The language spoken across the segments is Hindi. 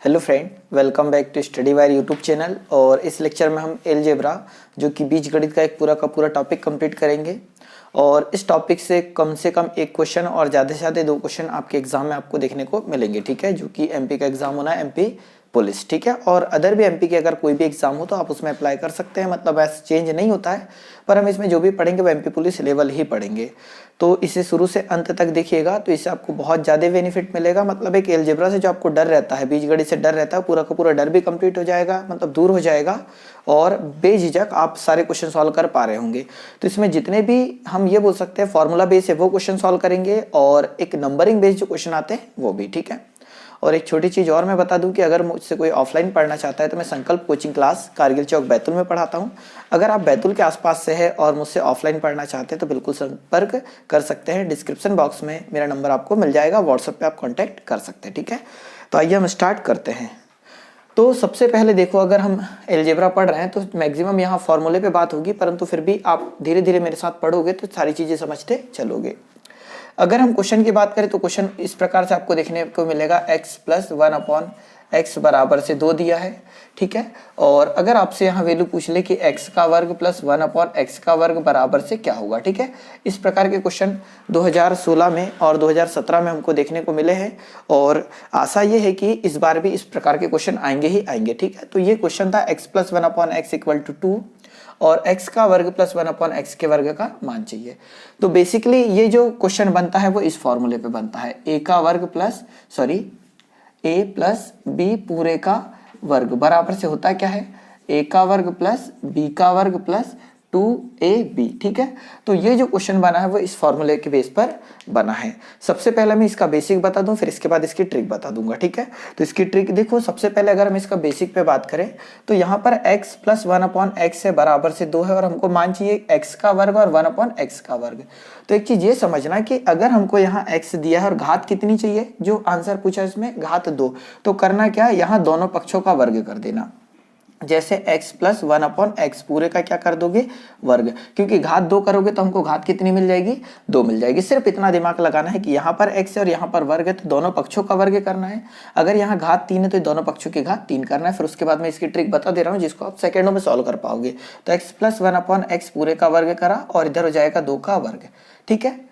Hello friend, welcome back to Study Wire YouTube channel. और इस लेक्चर में हम अलजेब्रा जो कि बीजगणित का एक पूरा का पूरा टॉपिक कंप्लीट करेंगे। और इस टॉपिक से कम एक क्वेश्चन और ज़्यादा से ज़्यादा 2 क्वेश्चन आपके एग्जाम में आपको देखने को मिलेंगे, ठीक है, जो कि एमपी का एग्जाम होना है, एमपी पुलिस, ठीक है। और अदर भी एमपी के अगर कोई भी एग्जाम हो तो आप उसमें अप्लाई कर सकते हैं, मतलब ऐसा चेंज नहीं होता है, पर हम इसमें जो भी पढ़ेंगे वो एमपी पुलिस लेवल ही पढ़ेंगे। तो इसे शुरू से अंत तक देखिएगा तो इससे आपको बहुत ज़्यादा बेनिफिट मिलेगा। मतलब एक अलजेब्रा से जो आपको डर रहता है, बीजगणित से डर रहता है, पूरा का पूरा डर भी कंप्लीट हो जाएगा, मतलब दूर हो जाएगा और बेझिझक आप सारे क्वेश्चन सॉल्व कर पा रहे होंगे। तो इसमें जितने भी हम ये बोल सकते हैं फॉर्मूला बेस है वो क्वेश्चन सॉल्व करेंगे, और एक नंबरिंग बेस्ड जो क्वेश्चन आते हैं वो भी, ठीक है। और एक छोटी चीज़ और मैं बता दूं कि अगर मुझसे कोई ऑफलाइन पढ़ना चाहता है तो मैं संकल्प कोचिंग क्लास कारगिल चौक बैतूल में पढ़ाता हूं। अगर आप बैतूल के आसपास से है और मुझसे ऑफलाइन पढ़ना चाहते हैं तो बिल्कुल संपर्क कर सकते हैं। डिस्क्रिप्शन बॉक्स में मेरा नंबर आपको मिल जाएगा, व्हाट्सएप पे आप कॉन्टैक्ट कर सकते हैं, ठीक है। तो आइए हम स्टार्ट करते हैं। तो सबसे पहले देखो, अगर हम अलजेब्रा पढ़ रहे हैं तो मैक्सिमम यहाँ फॉर्मूले पे बात होगी, परंतु फिर भी आप धीरे धीरे मेरे साथ पढ़ोगे तो सारी चीज़ें समझते चलोगे। अगर हम क्वेश्चन की बात करें तो क्वेश्चन इस प्रकार से आपको देखने को मिलेगा, x प्लस 1/x बराबर से 2 दिया है, ठीक है। और अगर आपसे यहाँ वैल्यू पूछ ले कि x का वर्ग प्लस 1/x का वर्ग बराबर से क्या होगा, ठीक है। इस प्रकार के क्वेश्चन 2016 में और 2017 में हमको देखने को मिले हैं, और आशा ये है कि इस बार भी इस प्रकार के क्वेश्चन आएंगे ही आएंगे, ठीक है। तो ये क्वेश्चन था x plus 1/x equal to 2 और x का वर्ग प्लस 1/x के वर्ग का मान चाहिए। तो बेसिकली ये जो क्वेश्चन बनता है वो इस फॉर्मूले पे बनता है, a प्लस b पूरे का वर्ग बराबर से होता है क्या है, a का वर्ग प्लस b का वर्ग प्लस 2ab, ठीक है। तो ये जो क्वेश्चन बना है वो इस फॉर्मूले के बेस पर बना है। सबसे पहले मैं इसका बेसिक बता दूं, फिर इसके बाद इसकी ट्रिक बता दूंगा, ठीक है। तो इसकी ट्रिक देखो, सबसे पहले अगर हम इसका बेसिक पे बात करें तो यहाँ पर x प्लस 1/x से बराबर से 2 है और हमको मान चाहिए x का वर्ग और 1/x का वर्ग। तो एक चीज ये समझना कि अगर हमको यहाँ x दिया है और घात कितनी चाहिए, जो आंसर पूछा इसमें घात 2, तो करना क्या, यहाँ दोनों पक्षों का वर्ग कर देना। जैसे x प्लस 1/x पूरे का क्या कर दोगे, वर्ग, क्योंकि घात 2 करोगे तो हमको घात कितनी मिल जाएगी, 2 मिल जाएगी। सिर्फ इतना दिमाग लगाना है कि यहाँ पर x है और यहाँ पर वर्ग है तो दोनों पक्षों का वर्ग करना है। अगर यहाँ घात 3 है तो दोनों पक्षों की घात 3 करना है। फिर उसके बाद मैं इसकी ट्रिक बता दे रहा हूँ जिसको आप सेकेंडों में सॉल्व कर पाओगे। तो x प्लस 1/x पूरे का वर्ग करा और इधर हो जाएगा 2 का वर्ग, ठीक है।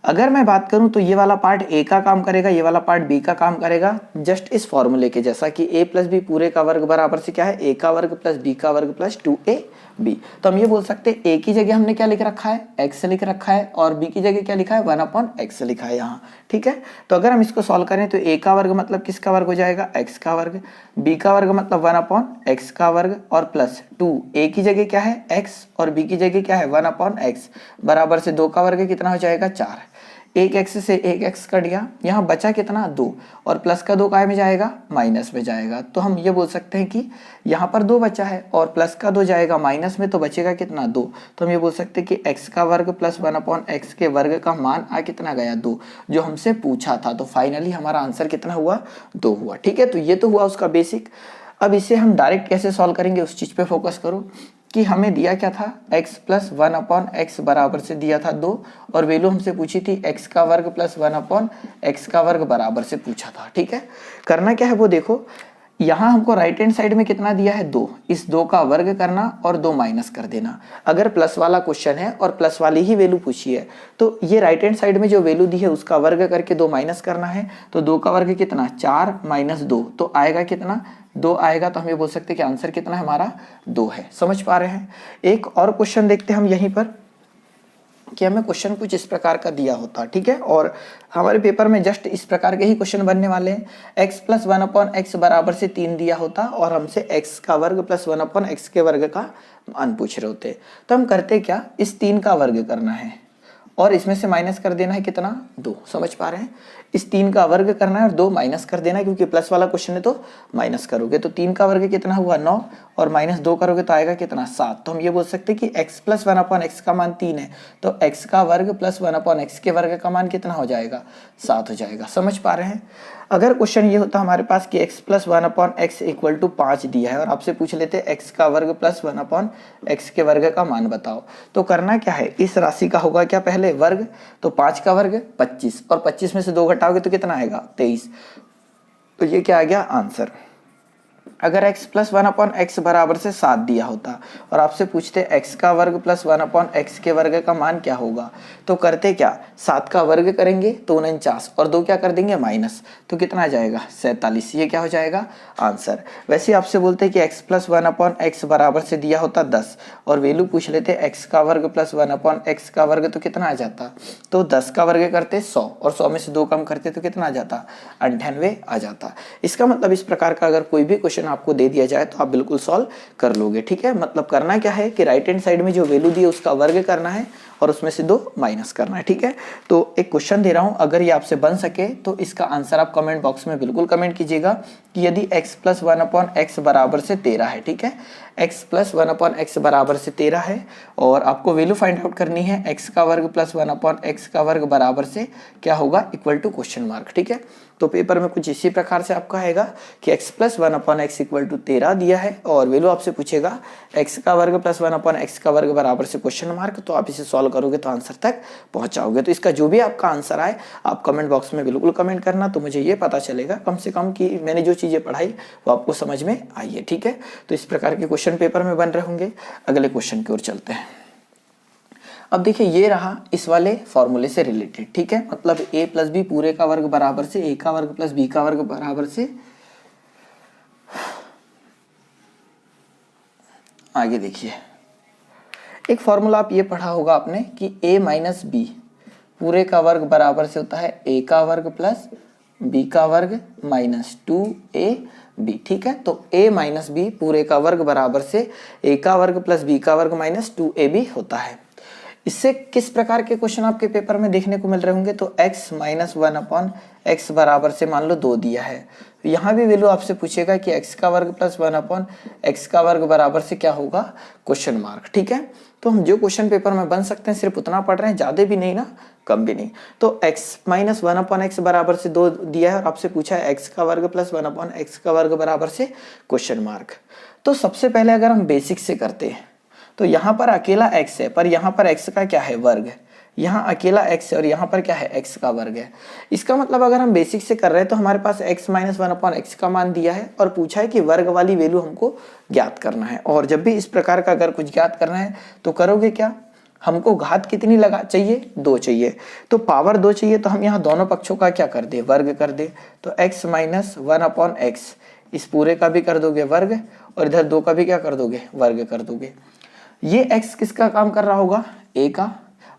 अगर मैं बात करूं तो ये वाला पार्ट a का काम करेगा, ये वाला पार्ट b का काम करेगा, जस्ट इस फॉर्मूले के जैसा कि a प्लस बी पूरे का वर्ग बराबर से क्या है, a का वर्ग प्लस b का वर्ग प्लस 2ab। तो हम ये बोल सकते हैं a की जगह हमने क्या लिख रखा है, x लिख रखा है, और b की जगह क्या लिखा है, 1/x लिखा है यहाँ, ठीक है। तो अगर हम इसको सॉल्व करें तो a का वर्ग मतलब किसका वर्ग हो जाएगा, x का वर्ग, b का वर्ग मतलब 1/x का वर्ग, और प्लस 2, a की जगह क्या है x और b की जगह क्या है 1/x बराबर से 2 का वर्ग कितना हो जाएगा, 4। एक x से एक x कट गया, यहाँ बचा कितना, 2, और प्लस का 2 काय में जाएगा, माइनस में जाएगा। तो हम ये बोल सकते हैं कि यहाँ पर 2 बचा है और प्लस का 2 जाएगा माइनस में, तो बचेगा कितना, 2। तो हम ये बोल सकते हैं कि x का वर्ग प्लस 1/x के वर्ग का मान आ कितना गया, 2, जो हमसे पूछा था। तो फाइनली हमारा आंसर कितना हुआ, 2 हुआ, ठीक है। तो ये तो हुआ उसका बेसिक। अब इसे हम डायरेक्ट कैसे सॉल्व करेंगे उस चीज पे फोकस करो कि हमें दिया क्या था, x प्लस 1/x बराबर से दिया था 2, और वैल्यू हमसे पूछी थी x का वर्ग प्लस 1/x का वर्ग बराबर से पूछा था, ठीक है। करना क्या है वो देखो, यहाँ हमको राइट हैंड साइड में कितना दिया है, 2, इस 2 का वर्ग करना और 2 माइनस कर देना। अगर प्लस वाला क्वेश्चन है और प्लस वाली ही वैल्यू पूछी है तो ये राइट हैंड साइड में जो वैल्यू दी है उसका वर्ग करके 2 माइनस करना है। तो 2 का वर्ग कितना, 4 माइनस 2, तो आएगा कितना, 2 आएगा। तो हम ये बोल सकते हैं कि आंसर कितना है हमारा, 2 है। समझ पा रहे हैं। एक और क्वेश्चन देखते हैं हम यहीं पर कि हमें क्वेश्चन कुछ इस प्रकार का दिया होता, ठीक है, और हमारे पेपर में जस्ट इस प्रकार के ही क्वेश्चन बनने वाले हैं। x प्लस 1/x बराबर से 3 दिया होता और हमसे x का वर्ग प्लस 1/x के वर्ग का मान पूछ रहे होते। तो हम करते क्या, इस 3 का वर्ग करना है और इसमें से माइनस कर देना है कितना, 2। समझ पा रहे हैं। इस 3 का वर्ग करना है और 2 माइनस कर देना है, क्योंकि प्लस वाला क्वेश्चन है तो माइनस करोगे। तो 3 का वर्ग कितना हुआ, 9, और माइनस 2 करोगे तो आएगा कितना, 7। तो हम ये बोल सकते हैं कि x प्लस 1/x का मान 3 है, तो x का वर्ग प्लस 1/x के वर्ग का मान कितना हो जाएगा, 7 हो जाएगा। समझ पा रहे हैं। अगर क्वेश्चन ये होता हमारे पास कि x plus 1/x equal to 5 दिया है और आपसे पूछ लेते x का वर्ग प्लस 1/x के वर्ग का मान बताओ, तो करना क्या है, इस राशि का होगा क्या पहले वर्ग, तो 5 का वर्ग 25, और 25 में से 2 घटाओगे तो कितना आएगा, 23। तो ये क्या आ गया आंसर। अगर x प्लस 1/x बराबर से 7 दिया होता और आपसे पूछते x का वर्ग प्लस 1/x के वर्ग का मान क्या होगा, तो करते क्या, 7 का वर्ग करेंगे तो 49 और 2 क्या कर देंगे माइनस, तो कितना आ जाएगा 47। ये क्या हो जाएगा आंसर। वैसे आपसे बोलते कि x प्लस 1/x बराबर से दिया होता 10 और वैल्यू पूछ लेते x का वर्ग प्लस 1/x का वर्ग, तो कितना आ जाता, तो 10 का वर्ग करते 100 और 100 में से 2 कम करते तो कितना आ जाता 98 आ जाता। इसका मतलब इस प्रकार का अगर कोई भी क्वेश्चन आपको दे दिया जाए तो आप बिल्कुल सॉल्व कर लोगे। ठीक है, मतलब करना क्या है कि राइट हैंड साइड में जो वैल्यू दी है उसका वर्ग करना है और उसमें से 2 माइनस करना है। ठीक है, तो एक क्वेश्चन दे रहा हूं, अगर ये आपसे बन सके तो इसका आंसर आप कमेंट बॉक्स में बिल्कुल कमेंट कीजिएगा कि यदि x प्लस 1/x बराबर से 13 है। ठीक है, x प्लस 1/x बराबर से 13 है और आपको वैल्यू फाइंड आउट करनी है x का वर्ग प्लस 1/x का वर्ग बराबर से क्या होगा, इक्वल टू क्वेश्चन मार्क। ठीक है, तो पेपर में कुछ इसी प्रकार से आपका आएगा कि x plus 1/x equal to 13 दिया है और वैल्यू आपसे पूछेगा x का वर्ग प्लस 1/x का वर्ग बराबर से क्वेश्चन मार्क, तो आप इसे सॉल्व करोगे तो आंसर तक पहुंचाओगे। तो इसका जो भी आपका आंसर आए आप कमेंट बॉक्स में बिल्कुल कमेंट करना, तो मुझे ये पता चलेगा कम से कम कि मैंने जो चीजें पढ़ाई वो आपको समझ में आई है। ठीक है, तो इस प्रकार के क्वेश्चन पेपर में बन रहे होंगे। अगले क्वेश्चन की ओर चलते हैं। अब देखिए ये रहा इस वाले फॉर्मूले से रिलेटेड। ठीक है, मतलब a प्लस बी पूरे का वर्ग बराबर से a का वर्ग प्लस b का वर्ग बराबर से, आगे देखिए एक फॉर्मूला आप ये पढ़ा होगा आपने कि a माइनस बी पूरे का वर्ग बराबर से होता है a का वर्ग प्लस b का वर्ग माइनस 2ab। ठीक है, तो a माइनस बी पूरे का वर्ग बराबर से a का वर्ग प्लस b का वर्ग माइनस 2ab होता है। इससे किस प्रकार के क्वेश्चन आपके पेपर में देखने को मिल रहे होंगे, तो x माइनस 1/x बराबर से मान लो 2 दिया है, तो यहाँ भी वैल्यू आपसे पूछेगा कि x का वर्ग प्लस 1/x का वर्ग बराबर से क्या होगा, क्वेश्चन मार्क। ठीक है, तो हम जो क्वेश्चन पेपर में बन सकते हैं सिर्फ उतना पढ़ रहे हैं, ज्यादा भी नहीं ना कम भी नहीं। तो x माइनस 1/x बराबर से 2 दिया है और आपसे पूछा है x का वर्ग प्लस 1/x का वर्ग बराबर से क्वेश्चन मार्क। तो सबसे पहले अगर हम बेसिक से करते हैं तो यहाँ पर अकेला x है पर यहाँ पर x का क्या है, वर्ग। यहाँ अकेला x है और यहाँ पर क्या है, x का वर्ग है। इसका मतलब अगर हम बेसिक से कर रहे हैं तो हमारे पास x माइनस 1/x का मान दिया है और पूछा है कि वर्ग वाली वैल्यू हमको ज्ञात करना है। और जब भी इस प्रकार का अगर कुछ ज्ञात करना है तो करोगे क्या, हमको घात कितनी लगा चाहिए, 2 चाहिए, तो पावर 2 चाहिए, तो हम यहाँ दोनों पक्षों का क्या कर दे, वर्ग कर दे। तो x माइनस 1/x इस पूरे का भी कर दोगे वर्ग और इधर 2 का भी क्या कर दोगे, वर्ग कर दोगे। ये x किसका काम कर रहा होगा, a का,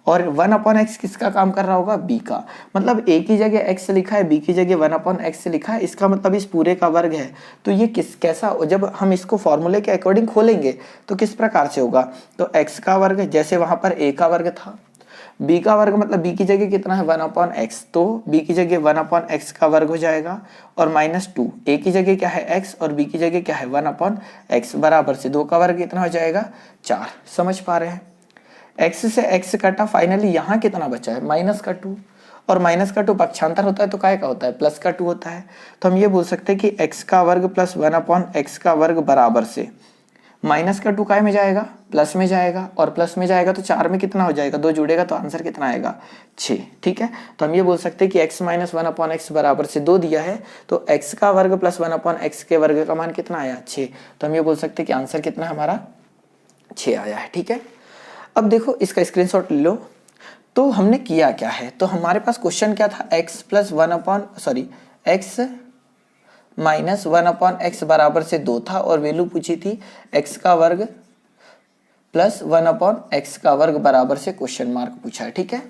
और 1/x किसका काम कर रहा होगा, b का। मतलब a की जगह x लिखा है, b की जगह 1/x लिखा है, इसका मतलब इस पूरे का वर्ग है। तो ये कैसा, जब हम इसको फॉर्मूले के अकॉर्डिंग खोलेंगे तो किस प्रकार से होगा, तो x का वर्ग जैसे वहां पर a का वर्ग था, b का वर्ग मतलब b की जगह कितना है 1/x, तो b की जगह 1/x का वर्ग हो जाएगा और माइनस 2, a की जगह क्या है x और b की जगह क्या है 1/x बराबर से 2 का वर्ग कितना हो जाएगा 4। समझ पा रहे हैं, x से x कटा, फाइनली यहाँ कितना बचा है माइनस का 2, और माइनस का 2 पक्षांतर होता है तो काय का होता है, प्लस का 2 होता है। तो हम ये बोल सकते हैं कि x का वर्ग प्लस 1/x का वर्ग बराबर से माइनस का 2 काय में जाएगा, प्लस में जाएगा, और प्लस में जाएगा तो 4 में कितना हो जाएगा, 2 जुड़ेगा तो आंसर कितना आएगा 6। ठीक है, तो हम ये बोल सकते हैं कि x माइनस 1/x बराबर से 2 दिया है तो x का वर्ग प्लस 1/x के वर्ग का मान कितना आया 6। तो हम ये बोल सकते हैं कि आंसर कितना हमारा 6 आया है। ठीक है, अब देखो इसका स्क्रीनशॉट ले लो। तो हमने किया क्या है, तो हमारे पास क्वेश्चन क्या था, x plus x minus 1/x बराबर से 2 था और वैल्यू पूछी थी x का वर्ग प्लस 1/x का वर्ग बराबर से क्वेश्चन मार्क पूछा है। ठीक है,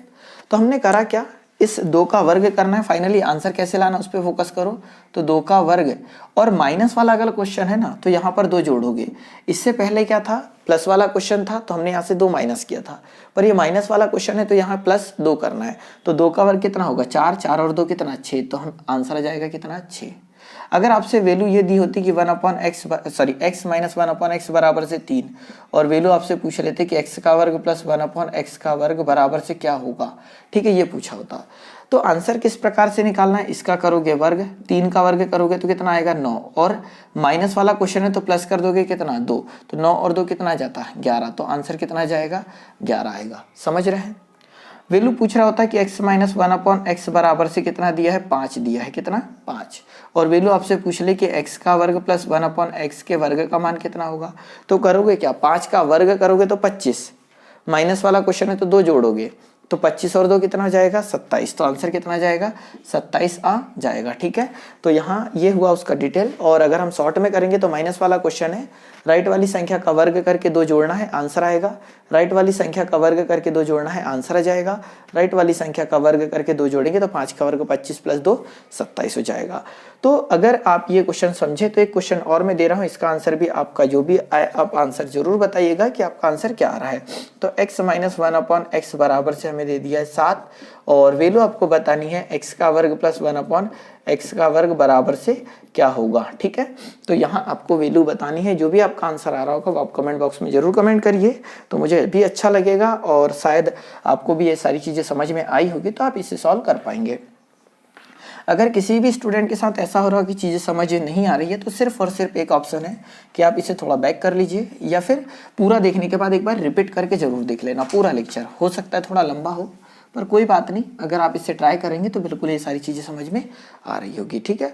तो हमने करा क्या, इस 2 का वर्ग करना है, फाइनली आंसर कैसे लाना उस पर फोकस करो। तो 2 का वर्ग और माइनस वाला अगर क्वेश्चन है ना तो यहाँ पर 2 जोड़ोगे। इससे पहले क्या था, प्लस वाला क्वेश्चन था तो हमने यहाँ से 2 माइनस किया था, पर ये माइनस वाला क्वेश्चन है तो यहाँ प्लस 2 करना है। तो 2 का वर्ग कितना होगा 4, 4 और 2 कितना 6, तो हम आंसर आ जाएगा कितना 6। अगर आपसे वैल्यू ये दी होती कि x माइनस 1/x बराबर से 3 और वैल्यू आपसे पूछ लेते कि x का वर्ग प्लस 1/x का वर्ग बराबर से क्या होगा, ठीक है, ये पूछा होता। तो आंसर किस प्रकार से निकालना है, इसका करोगे वर्ग, 3 का वर्ग करोगे तो कितना आएगा 9, और माइनस वाला क्वेश्चन है तो प्लस कर दोगे कितना 2, तो 9 और 2 कितना आ जाता है 11, तो आंसर कितना जाएगा 11 आएगा। समझ रहे हैं, वैल्यू पूछ रहा होता है कि x माइनस 1/x बराबर से कितना दिया है, 5 दिया है, कितना 5। और वैल्यू आपसे पूछ ले कि x का वर्ग प्लस 1/x के वर्ग का मान कितना होगा, तो करोगे क्या, 5 का वर्ग करोगे तो 25, माइनस वाला क्वेश्चन है तो 2 जोड़ोगे तो 25 और 2 कितना हो जाएगा, 27। तो आंसर कितना आ जाएगा, 27 आ जाएगा। ठीक है, तो यहाँ ये हुआ उसका डिटेल। और अगर हम शॉर्ट में करेंगे तो माइनस वाला क्वेश्चन है, राइट वाली संख्या का वर्ग करके 2 जोड़ना है, आंसर आएगा। राइट वाली संख्या का वर्ग करके 2 जोड़ना है, आंसर आ जाएगा। राइट वाली संख्या का वर्ग करके 2 जोड़ेंगे तो 5 का वर्ग 25 प्लस 2 27 हो जाएगा। तो अगर आप ये क्वेश्चन समझे तो एक क्वेश्चन और मैं दे रहा हूँ, इसका आंसर भी आपका जो भी आए आप आंसर जरूर बताइएगा कि आपका आंसर क्या आ रहा है। तो x माइनस 1/x बराबर से हमें दे दिया है 7 और वैल्यू आपको बतानी है x का वर्ग प्लस 1/x का वर्ग बराबर से क्या होगा। ठीक है, तो यहाँ आपको वैल्यू बतानी है। जो भी आपका आंसर आ रहा होगा वो आप कमेंट बॉक्स में जरूर कमेंट करिए, तो मुझे भी अच्छा लगेगा और शायद आपको भी ये सारी चीज़ें समझ में आई होगी तो आप इसे सॉल्व कर पाएंगे। अगर किसी भी स्टूडेंट के साथ ऐसा हो रहा है कि चीज़ें समझ नहीं आ रही है तो सिर्फ और सिर्फ एक ऑप्शन है कि आप इसे थोड़ा बैक कर लीजिए या फिर पूरा देखने के बाद एक बार रिपीट करके जरूर देख लेना पूरा लेक्चर। हो सकता है थोड़ा लंबा हो पर कोई बात नहीं, अगर आप इसे ट्राई करेंगे तो बिल्कुल ये सारी चीज़ें समझ में आ रही होगी। ठीक है,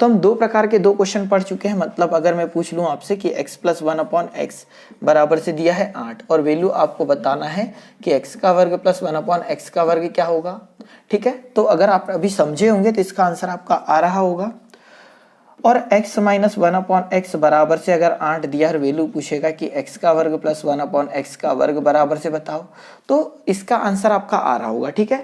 तो हम 2 प्रकार के 2 क्वेश्चन पढ़ चुके हैं। मतलब अगर मैं पूछ लूँ आपसे कि x प्लस 1/x बराबर से दिया है 8 और वैल्यू आपको बताना है कि x का वर्ग प्लस 1/x का वर्ग क्या होगा। ठीक है, तो अगर आप अभी समझे होंगे तो इसका आंसर आपका आ रहा होगा। और x माइनस 1/x बराबर से अगर 8 दिया और वैल्यू पूछेगा कि x का वर्ग प्लस 1/x का वर्ग बराबर से बताओ, तो इसका आंसर आपका आ रहा होगा। ठीक है,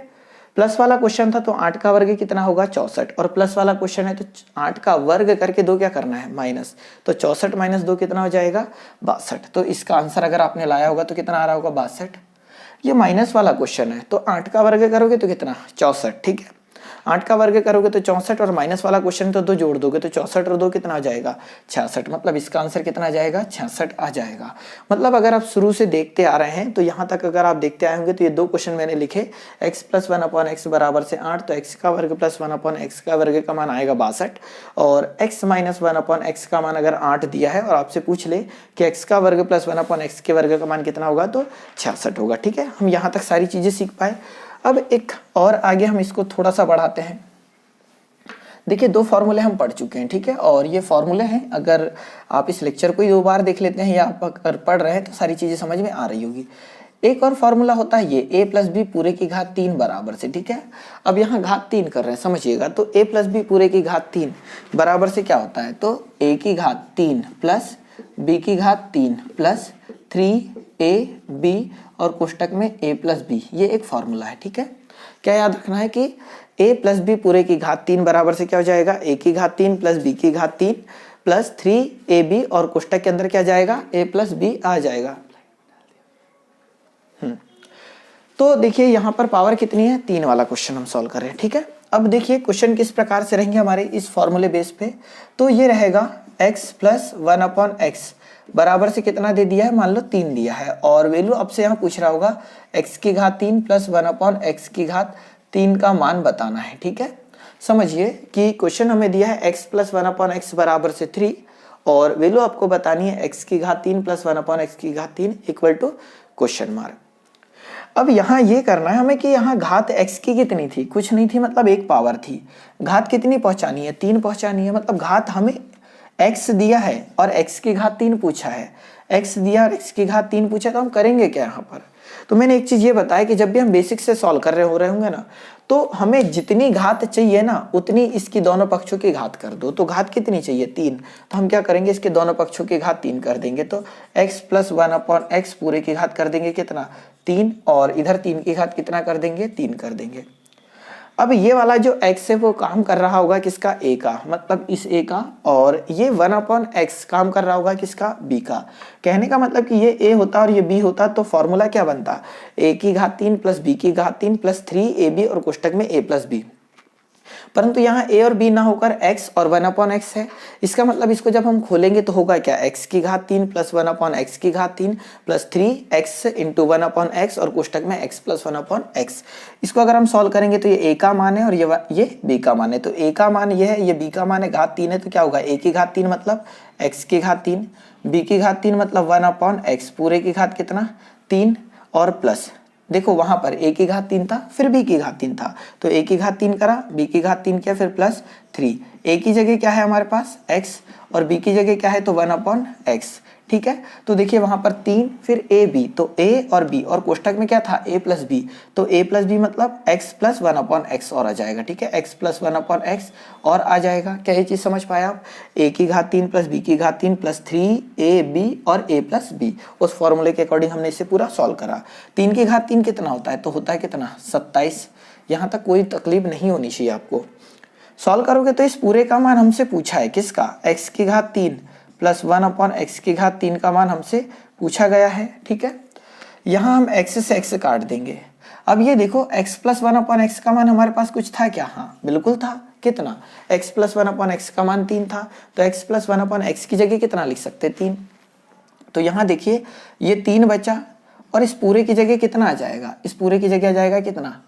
प्लस वाला क्वेश्चन था तो 8 का वर्ग कितना होगा, 64। और प्लस वाला क्वेश्चन है तो 8 का वर्ग करके 2 क्या करना है, माइनस। तो 64 माइनस 2 कितना हो जाएगा, 62। तो इसका आंसर अगर आपने लाया होगा तो कितना आ रहा होगा, 62। ये माइनस वाला क्वेश्चन है तो 8 का वर्ग करोगे तो कितना, 64। ठीक है, 8 का वर्ग करोगे तो 64 और माइनस वाला क्वेश्चन तो 2 जोड़ दोगे तो 64 और 2 कितना आ जाएगा, 66। मतलब इसका आंसर कितना आ जाएगा, 66 आ जाएगा। मतलब अगर आप शुरू से देखते आ रहे हैं तो यहाँ तक अगर आप देखते आए होंगे तो ये 2 क्वेश्चन मैंने लिखे, x प्लस 1/x बराबर से 8 तो x का वर्ग प्लस 1/x का वर्ग का मान आएगा 62 और x माइनस 1/x का मान अगर 8 दिया है और आपसे पूछ ले कि x का वर्ग प्लस 1/x के वर्ग का मान कितना होगा तो 66 होगा। ठीक है, हम यहाँ तक सारी चीजें सीख पाए। अब एक और आगे हम इसको थोड़ा सा बढ़ाते हैं। देखिए 2 फॉर्मूले हम पढ़ चुके हैं। ठीक है, और ये फॉर्मूले हैं, अगर आप इस लेक्चर को 2 बार देख लेते हैं या आप अगर पढ़ रहे हैं तो सारी चीजें समझ में आ रही होगी। एक और फॉर्मूला होता है ये a प्लस बी पूरे की घात 3 बराबर से। ठीक है, अब यहाँ घात 3 कर रहे हैं, समझिएगा। तो a प्लस बी पूरे की घात 3 बराबर से क्या होता है, तो a की घात 3 प्लस b की घात 3 प्लस 3ab और कोष्टक में a प्लस बी, ये एक फॉर्मूला है। ठीक है, क्या याद रखना है कि a प्लस बी पूरे की घात 3 बराबर से क्या हो जाएगा, a की घात 3 प्लस b की घात 3 प्लस 3ab और कोष्टक के अंदर क्या जाएगा, a प्लस बी आ जाएगा। तो देखिए यहाँ पर पावर कितनी है, 3 वाला क्वेश्चन हम सॉल्व कर रहे हैं। ठीक है, अब देखिए क्वेश्चन किस प्रकार से रहेंगे हमारे इस फॉर्मूले बेस पे। तो ये रहेगा x प्लस 1/x बराबर से कितना दे दिया है, मान लो 3 दिया है और वैल्यू आपसे यहाँ पूछ रहा होगा x की घात 3 प्लस 1/x की घात 3 का मान बताना है। ठीक है, समझिए कि क्वेश्चन हमें दिया है x प्लस 1/x बराबर से 3 और वैल्यू आपको बतानी है x की घात 3 प्लस 1/x की घात 3 इक्वल टू क्वेश्चन मार्क। अब यहाँ ये करना है हमें कि यहाँ घात x की कितनी थी, कुछ नहीं थी, मतलब एक पावर थी। घात कितनी पहुंचानी है, 3 पहुंचानी है। मतलब घात हमें x दिया है और x की घात 3 पूछा है, x दिया और x की घात 3 पूछा, तो हम करेंगे क्या यहाँ पर। तो मैंने एक चीज ये बताया कि जब भी हम बेसिक से सॉल्व कर रहे होंगे ना, तो हमें जितनी घात चाहिए ना उतनी इसकी दोनों पक्षों की घात कर दो। तो घात कितनी चाहिए, 3, तो हम क्या करेंगे, इसके दोनों पक्षों की घात 3 कर देंगे। तो x प्लस 1/x पूरे की घात कर देंगे कितना, 3 और इधर 3 की घात कितना कर देंगे, 3 कर देंगे। अब ये वाला जो x है वो काम कर रहा होगा किसका, a का, मतलब इस a का, और ये 1/x काम कर रहा होगा किसका, b का। कहने का मतलब कि ये a होता और ये b होता तो फॉर्मूला क्या बनता, a की घात 3 प्लस b की घात 3 प्लस 3ab और कोष्टक में a प्लस b। परंतु यहाँ a और b ना होकर x और 1/x है। इसका मतलब इसको जब हम खोलेंगे तो होगा क्या, x की घात 3 प्लस 1/x की घात 3 प्लस 3x इंटू 1/x और कोष्टक में x प्लस 1/x। इसको अगर हम सॉल्व करेंगे तो ये a का मान है और ये b का मान है। तो a का मान ये है, ये b का मान है, घात 3 है, तो क्या होगा, a की घात 3 मतलब x की घात 3, b की घात 3 मतलब 1/x पूरे की घात कितना 3 और प्लस देखो वहां पर a की घात 3 था, फिर b की घात 3 था, तो a की घात 3 करा, b की घात 3 किया, फिर प्लस 3। a की जगह क्या है हमारे पास x, और b की जगह क्या है तो 1/x। ठीक है, तो देखिए वहां पर 3 फिर a b, तो a और b, और कोष्टक में क्या था a प्लस b, तो a प्लस b मतलब x प्लस 1/x और आ जाएगा। ठीक है, x प्लस 1/x और आ जाएगा। क्या ये चीज समझ पाए आप? a की घात 3 प्लस b की घात 3 प्लस 3ab और a प्लस b, उस फॉर्मूले के अकॉर्डिंग हमने इसे पूरा सॉल्व करा। 3 की घात 3 कितना होता है? तो होता है कितना? 27। यहाँ तक कोई तकलीफ नहीं होनी चाहिए आपको। सॉल्व करोगे तो इस पूरे का मान हमसे पूछा है, किसका? x की घात 3 प्लस 1/x की घात 3 का मान हमसे पूछा गया है। ठीक है, यहाँ हम x से x काट देंगे। अब ये देखो x प्लस 1/x का मान हमारे पास कुछ था क्या? हाँ बिल्कुल था। कितना? x प्लस 1/x का मान 3 था, तो x प्लस 1/x की जगह कितना लिख सकते? 3। तो यहाँ देखिए ये 3 बचा, और इस पूरे की जगह कितना आ जाएगा? इस पूरे की जगह आ जाएगा कितना?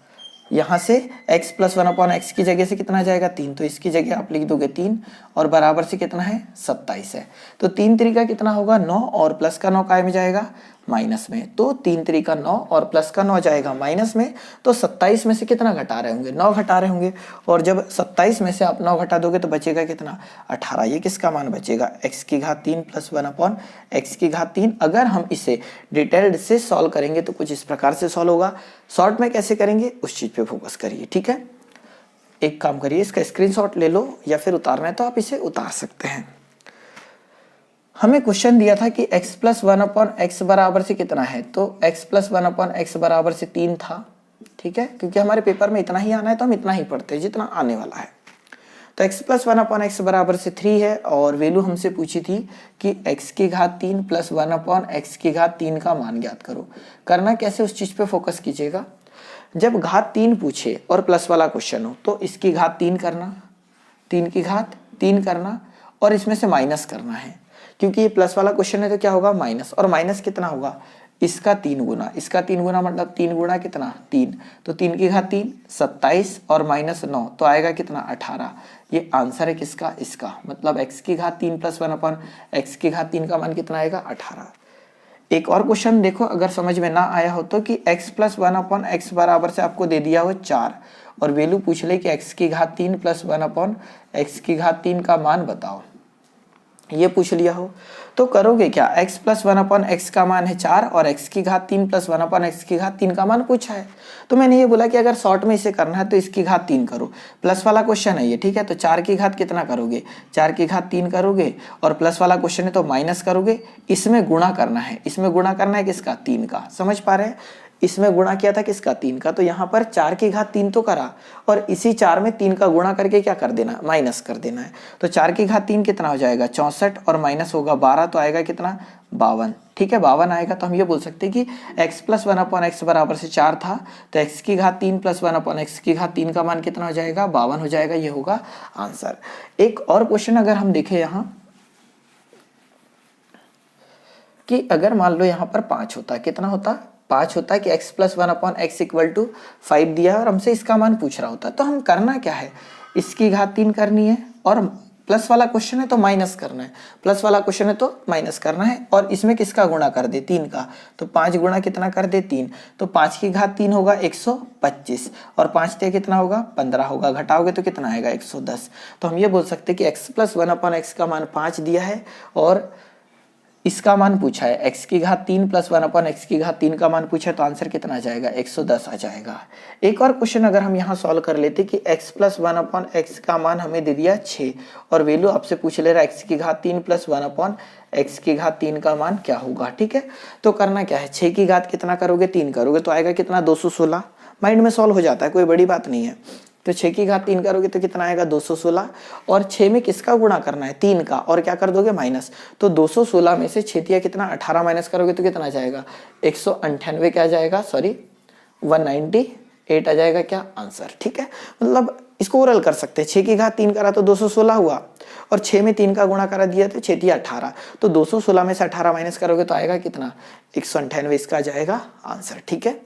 यहाँ से x प्लस 1/x की जगह से कितना आ जाएगा? 3। तो इसकी जगह आप लिख दोगे 3, और बराबर से कितना है? 27 है। तो 3 3 कितना होगा? 9, और प्लस का 9 काय में जाएगा? माइनस में। तो 3 3 9 और प्लस का 9 जाएगा माइनस में। तो 27 में से कितना घटा रहे होंगे? 9 घटा रहे होंगे, और जब 27 में से आप 9 घटा दोगे तो बचेगा कितना? 18। ये किसका मान बचेगा? x की घात 3 प्लस 1/x की घात 3। अगर हम इसे डिटेल्ड से सॉल्व करेंगे तो कुछ इस प्रकार से सॉल्व होगा। शॉर्ट में कैसे करेंगे उस चीज पे फोकस करिए। ठीक है, एक काम करिए, इसका स्क्रीनशॉट ले लो, या फिर उतारना है तो आप इसे उतार सकते हैं। हमें क्वेश्चन दिया था कि x प्लस 1/x बराबर से कितना है, तो x प्लस 1/x बराबर से 3 था। ठीक है, क्योंकि हमारे पेपर में इतना ही आना है तो हम इतना ही पढ़ते हैं जितना आने वाला है। तो x प्लस 1/x बराबर से 3 है, और वैल्यू हमसे पूछी थी कि x की घात 3 प्लस 1/x की घात 3 का मान ज्ञात करो। करना कैसे उस चीज पे फोकस कीजिएगा। जब घात 3 पूछे और प्लस वाला क्वेश्चन हो तो इसकी घात 3 करना, 3 की घात 3 करना, और इसमें से माइनस करना है, क्योंकि ये प्लस वाला क्वेश्चन है तो क्या होगा? माइनस। और माइनस कितना होगा? इसका 3 गुना। इसका 3 गुना मतलब 3 गुना कितना? 3। तो 3 की घात 3 27, और माइनस 9 तो आएगा कितना? 18। ये आंसर है किसका? इसका। मतलब x की घात 3 प्लस 1/x की घात 3 का मान कितना आएगा? 18। एक और क्वेश्चन देखो, अगर समझ में ना आया हो तो, कि x प्लस 1/x बराबर से आपको दे दिया हो 4, और वैल्यू पूछ ले कि x की घात 3 प्लस 1/x की घात 3 का मान बताओ, ये पूछ लिया हो, तो करोगे क्या? x प्लस 1/x का मान है 4, और x की घात 3 प्लस 1/x की घात 3 का मान पूछा है। तो मैंने ये बोला कि अगर शॉर्ट में इसे करना है तो इसकी घात 3 करो। प्लस वाला क्वेश्चन है ये, ठीक है, तो 4 की घात कितना करोगे? 4 की घात 3 करोगे, और प्लस वाला क्वेश्चन है तो माइनस करोगे। इसमें गुणा करना है, इसमें गुणा करना है किसका? 3 का। समझ पा रहे हैं? इसमें गुणा किया था किसका? 3 का। तो यहाँ पर 4 की घात 3 तो करा, और इसी 4 में 3 का गुणा करके क्या कर देना? माइनस कर देना है। तो 4 की घात 3 कितना हो जाएगा? 64, और माइनस होगा 12, तो आएगा कितना? 52। ठीक है, 52 आएगा। तो हम ये बोल सकते हैं कि x प्लस 1/x बराबर से 4 था, तो x की घात 3 प्लस 1/x की घात 3 का मान कितना हो जाएगा? 52 हो जाएगा। ये होगा आंसर। एक और क्वेश्चन अगर हम देखें यहाँ, कि अगर मान लो यहाँ पर 5 होता, कितना होता? 5 होता है कि x plus 1/x equal to 5 दिया है, और हमसे इसका मान पूछ रहा होता, तो हम करना क्या है? इसकी घात 3 करनी है, और प्लस वाला क्वेश्चन है तो माइनस करना है, प्लस वाला क्वेश्चन है तो माइनस करना है, और इसमें किसका गुणा कर दे? 3 का। तो 5 गुणा कितना कर दे? 3। तो 5 की घात 3 होगा 125, और 5 ते कितना होगा? 15 होगा। घटाओगे तो कितना आएगा? 110। तो हम ये बोल सकते हैं कि x प्लस 1/x का मान 5 दिया है, और इसका मान पूछा है x की घात 3 प्लस 1/x की घात 3 का मान पूछा है, तो आंसर कितना आ जाएगा? 110 आ जाएगा। एक और क्वेश्चन अगर हम यहाँ सॉल्व कर लेते कि x प्लस 1/x का मान हमें दे दिया 6, और वैल्यू आपसे पूछ ले रहा है x की घात 3 प्लस 1/x की घात 3 का मान क्या होगा। ठीक है, तो करना क्या है? 6 की घात कितना करोगे? 3 करोगे, तो आएगा कितना? 216। माइंड में सॉल्व हो जाता है, कोई बड़ी बात नहीं है। तो 6 की घात 3 करोगे तो कितना आएगा? 216, और 6 में किसका गुणा करना है? 3 का, और क्या कर दोगे? माइनस। तो 216 में से 6 कितना? 18 माइनस करोगे तो कितना आ जाएगा? 198 क्या आ जाएगा? सॉरी 198 आ जाएगा क्या? आंसर। ठीक है, मतलब इसको ओरल कर सकते हैं। 6 की घात 3 करा तो 216 हुआ, और 6 में 3 का गुणा करा दिया तो 6 3 18। तो 216 में से 18 माइनस करोगे तो आएगा कितना? 198, इसका आ जाएगा आंसर। ठीक है,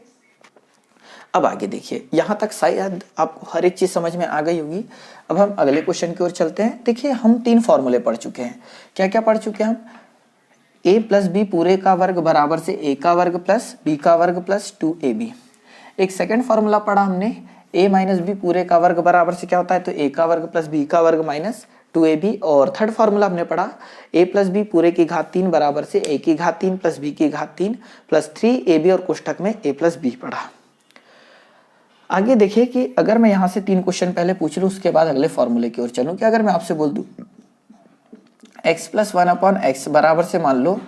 अब आगे देखिए, यहां तक शायद आपको हर एक चीज समझ में आ गई होगी। अब हम अगले क्वेश्चन की ओर चलते हैं। देखिए, हम 3 फॉर्मूले पढ़ चुके हैं। क्या क्या पढ़ चुके हैं हम? a प्लस बी पूरे का वर्ग बराबर से a का वर्ग प्लस b का वर्ग प्लस 2ab। एक सेकंड फॉर्मूला पढ़ा हमने, a माइनस बी पूरे का वर्ग बराबर से क्या होता है, तो a का वर्ग प्लस b का वर्ग माइनस 2ab। और थर्ड फॉर्मूला हमने पढ़ा a प्लस बी पूरे की घात 3 बराबर से a की घात 3 प्लस b की घात 3 प्लस 3ab और कोष्ठक में a प्लस बी पढ़ा। आगे देखिए कि अगर मैं यहाँ से 3 क्वेश्चन पहले पूछ लूँ, उसके बाद अगले फॉर्मूले की ओर चलूँ, कि अगर मैं आपसे बोल दूँ x प्लस 1/x बराबर से मान लो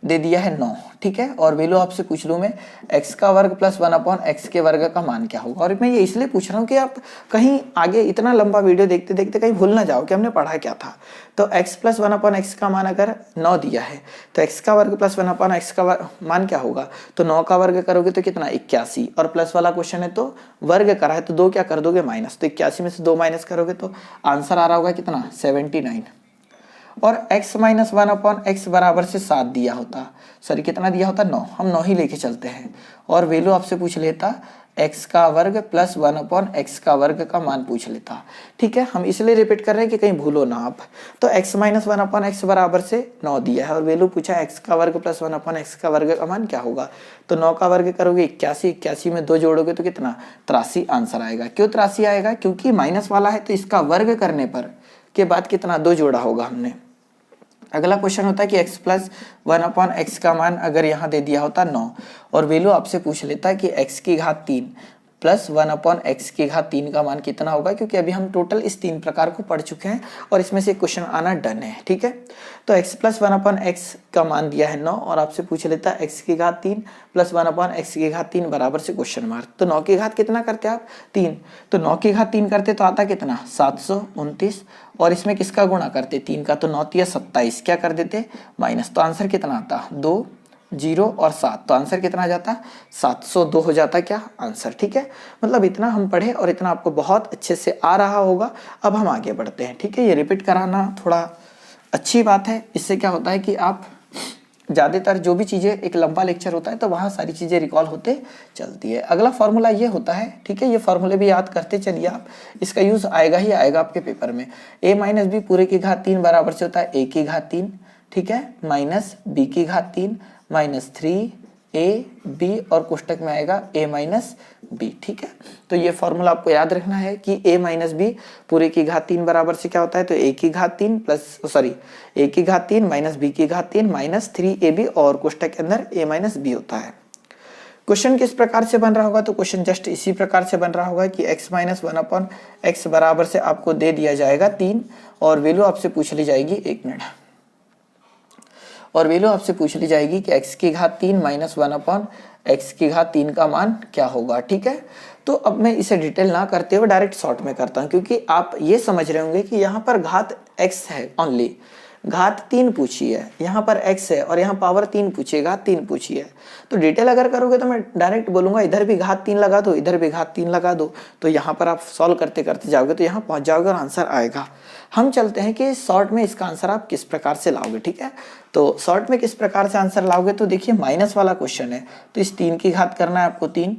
दे दिया है 9, ठीक है, और वैल्यू आपसे पूछ लूँ मैं x का वर्ग प्लस 1/x के वर्ग का मान क्या होगा। और मैं ये इसलिए पूछ रहा हूँ कि आप कहीं आगे इतना लंबा वीडियो देखते देखते कहीं भूल ना जाओ कि हमने पढ़ा क्या था। तो x प्लस 1/x का मान अगर 9 दिया है तो x का वर्ग प्लस 1/x का मान क्या होगा, तो 9 का वर्ग करोगे तो कितना 81, और प्लस वाला क्वेश्चन है तो वर्ग करा है तो 2 क्या कर दोगे माइनस, तो 81 में से 2 माइनस करोगे तो आंसर आ रहा होगा कितना 79। और x माइनस 1/x बराबर से 7 दिया होता, सॉरी कितना दिया होता 9, हम 9 ही लेके चलते हैं, और वैल्यू आपसे पूछ लेता x का वर्ग प्लस 1/x का वर्ग का मान पूछ लेता, ठीक है। हम इसलिए रिपीट कर रहे हैं कि कहीं भूलो ना आप। तो x माइनस 1/x बराबर से 9 दिया है और वैल्यू पूछा x का वर्ग प्लस 1/x का वर्ग का मान क्या होगा, तो 9 का वर्ग करोगे 81, 81 में 2 जोड़ोगे तो कितना 83 आंसर आएगा। क्यों 83 आएगा, क्योंकि माइनस वाला है तो इसका वर्ग करने पर के बाद कितना 2 जोड़ा होगा हमने। अगला क्वेश्चन होता है कि x प्लस 1/x का मान अगर यहाँ दे दिया होता 9 और वैल्यू आपसे पूछ लेता है कि x की घात 3 प्लस 1/x की घात 3 का मान कितना होगा, क्योंकि अभी हम टोटल इस 3 प्रकार को पढ़ चुके हैं और इसमें से क्वेश्चन आना डन है, ठीक है। तो x प्लस 1/x का मान दिया है 9 और आपसे पूछ लेता है x की घात 3 प्लस 1/x की घात 3 बराबर से क्वेश्चन मार्क। तो 9 की घात कितना करते आप 3, तो 9 की घात 3 करते तो आता कितना 729, और इसमें किसका गुणा करते 3 का, तो 9 तिया 27 क्या कर देते माइनस, तो आंसर कितना आता 2 0 और 7, तो आंसर कितना आ जाता 702 हो जाता क्या आंसर, ठीक है। मतलब इतना हम पढ़े और इतना आपको बहुत अच्छे से आ रहा होगा। अब हम आगे बढ़ते हैं, ठीक है। ये रिपीट कराना थोड़ा अच्छी बात है, इससे क्या होता है कि आप ज़्यादातर जो भी चीज़ें एक लंबा लेक्चर होता है तो वहाँ सारी चीज़ें रिकॉल होते चलती है। अगला फॉर्मूला ये होता है, ठीक है, ये फॉर्मूले भी याद करते चलिए आप, इसका यूज़ आएगा ही आएगा आपके पेपर में। a माइनस बी पूरे की घात 3 बराबर से होता है a की घात 3, ठीक है, माइनस b की घात 3 माइनस 3ab और कोष्टक में आएगा a माइनस बी, ठीक है। तो ये फॉर्मूला आपको याद रखना है कि a माइनस बी पूरे की घात 3 बराबर से क्या होता है, तो a की घात 3 प्लस a की घात 3 माइनस b की घात 3 माइनस 3ab और कोष्टक के अंदर a माइनस बी होता है। क्वेश्चन किस प्रकार से बन रहा होगा, तो क्वेश्चन जस्ट इसी प्रकार से बन रहा होगा कि x माइनस 1/x बराबर से आपको दे दिया जाएगा 3 और वैल्यू आपसे पूछ ली जाएगी, एक मिनट, और वैल्यू आपसे पूछ ली जाएगी कि x की घात 3 माइनस 1/x की घात 3 का मान क्या होगा, ठीक है। तो अब मैं इसे डिटेल ना करते हुए डायरेक्ट शॉर्ट में करता हूँ, क्योंकि आप ये समझ रहे होंगे कि यहाँ पर घात x है, ओनली घात 3 पूछी है, यहाँ पर x है और यहाँ पावर 3 पूछी है, घात 3 पूछी है। तो डिटेल अगर करोगे तो मैं डायरेक्ट बोलूंगा इधर भी घात 3 लगा दो, इधर भी घात 3 लगा दो, तो यहाँ पर आप सॉल्व करते करते जाओगे तो यहाँ पहुंच जाओगे और आंसर आएगा। हम चलते हैं कि शॉर्ट में इसका आंसर आप किस प्रकार से लाओगे, ठीक है। तो शॉर्ट में किस प्रकार से आंसर लाओगे, तो देखिए माइनस वाला क्वेश्चन है तो इस 3 की घात करना है आपको 3,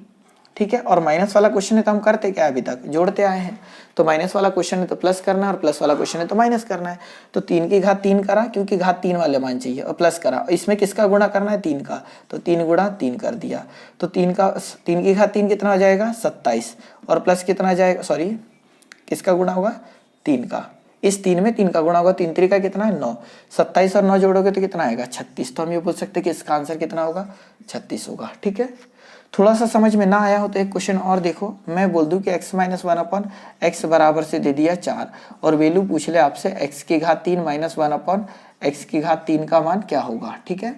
ठीक है, और माइनस वाला क्वेश्चन है तो हम करते क्या अभी तक जोड़ते आए हैं, तो माइनस वाला क्वेश्चन है तो प्लस करना है और प्लस वाला क्वेश्चन है तो माइनस करना है। तो 3 की घात 3 करा क्योंकि घात 3 वाले मान चाहिए, और प्लस करा, इसमें किसका गुणा करना है 3 का, तो 3 गुणा 3 कर दिया, तो 3 की घात 3 कितना हो जाएगा 27 और प्लस कितना आ जाएगा, सॉरी किसका गुणा होगा 3 का, इस 3 में 3 का गुणा होगा, 3 3 का कितना है 9, 27 और 9 जोड़ोगे तो कितना आएगा 36। तो हम ये बोल सकते हैं कि इसका आंसर कितना होगा 36 होगा, ठीक है। थोड़ा सा समझ में ना आया हो तो एक क्वेश्चन और देखो, मैं बोल दूं कि x माइनस 1/x बराबर से दे दिया 4 और वैल्यू पूछ ले आपसे x की घात 3 माइनस 1/x की घात 3 का मान क्या होगा, ठीक है,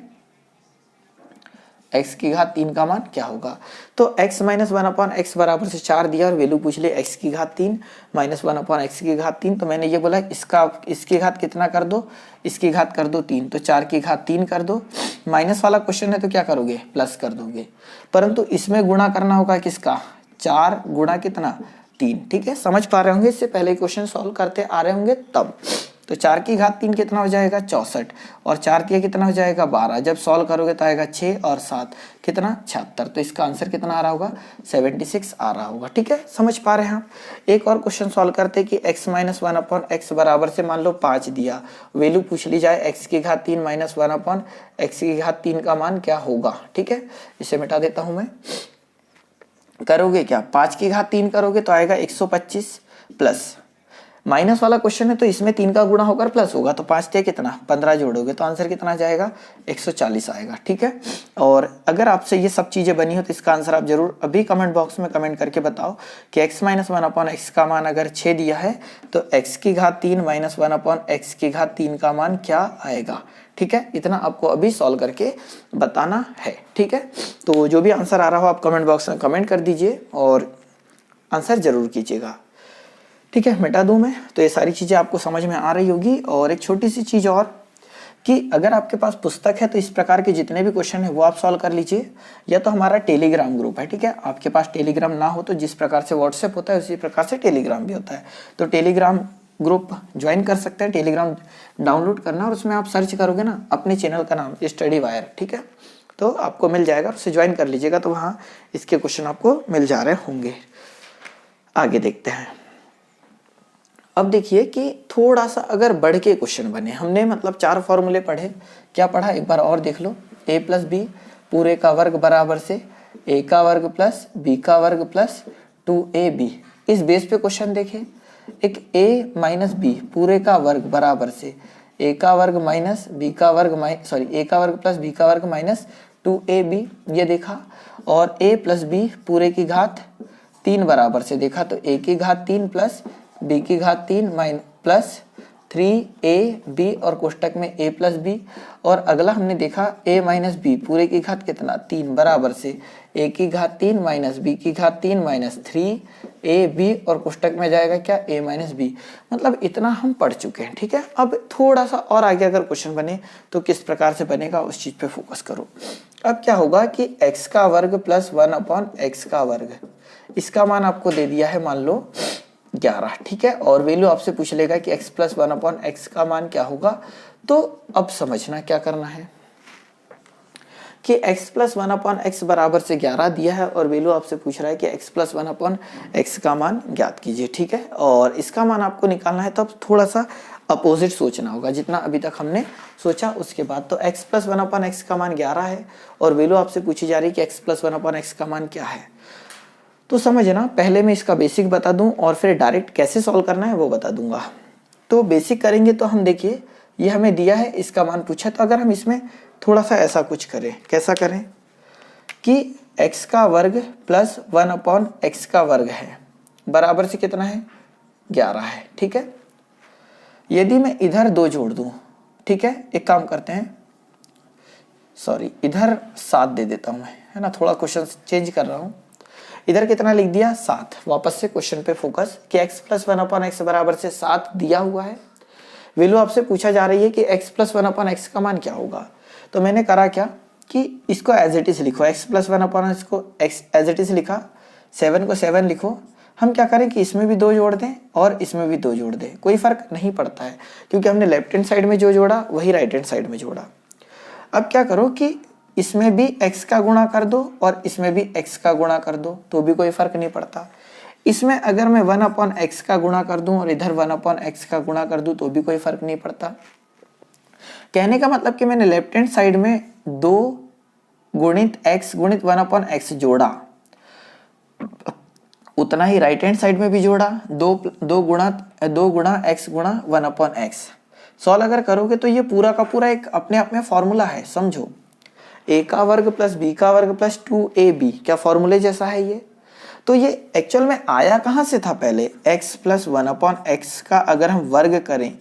x की घात 3 का मान क्या होगा। तो x माइनस 1/x बराबर से 4 दिया और वैल्यू पूछ ले x की घात 3 माइनस 1/x की घात 3, तो मैंने ये बोला इसकी घात कितना कर दो, इसकी घात कर दो 3, तो 4 की घात 3 कर दो, माइनस वाला क्वेश्चन है तो क्या करोगे प्लस कर दोगे, परंतु इसमें गुणा करना होगा किसका 4 गुणा कितना 3, ठीक है। समझ पा रहे होंगे, इससे पहले क्वेश्चन सॉल्व करते आ रहे होंगे तब। तो 4 की घात 3 कितना हो जाएगा 64 और 4 तिया कितना हो जाएगा 12, जब सॉल्व करोगे तो आएगा 6 और 7 कितना 76, तो इसका आंसर कितना आ रहा होगा 76 आ रहा होगा, ठीक है। समझ पा रहे हैं आप। एक और क्वेश्चन सॉल्व करते कि x माइनस 1/x बराबर से मान लो 5 दिया, वैल्यू पूछ ली जाए x की घात 3 माइनस 1/x की घात 3 का मान क्या होगा, ठीक है। इसे मिटा देता हूं मैं। करोगे क्या, 5 की घात 3 करोगे तो आएगा 125 प्लस माइनस वाला क्वेश्चन है तो इसमें 3 का गुणा होकर प्लस होगा, तो 5 थे कितना 15 जोड़ोगे तो आंसर कितना जाएगा 140 आएगा। ठीक है, और अगर आपसे ये सब चीजें बनी हो तो इसका आंसर आप जरूर अभी कमेंट बॉक्स में कमेंट करके बताओ कि x माइनस 1/x का मान अगर 6 दिया है तो x की घात 3 माइनस 1/x की घात 3 का मान क्या आएगा। ठीक है, इतना आपको अभी सॉल्व करके बताना है। ठीक है, तो जो भी आंसर आ रहा हो आप कमेंट बॉक्स में कमेंट कर दीजिए और आंसर जरूर कीजिएगा। ठीक है, मिटा दूं मैं, तो ये सारी चीज़ें आपको समझ में आ रही होगी। और एक छोटी सी चीज़ और कि अगर आपके पास पुस्तक है तो इस प्रकार के जितने भी क्वेश्चन है वो आप सॉल्व कर लीजिए, या तो हमारा टेलीग्राम ग्रुप है। ठीक है, आपके पास टेलीग्राम ना हो तो जिस प्रकार से व्हाट्सएप होता है उसी प्रकार से टेलीग्राम भी होता है, तो टेलीग्राम ग्रुप ज्वाइन कर सकते हैं। टेलीग्राम डाउनलोड करना और उसमें आप सर्च करोगे ना अपने चैनल का नाम स्टडी वायर, ठीक है, तो आपको मिल जाएगा, उससे ज्वाइन कर लीजिएगा, तो वहाँ इसके क्वेश्चन आपको मिल जा रहे होंगे। आगे देखते हैं। अब देखिए कि थोड़ा सा अगर बढ़ के क्वेश्चन बने, हमने मतलब 4 फॉर्मूले पढ़े, क्या पढ़ा एक बार और देख लो, a प्लस बी पूरे का वर्ग बराबर से a का वर्ग प्लस b का वर्ग प्लस 2ab। इस बेस पे क्वेश्चन देखे, एक a माइनस बी पूरे का वर्ग बराबर से a का वर्ग माइनस b का वर्ग a का वर्ग प्लस b का वर्ग माइनस 2ab ये देखा, और a प्लस बी पूरे की घात 3 बराबर से देखा, तो a की घात 3 प्लस b की घात 3 प्लस 3ab और कोष्टक में a प्लस बी। और अगला हमने देखा a माइनस बी पूरे की घात कितना 3 बराबर से a की घात 3 माइनस b की घात 3 माइनस 3ab और कोष्टक में जाएगा क्या a माइनस बी। मतलब इतना हम पढ़ चुके हैं। ठीक है, अब थोड़ा सा और आगे अगर क्वेश्चन बने तो किस प्रकार से बनेगा उस चीज पे फोकस करो। अब क्या होगा कि x का वर्ग प्लस 1/x का वर्ग, इसका मान आपको दे दिया है मान लो 11। ठीक है, और वैल्यू आपसे पूछ लेगा कि x प्लस 1/x का मान क्या होगा। तो अब समझना क्या करना है कि x प्लस 1/x बराबर से 11 दिया है और वैल्यू आपसे पूछ रहा है कि x प्लस 1/x का मान ज्ञात कीजिए। ठीक है, और इसका मान आपको निकालना है तो अब थोड़ा सा अपोजिट सोचना होगा जितना अभी तक हमने सोचा उसके बाद। तो x प्लस 1/x का मान 11 है और वैल्यू आपसे पूछी जा रही है कि x प्लस 1/x का मान क्या है। तो समझना, पहले मैं इसका बेसिक बता दूं और फिर डायरेक्ट कैसे सॉल्व करना है वो बता दूंगा। तो बेसिक करेंगे तो हम देखिए ये हमें दिया है, इसका मान पूछा, तो अगर हम इसमें थोड़ा सा ऐसा कुछ करें, कैसा करें कि x का वर्ग प्लस 1/x का वर्ग है बराबर से कितना है 11 है। ठीक है, यदि मैं इधर 2 जोड़ दूं, ठीक है, एक काम करते हैं, सॉरी इधर 7 दे देता हूं मैं, है ना, थोड़ा क्वेश्चन चेंज कर रहा हूं। इधर कितना लिख दिया 7। वापस से क्वेश्चन पे फोकस कि x प्लस 1/x बराबर से 7 दिया हुआ है, वैल्यू आपसे पूछा जा रही है कि x प्लस 1/x का मान क्या होगा। तो मैंने करा क्या कि इसको एज इट इज लिखो, x प्लस 1/x को x एज इट इज लिखा, 7 को 7 लिखो। हम क्या करें कि इसमें भी 2 जोड़ दें और इसमें भी 2 जोड़ दें, कोई फर्क नहीं पड़ता है क्योंकि हमने लेफ्ट हैंड साइड में जो जोड़ा वही राइट हैंड साइड में जोड़ा। अब क्या करो कि इसमें भी x का गुणा कर दो और इसमें भी x का गुणा कर दो, तो भी कोई फर्क नहीं पड़ता। इसमें अगर मैं 1/x का गुणा कर दूं और इधर 1/x का गुणा कर दूं तो भी कोई फर्क नहीं पड़ता। कहने का मतलब कि मैंने लेफ्ट हैंड साइड में 2 गुणित x गुणित 1/x जोड़ा, उतना ही राइट हैंड साइड में भी जोड़ा, 2 गुणा x गुणा 1/x। सॉल्व अगर करोगे तो ये पूरा का पूरा एक अपने आप में फॉर्मूला है, समझो, a का वर्ग प्लस b का वर्ग प्लस 2ab, क्या फॉर्मूले जैसा है ये। तो ये एक्चुअल में आया कहां से था, पहले x प्लस 1/x का अगर हम वर्ग करें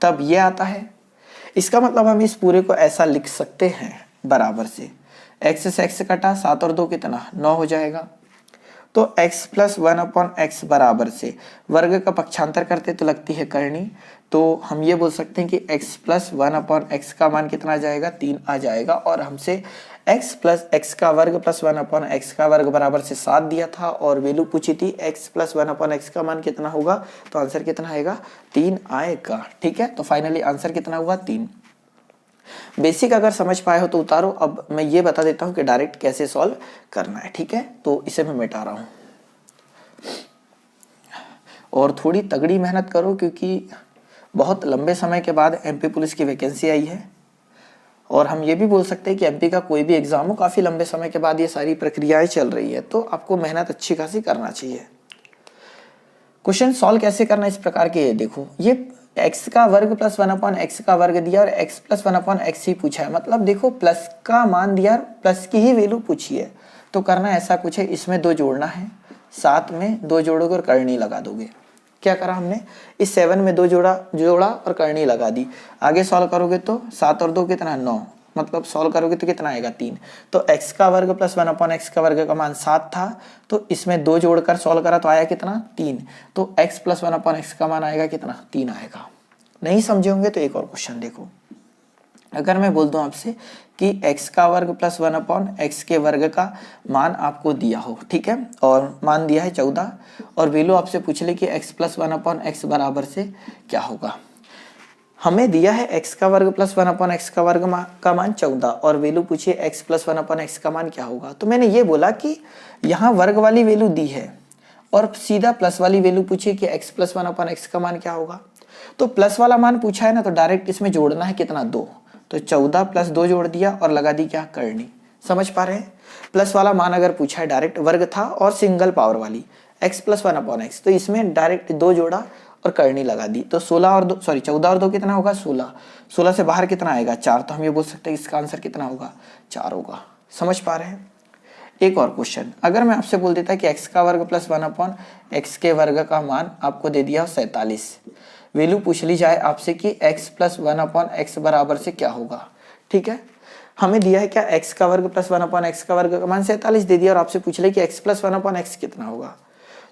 तब ये आता है। इसका मतलब हम इस पूरे को ऐसा लिख सकते हैं बराबर से x से x कटा, 7 और 2 कितना 9 हो जाएगा। तो x प्लस 1/x बराबर से वर्ग का पक्षांतर करते तो लगती है करनी, तो हम ये बोल सकते हैं कि x प्लस 1/x का मान कितना आ जाएगा 3 आ जाएगा। और हमसे x प्लस x का वर्ग प्लस 1/x का वर्ग बराबर से 7 दिया था और वैल्यू पूछी थी x प्लस 1/x का मान कितना होगा, तो आंसर कितना आएगा 3 आएगा। ठीक है, तो फाइनली आंसर कितना हुआ 3। बेसिक अगर समझ पाए हो तो उतारो। अब मैं ये बता देता हूं कि डायरेक्ट कैसे सॉल्व करना है। ठीक है, तो इसे मैं मिटा रहा हूं और थोड़ी तगड़ी मेहनत करो क्योंकि बहुत लंबे समय के बाद एमपी पुलिस की वैकेंसी आई है और हम ये भी बोल सकते हैं कि एमपी का कोई भी एग्जाम हो, काफी लंबे समय के बाद ये सारी प्रक्रियाएं चल रही है, तो आपको मेहनत अच्छी खासी करना चाहिए। क्वेश्चन सॉल्व कैसे करना इस प्रकार के, देखो ये x का वर्ग प्लस 1/x का वर्ग दिया और x प्लस 1/x ही पूछा है, मतलब देखो प्लस का मान दिया और प्लस की ही वैल्यू पूछी है। तो करना ऐसा कुछ है, इसमें 2 जोड़ना है, साथ में 2 जोड़ोगे और करनी लगा दोगे। क्या करा हमने, इस 7 में 2 जोड़ा और करनी लगा दी। आगे सॉल्व करोगे तो 7 और 2 कितना 9, मतलब सॉल्व करोगे तो कितना आएगा 3। तो x का वर्ग प्लस 1/x का वर्ग का मान 7 था, तो इसमें 2 जोड़कर सॉल्व करा तो आया कितना 3। तो x प्लस 1/x का मान आएगा कितना 3 आएगा। नहीं समझे होंगे तो एक और क्वेश्चन देखो। अगर मैं बोल दूं आपसे कि x का वर्ग प्लस 1/x के वर्ग का मान आपको दिया हो, ठीक है, और मान दिया है 14 और वैल्यू आपसे पूछ ले कि x प्लस 1/x बराबर से क्या होगा। हमें दिया है x का वर्ग प्लस 1/x का वर्ग का मान 14 और वैल्यू पूछिए x प्लस 1/x का मान क्या होगा। तो मैंने ये बोला कि यहाँ वर्ग वाली वैल्यू दी है और सीधा प्लस वाली वैल्यू पूछिए कि x प्लस 1/x का मान क्या होगा। तो प्लस वाला मान पूछा है ना, तो डायरेक्ट इसमें जोड़ना है कितना 2, तो 14 प्लस 2 जोड़ दिया और लगा दी क्या करनी। समझ पा रहे हैं, प्लस वाला मान अगर पूछा है डायरेक्ट वर्ग था और सिंगल पावर वाली x प्लस 1/x, तो इसमें डायरेक्ट 2 जोड़ा और करनी लगा दी। तो 14 और 2 कितना होगा 16, 16 से बाहर कितना आएगा 4, तो हम ये बोल सकते हैं इसका आंसर कितना होगा 4 होगा। समझ पा रहे हैं। एक और क्वेश्चन, अगर मैं आपसे बोल देता कि x का वर्ग प्लस 1/x के वर्ग का मान आपको दे दिया 47, वैल्यू पूछ ली जाए आपसे कि x प्लस 1/x बराबर से क्या होगा, ठीक है। हमें दिया है क्या x का वर्ग प्लस 1/x का वर्ग का मान 47 दे दिया और आपसे पूछ ले कि x प्लस 1/x कितना होगा।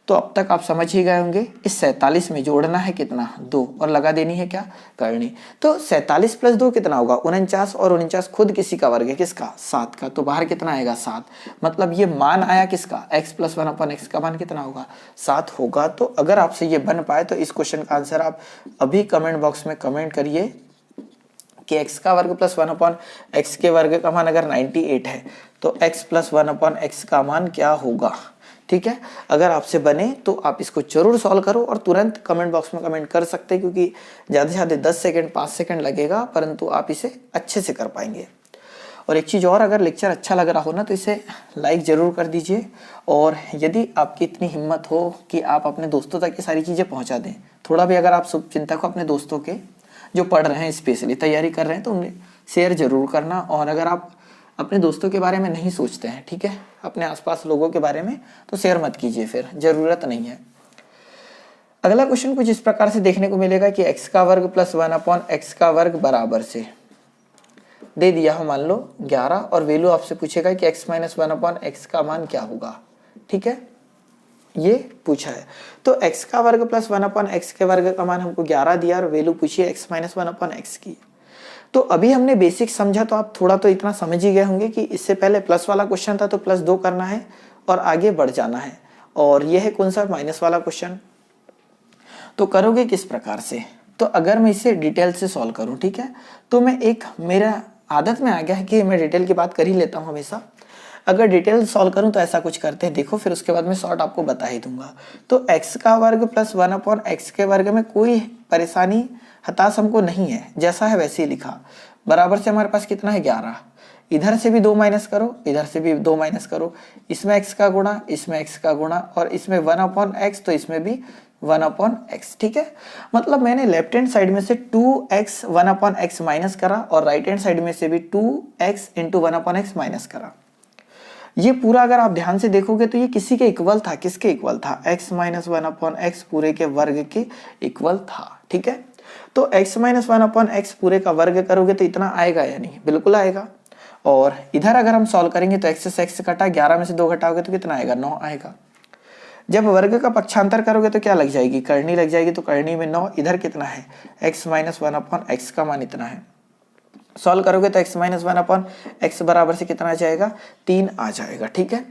तो अब तक आप समझ ही गए होंगे, इस 47 में जोड़ना है कितना 2 और लगा देनी है क्या करनी। तो 47 प्लस 2 कितना होगा 49 और 49 खुद किसी का वर्ग है, किसका 7 का, तो बाहर कितना आएगा 7। मतलब ये मान आया किसका x प्लस 1/x का मान कितना होगा 7 होगा। तो अगर आपसे ये बन पाए तो इस क्वेश्चन का आंसर आप अभी कमेंट बॉक्स में कमेंट करिए कि x का वर्ग प्लस 1/x के वर्ग का मान अगर 98 है तो x प्लस 1/x का मान क्या होगा, ठीक है। अगर आपसे बने तो आप इसको जरूर सॉल्व करो और तुरंत कमेंट बॉक्स में कमेंट कर सकते हैं, क्योंकि ज़्यादा से ज़्यादा 10 सेकंड 5 सेकंड लगेगा, परंतु आप इसे अच्छे से कर पाएंगे। और एक चीज़ और, अगर लेक्चर अच्छा लग रहा हो ना तो इसे लाइक ज़रूर कर दीजिए। और यदि आपकी इतनी हिम्मत हो कि आप अपने दोस्तों तक ये सारी चीज़ें पहुँचा दें, थोड़ा भी अगर आप शुभचिंतक हो अपने दोस्तों के जो पढ़ रहे हैं, स्पेशली तैयारी कर रहे हैं, तो उन्हें शेयर जरूर करना। और अगर आप अपने दोस्तों के बारे में नहीं सोचते हैं, ठीक है, अपने आसपास लोगों के बारे में, तो शेयर मत कीजिए, फिर जरूरत नहीं है। अगला क्वेश्चन कुछ इस प्रकार से देखने को मिलेगा कि x का वर्ग प्लस 1/x का वर्ग बराबर से दे दिया हो मान लो 11 और वैल्यू आपसे पूछेगा कि x माइनस 1/x का मान क्या होगा, ठीक है, ये पूछा है। तो x का वर्ग प्लस 1/x के वर्ग का मान हमको 11 दिया और वैल्यू पूछी है x माइनस 1/x की। तो अभी हमने बेसिक समझा, तो आप थोड़ा तो इतना समझ ही गए होंगे कि इससे पहले प्लस वाला क्वेश्चन था तो प्लस 2 करना है और आगे बढ़ जाना है, और यह है कौन सा माइनस वाला क्वेश्चन। तो करोगे किस प्रकार से, तो अगर मैं इसे डिटेल से सॉल्व करूं, ठीक है, तो मैं एक मेरा आदत में आ गया है कि मैं डिटेल की बात कर ही लेता हूं हमेशा। अगर डिटेल सॉल्व करूं तो ऐसा कुछ करते हैं, देखो, फिर उसके बाद मैं शॉर्ट आपको बता ही दूंगा। तो x का वर्ग प्लस 1/x के वर्ग में कोई परेशानी हताश हमको नहीं है, जैसा है वैसे ही लिखा। बराबर से हमारे पास कितना है 11, इधर से भी 2 माइनस करो, इधर से भी 2 माइनस करो, इसमें x का गुणा, इसमें x का गुणा, और इसमें 1/x तो इसमें भी 1/x, ठीक है। मतलब मैंने लेफ्ट हैंड साइड में से 2x 1/x माइनस करा और राइट हैंड साइड में से भी 2x इंटू 1/x माइनस करा। ये पूरा अगर आप ध्यान से देखोगे तो ये किसी के इक्वल था, किसके इक्वल था, x माइनस 1/x पूरे के वर्ग के इक्वल था, ठीक है। तो x माइनस 1/x पूरे का वर्ग करोगे तो इतना आएगा या नहीं, बिल्कुल आएगा। और इधर अगर हम सॉल्व करेंगे तो x से x कटा, 11 में से 2 घटाओगे तो कितना आएगा 9 आएगा। जब वर्ग का पक्षांतर करोगे तो क्या लग जाएगी, करनी लग जाएगी, तो करनी में 9, इधर कितना है x माइनस 1/x का मान इतना है। सॉल्व करोगे तो x माइनस 1/x बराबर से कितना आ जाएगा 3 आ जाएगा, ठीक है।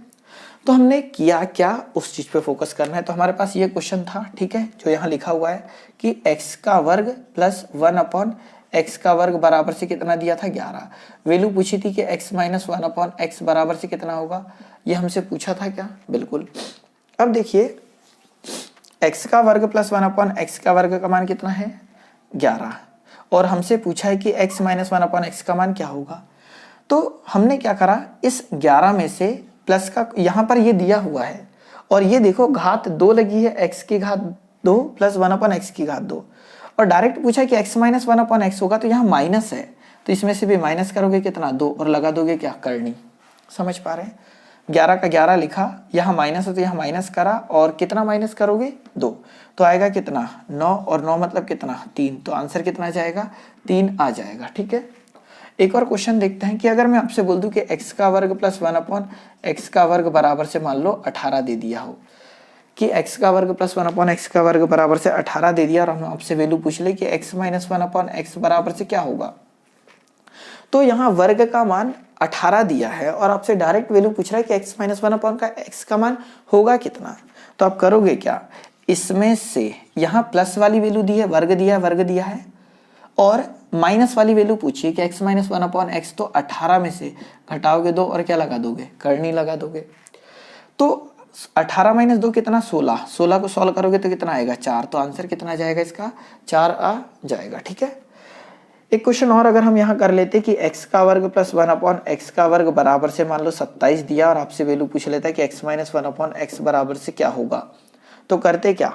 तो हमने किया क्या, उस चीज पे फोकस करना है। तो हमारे पास ये क्वेश्चन था, ठीक है, जो यहाँ लिखा हुआ है कि x का वर्ग प्लस 1/x का वर्ग बराबर से कितना दिया था 11। वैल्यू पूछी थी कि x माइनस 1/x बराबर से कितना होगा, ये हमसे पूछा था क्या, बिल्कुल। अब देखिए x का वर्ग प्लस 1/x का वर्ग का मान कितना है 11, और हमसे पूछा है कि x माइनस 1/x का मान क्या होगा। तो हमने क्या करा, इस 11 में से प्लस का यहाँ पर ये दिया हुआ है और ये देखो घात 2 लगी है, x की घात 2 प्लस 1/x की घात 2, और डायरेक्ट पूछा कि x माइनस 1/x होगा, तो यहाँ माइनस है तो इसमें से भी माइनस करोगे कितना 2 और लगा दोगे क्या करनी। समझ पा रहे हैं, 11 का 11 लिखा, यहाँ माइनस है तो यहाँ माइनस करा और कितना माइनस करोगे 2, तो आएगा कितना 9 और 9 मतलब कितना 3, तो आंसर कितना जाएगा 3 आ जाएगा। ठीक है, एक और क्वेश्चन देखते हैं कि अगर मैं आपसे बोल दूं कि x का वर्ग प्लस 1/x का वर्ग बराबर से मान लो 18 दे दिया हो, कि x का वर्ग प्लस 1/x का वर्ग बराबर से 18 दे दिया और हम आपसे वैल्यू पूछ ले कि x माइनस 1/x बराबर से क्या होगा, तो यहाँ वर्ग का मान 18 दिया है और आपसे डायरेक्ट वैल्यू पूछ रहा है कि x माइनस 1/x का मान होगा कितना। तो आप करोगे क्या, इसमें से यहाँ प्लस वाली वैल्यू दी है, वर्ग दिया है और माइनस वाली वैल्यू पूछिए कि x माइनस 1/x, तो 18 में से घटाओगे 2 और क्या लगा दोगे करनी लगा दोगे। तो 18 माइनस 2 कितना 16, 16 को सॉल्व करोगे तो कितना आएगा 4, तो आंसर कितना जाएगा इसका 4 आ जाएगा। ठीक है, एक क्वेश्चन और अगर हम यहाँ कर लेते कि x का वर्ग प्लस 1/x का वर्ग बराबर से मान लो 27 दिया और आपसे वैल्यू पूछ लेता है कि x माइनस 1/x बराबर से क्या होगा, तो करते क्या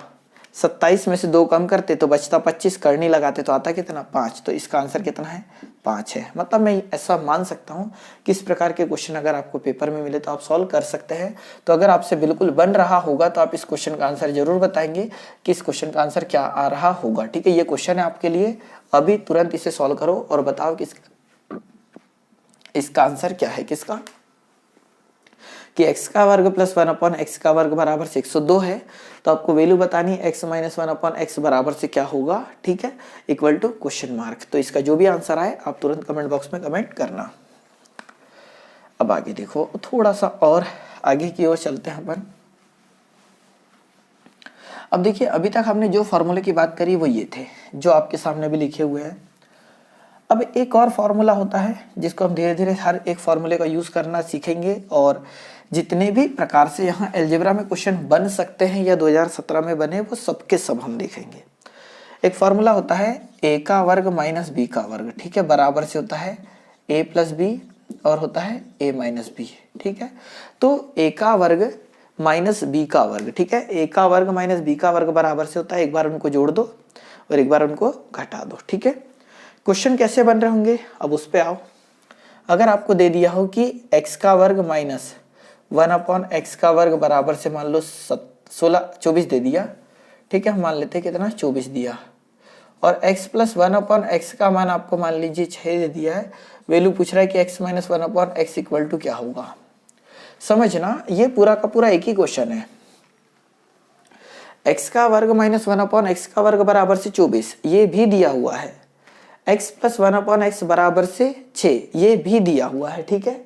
27 में से 2 कम करते तो बचता 25, करनी लगाते तो आता कितना 5, तो इसका आंसर कितना है 5 है। मतलब मैं ऐसा मान सकता हूँ कि इस प्रकार के क्वेश्चन अगर आपको पेपर में मिले तो आप सॉल्व कर सकते हैं। तो अगर आपसे बिल्कुल बन रहा होगा तो आप इस क्वेश्चन का आंसर जरूर बताएंगे कि इस क्वेश्चन का आंसर क्या आ रहा होगा। ठीक है, ये क्वेश्चन है आपके लिए, अभी तुरंत इसे सॉल्व करो और बताओ कि इसका आंसर क्या है, किसका, कि x का वर्ग प्लस 1/x का वर्ग बराबर से 102 है, तो आपको वैल्यू बतानी है x माइनस 1/x बराबर से क्या होगा। ठीक है, इक्वल टू क्वेश्चन मार्क। तो इसका जो भी आंसर आए आप तुरंत कमेंट बॉक्स में कमेंट करना। अब आगे देखो, थोड़ा सा और आगे की ओर चलते हैं अपन। अब देखिए, अभी तक हमने जो फॉर्मूले की बात करी वो ये थे जो आपके सामने भी लिखे हुए हैं। अब एक और फॉर्मूला होता है जिसको हम धीरे धीरे हर एक फॉर्मूले का यूज करना सीखेंगे और जितने भी प्रकार से यहाँ अलजेब्रा में क्वेश्चन बन सकते हैं या 2017 में बने वो सबके सब हम देखेंगे। एक फॉर्मूला होता है a का वर्ग माइनस बी का वर्ग, ठीक है, बराबर से होता है a प्लस बी और होता है a माइनस बी। ठीक है, तो a का वर्ग माइनस बी का वर्ग, ठीक है, a का वर्ग माइनस बी का वर्ग बराबर से होता है, एक बार उनको जोड़ दो और एक बार उनको घटा दो। ठीक है, क्वेश्चन कैसे बन रहे होंगे अब उस पे आओ। अगर आपको दे दिया हो कि x का वर्ग माइनस 1/x का वर्ग बराबर से मान लो 24 दे दिया, ठीक है, हम मान लेते हैं कितना 24 दिया, और x प्लस 1/x का मान आपको मान लीजिए 6 दे दिया है, वैल्यू पूछ रहा है कि x minus 1/x equal to क्या होगा। समझना, ये पूरा का पूरा एक ही क्वेश्चन है। x का वर्ग माइनस 1/x का वर्ग बराबर से 24 ये भी दिया हुआ है, x प्लस 1/x बराबर से 6 ये भी दिया हुआ है। ठीक है,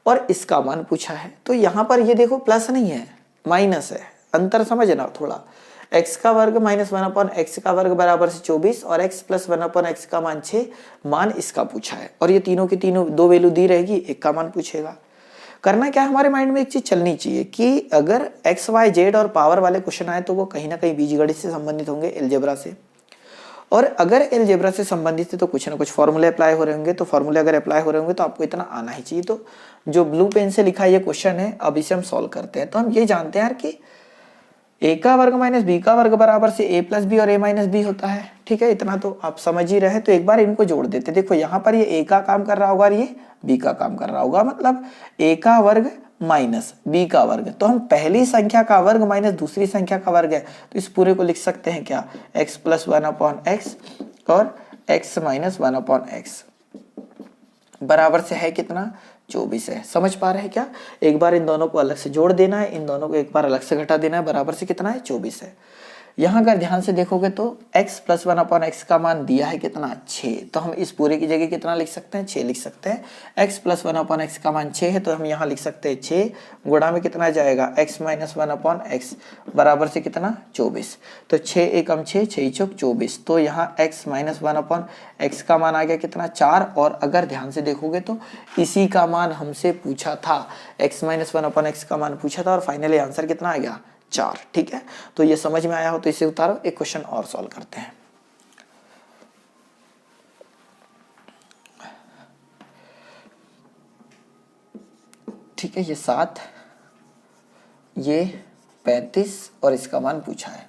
और इसका मान पूछा है, तो यहाँ पर ये देखो प्लस नहीं है माइनस है, अंतर समझना थोड़ा। x का वर्ग माइनस 1/x का वर्ग बराबर से 24 और x प्लस 1/x का मान 6, मान इसका पूछा है और ये तीनों की तीनों दो वैल्यू दी रहेगी, एक का मान पूछेगा। करना क्या है, हमारे माइंड में एक चीज चलनी चाहिए कि अगर x y z और पावर वाले क्वेश्चन आए तो वो कहीं ना कहीं बीजगणित से संबंधित होंगे, अलजेब्रा से, और अगर अलजेब्रा से संबंधित है तो कुछ ना कुछ फॉर्मूले अप्लाई हो रहे होंगे। तो फॉर्मूले अगर अप्लाई हो रहे होंगे तो आपको इतना आना ही चाहिए। तो जो ब्लू पेन से लिखा ये क्वेश्चन है, अब इसे हम सॉल्व करते हैं। तो हम ये जानते हैं यार कि a का वर्ग माइनस बी का वर्ग बराबर से a प्लस बी और a माइनस बी होता है। ठीक है, इतना तो आप समझ ही रहे। तो एक बार इनको जोड़ देते, देखो यहाँ पर ये a का काम कर रहा होगा और ये b का काम कर रहा होगा, मतलब a का वर्ग माइनस b का वर्ग। तो हम पहली संख्या का वर्ग माइनस दूसरी संख्या का वर्ग है, तो इस पूरे को लिख सकते हैं क्या, x प्लस 1/x और x माइनस 1/x बराबर से है कितना 24 है। समझ पा रहे हैं क्या, एक बार इन दोनों को अलग से जोड़ देना है, इन दोनों को एक बार अलग से घटा देना है, बराबर से कितना है 24 है। यहाँ अगर ध्यान से देखोगे तो x प्लस 1/x का मान दिया है कितना 6, तो हम इस पूरे की जगह कितना लिख सकते हैं 6 लिख सकते हैं। x प्लस 1/x का मान 6 है तो हम यहाँ लिख सकते हैं 6 गुणा में कितना जाएगा x माइनस 1/x बराबर से कितना 24। तो 6 एकम 6 6 चौक 24, तो यहाँ x माइनस 1/x का मान आ गया कितना 4। और अगर ध्यान से देखोगे तो इसी का मान हमसे पूछा था, x माइनस 1/x का मान पूछा था और फाइनली आंसर कितना आ गया 4। ठीक है, तो ये समझ में आया हो तो इसे उतारो, एक क्वेश्चन और सॉल्व करते हैं। ठीक है, ये 7, ये 35 और इसका मान पूछा है।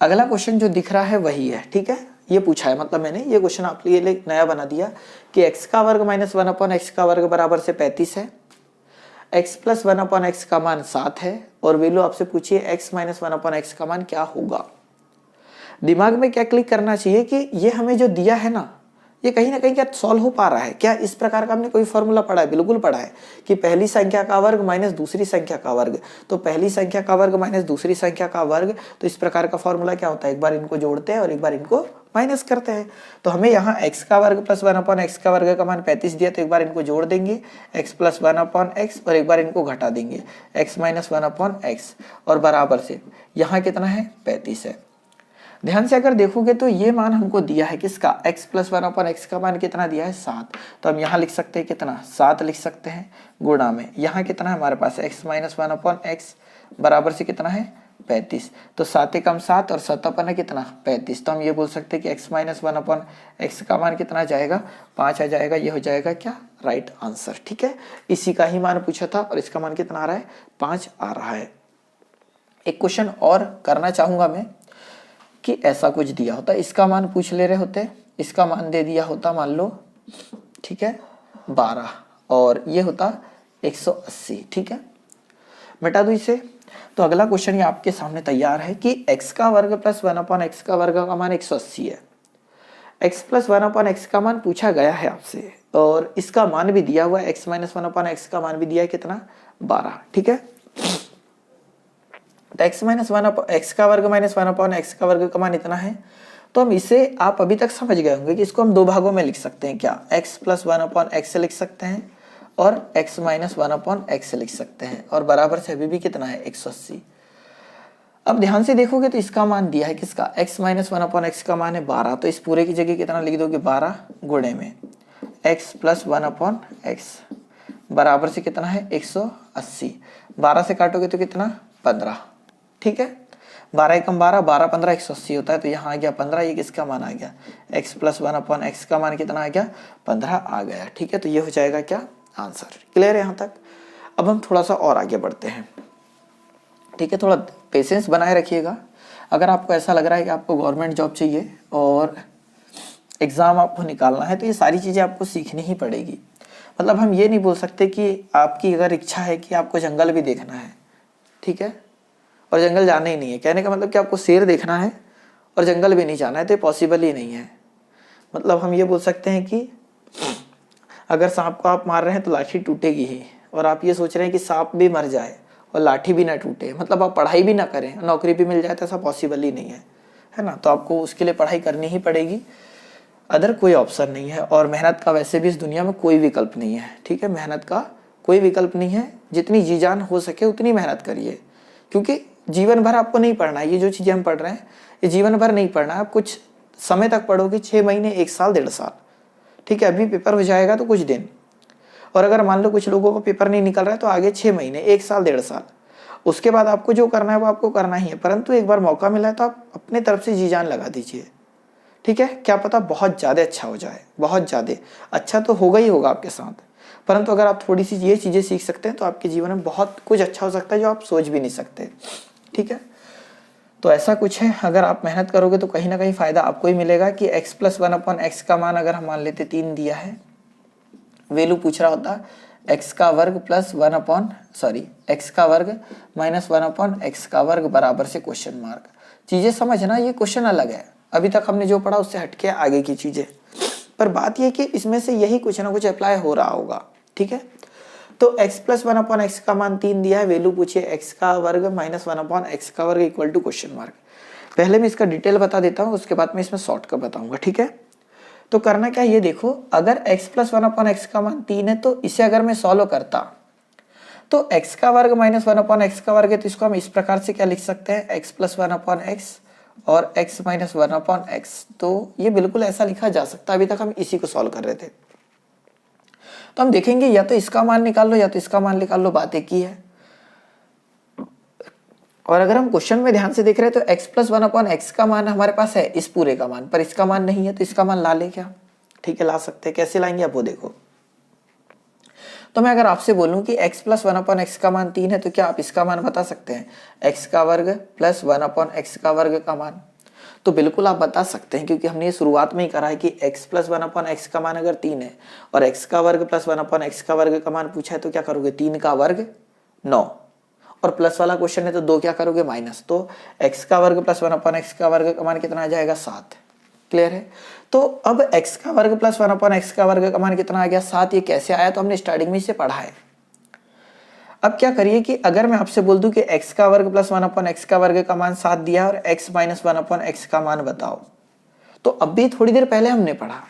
अगला क्वेश्चन जो दिख रहा है वही है, ठीक है, ये पूछा है, मतलब मैंने ये क्वेश्चन आपके लिए नया बना दिया कि x का वर्ग माइनस 1/x का वर्ग बराबर से 35 है, x प्लस 1/x का मान 7 है और वैल्यू आपसे पूछिए x माइनस 1/x का मान क्या होगा। दिमाग में क्या क्लिक करना चाहिए कि ये हमें जो दिया है ना, ये कहीं ना कहीं क्या सॉल्व हो पा रहा है क्या? इस प्रकार का हमने कोई फॉर्मूला पढ़ा है? बिल्कुल पढ़ा है कि पहली संख्या का वर्ग माइनस दूसरी संख्या का वर्ग, तो पहली संख्या का वर्ग माइनस दूसरी संख्या का वर्ग, तो इस प्रकार का फॉर्मूला क्या होता है, एक बार इनको जोड़ते हैं और एक बार इनको माइनस करते हैं। तो हमें यहाँ x का वर्ग प्लस 1/x का वर्ग का मान 35 दिया, तो एक बार इनको जोड़ देंगे x प्लस 1/x और एक बार इनको घटा देंगे x माइनस 1/x और बराबर से यहाँ कितना है 35 है। ध्यान से अगर देखोगे तो ये मान हमको दिया है किसका, x प्लस 1/x का मान कितना दिया है 7, तो हम यहाँ लिख सकते हैं कितना 7 लिख सकते हैं गुणा में यहाँ कितना है हमारे पास x माइनस 1/x बराबर से कितना है 35, तो 7 कम 7 और 7 अपन है कितना 35, तो हम ये बोल सकते हैं कि x माइनस 1/x का मान कितना जाएगा 5 आ जाएगा। ये हो जाएगा क्या राइट आंसर, ठीक है, इसी का ही मान पूछा था और इसका मान कितना आ रहा है 5 आ रहा है। एक क्वेश्चन और करना चाहूंगा मैं कि ऐसा कुछ दिया होता, इसका मान पूछ ले रहे होते, इसका मान दे दिया होता मान लो, ठीक है 12 और ये होता 180, ठीक है, मिटा दो इसे। तो अगला क्वेश्चन ये आपके सामने तैयार है कि x का वर्ग प्लस 1/x का वर्ग का मान 180 है, x प्लस 1/x का मान पूछा गया है आपसे और इसका मान भी दिया हुआ है, x माइनस 1/x का मान भी दिया है कितना 12, ठीक है। तो x माइनस 1/x का वर्ग माइनस 1/x का वर्ग का मान इतना है, तो हम इसे आप अभी तक समझ गए होंगे कि इसको हम दो भागों में लिख सकते हैं, क्या x प्लस 1/x लिख सकते हैं और x माइनस 1/x लिख सकते हैं और बराबर से अभी भी कितना है 180। अब ध्यान से देखोगे तो इसका मान दिया है किसका, x माइनस 1/x का मान है 12, तो इस पूरे की जगह कितना लिख दोगे 12 गुणे में x प्लस 1/x बराबर से कितना है 180, 12 से काटोगे तो कितना 15, ठीक है, 12 कम 12 12 15 180 होता है, तो यहाँ आ गया 15, ये किसका मान आ गया x प्लस 1/x का मान कितना आ गया 15 आ गया, ठीक है, तो ये हो जाएगा क्या आंसर। क्लियर है यहाँ तक? अब हम थोड़ा सा और आगे बढ़ते हैं, ठीक है, थोड़ा पेशेंस बनाए रखिएगा। अगर आपको ऐसा लग रहा है कि आपको गवर्नमेंट जॉब चाहिए और एग्ज़ाम आपको निकालना है तो ये सारी चीज़ें आपको सीखनी ही पड़ेगी। मतलब हम ये नहीं बोल सकते कि आपकी अगर इच्छा है कि आपको जंगल भी देखना है, ठीक है, और जंगल जाना ही नहीं है, कहने का मतलब कि आपको शेर देखना है और जंगल भी नहीं जाना है, तो पॉसिबल ही नहीं है। मतलब हम ये बोल सकते हैं कि अगर सांप को आप मार रहे हैं तो लाठी टूटेगी ही, और आप ये सोच रहे हैं कि सांप भी मर जाए और लाठी भी ना टूटे, मतलब आप पढ़ाई भी ना करें, नौकरी भी मिल जाए, तो ऐसा पॉसिबल ही नहीं है ना। तो आपको उसके लिए पढ़ाई करनी ही पड़ेगी, अदर कोई ऑप्शन नहीं है। और मेहनत का वैसे भी इस दुनिया में कोई विकल्प नहीं है, ठीक है, मेहनत का कोई विकल्प नहीं है, जितनी जी जान हो सके उतनी मेहनत करिए, क्योंकि जीवन भर आपको नहीं पढ़ना है। ये जो चीज़ें हम पढ़ रहे हैं ये जीवन भर नहीं पढ़ना है, आप कुछ समय तक पढ़ोगे, 6 महीने 1 साल 1.5 साल, ठीक है, अभी पेपर हो जाएगा तो कुछ दिन, और अगर मान लो कुछ लोगों को पेपर नहीं निकल रहा है तो आगे 6 महीने 1 साल 1.5 साल, उसके बाद आपको जो करना है वो आपको करना ही है। परंतु एक बार मौका मिला है तो आप अपने तरफ से जी जान लगा दीजिए, ठीक है, क्या पता बहुत ज़्यादा अच्छा हो जाए, बहुत ज़्यादा अच्छा तो होगा ही होगा आपके साथ, परंतु अगर आप थोड़ी सी ये चीज़ें सीख सकते हैं तो आपके जीवन में बहुत कुछ अच्छा हो सकता है जो आप सोच भी नहीं सकते, ठीक है। तो ऐसा कुछ है, अगर आप मेहनत करोगे तो कहीं ना कहीं फ़ायदा आपको ही मिलेगा कि x प्लस 1/x का मान अगर हम मान लेते 3 दिया है, वैल्यू पूछ रहा होता x का वर्ग प्लस x का वर्ग माइनस 1/x का वर्ग बराबर से क्वेश्चन मार्क। चीज़ें समझना, ये क्वेश्चन अलग है, अभी तक हमने जो पढ़ा उससे हटके आगे की चीज़ें, पर बात यह कि इसमें से यही कुछ ना कुछ अप्लाई हो रहा होगा, ठीक है। तो x प्लस 1/x का मान 3 दिया है, वैल्यू पूछिए x का वर्ग माइनस 1/x का वर्ग इक्वल टू क्वेश्चन मार्क। पहले मैं इसका डिटेल बता देता हूँ, उसके बाद मैं इसमें शॉर्टकट बताऊंगा, ठीक है। तो करना क्या, ये देखो, अगर x प्लस 1/x का मान 3 है तो इसे अगर मैं सॉल्व करता तो x का वर्ग माइनस 1/x का वर्ग है, तो इसको हम इस प्रकार से क्या लिख सकते हैं, x प्लस 1/x और x माइनस 1/x, तो ये बिल्कुल ऐसा लिखा जा सकता है। अभी तक हम इसी को सॉल्व कर रहे थे, तो हम देखेंगे या तो इसका मान निकाल लो या तो इसका मान निकाल लो, बात एक ही है। और अगर हम क्वेश्चन में ध्यान से देख रहे हैं तो x प्लस 1/x का मान हमारे पास है इस पूरे का मान, पर इसका मान नहीं है, तो इसका मान ला ले क्या, ठीक है, ला सकते हैं, कैसे लाएंगे आप वो देखो। तो मैं अगर आपसे बोलूं कि x प्लस 1/x का मान 3 है तो क्या आप इसका मान बता सकते हैं? x का वर्ग प्लस 1/x का वर्ग का मान। तो बिल्कुल आप बता सकते हैं, क्योंकि हमने ये शुरुआत में ही करा है कि x प्लस 1/x का मान अगर 3 है और x का वर्ग प्लस 1/x का वर्ग का मान पूछा है तो क्या करोगे? 3 का वर्ग 9, और प्लस वाला क्वेश्चन है तो 2 क्या करोगे? माइनस। तो x का वर्ग प्लस 1/x का वर्ग का मान कितना आ जाएगा? 7। क्लियर है? तो अब x का वर्ग प्लस 1/x का वर्ग का मान कितना आ गया? 7। ये कैसे आया? तो हमने स्टार्टिंग में इसे पढ़ा है। अब क्या करिए कि अगर मैं आपसे बोल दूं कि x का वर्ग प्लस 1/x का वर्ग का मान 7 दिया और x माइनस 1/x का मान बताओ, तो अब भी थोड़ी देर पहले हमने पढ़ा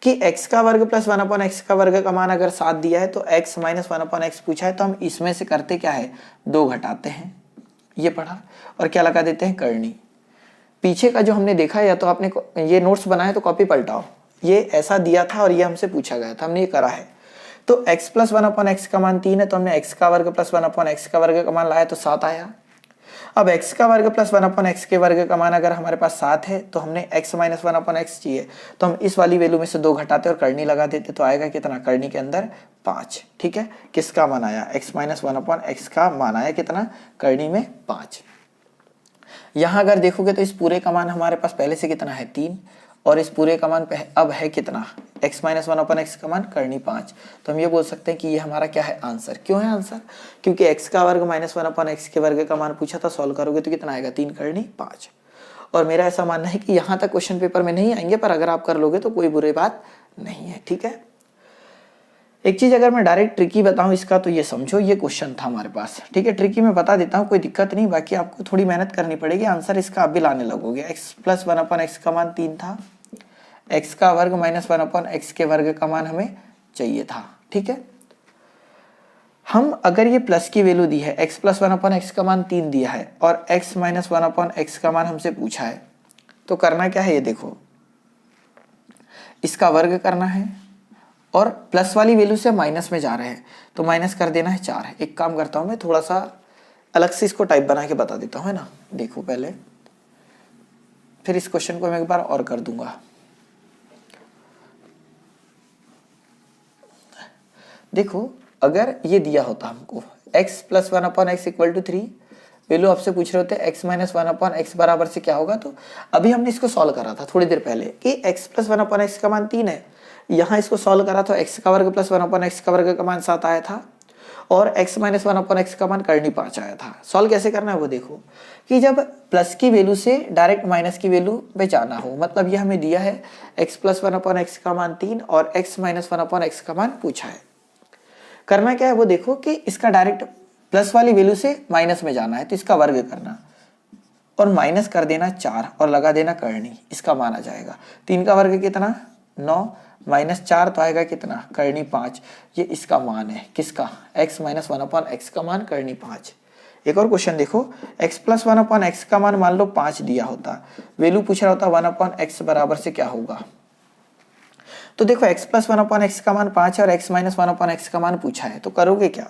कि x का वर्ग प्लस 1/x का वर्ग का मान अगर 7 दिया है तो x माइनस 1/x पूछा है तो हम इसमें से करते क्या है? 2 घटाते हैं, ये पढ़ा, और क्या लगा देते हैं? करनी। पीछे का जो हमने देखा, या तो आपने ये नोट्स बनाए तो कॉपी पलटाओ, ये ऐसा दिया था और ये हमसे पूछा गया था, हमने ये करा है। तो x प्लस 1/x का मान 3 है तो हमने x का वर्ग प्लस 1/x का वर्ग का मान लाया तो 7 आया। अब x का वर्ग प्लस 1/x के वर्ग का मान अगर हमारे पास 7 है तो हमने x माइनस 1/x चाहिए, तो हम इस वाली वैल्यू में से 2 घटाते और करनी लगा देते, तो आएगा कितना? करनी के अंदर 5। ठीक है, किसका मान आया? x माइनस 1/x का मान आया कितना? करनी में 5। यहां अगर देखोगे तो इस पूरे का मान हमारे पास पहले से कितना है? 3, और इस पूरे का मान अब है कितना? x माइनस 1/x का मान करनी 5। तो हम ये बोल सकते हैं कि ये हमारा क्या है? आंसर। क्यों है आंसर? क्योंकि x का वर्ग माइनस 1/x के वर्ग का मान पूछा था, सॉल्व करोगे तो कितना आएगा? 3 करनी 5। और मेरा ऐसा मानना है कि यहाँ तक क्वेश्चन पेपर में नहीं आएंगे, पर अगर आप कर लोगे तो कोई बुरी बात नहीं है। ठीक है, एक चीज अगर मैं डायरेक्ट ट्रिकी बताऊं इसका, तो ये समझो ये क्वेश्चन था हमारे पास। ठीक है, ट्रिकी मैं बता देता हूं, कोई दिक्कत नहीं, बाकी आपको थोड़ी मेहनत करनी पड़ेगी, आंसर इसका आप भी लाने लगोगे। x प्लस 1/x का मान 3 था, x का वर्ग माइनस 1/x के वर्ग का मान हमें चाहिए था। ठीक है, हम अगर ये प्लस की वैल्यू दी है, x प्लस 1/x का मान 3 दिया है और x माइनस 1/x का मान हमसे पूछा है, तो करना क्या है? ये देखो, इसका वर्ग करना है और प्लस वाली वैल्यू से माइनस में जा रहे हैं तो माइनस कर देना है 4। एक काम करता हूं, मैं थोड़ा सा अलग से इसको टाइप बना के बता देता हूं, है ना। देखो पहले, फिर इस क्वेश्चन को मैं एक बार और कर दूंगा। देखो, अगर ये दिया होता हमको x plus 1/x equal to 3, value आपसे पूछ रहे होते x माइनस 1/x बराबर से क्या होगा, तो अभी हमने इसको सॉल्व करा था थोड़ी देर पहले कि x प्लस 1/x का मान 3 है। यहाँ इसको सॉल्व करा तो x का वर्ग प्लस 1/x का वर्ग का मान 7 आया था और x माइनस 1/x का मान करनी 5 आया था। सॉल्व कैसे करना है वो देखो, कि जब प्लस की वैल्यू से डायरेक्ट माइनस की वैल्यू पे जाना हो, मतलब ये हमें दिया है x प्लस 1/x का मान 3 और x माइनस 1/x का मान पूछा है। करना क्या है वो देखो, कि इसका डायरेक्ट प्लस वाली वैल्यू से माइनस में जाना है तो इसका वर्ग करना और माइनस कर देना 4 और लगा देना करनी, इसका मान आ जाएगा। 3 का वर्ग कितना? 9 माइनस 4 तो आएगा कितना? करनी 5। ये इसका मान है, किसका? x माइनस 1/x का मान करनी 5। एक और क्वेश्चन देखो, x प्लस 1/x का मान मान लो 5 दिया होता, वैल्यू पूछ रहा होता 1/x बराबर से क्या होगा। तो देखो, x प्लस 1/x का मान 5 है और x माइनस 1/x का मान पूछा है, तो करोगे क्या?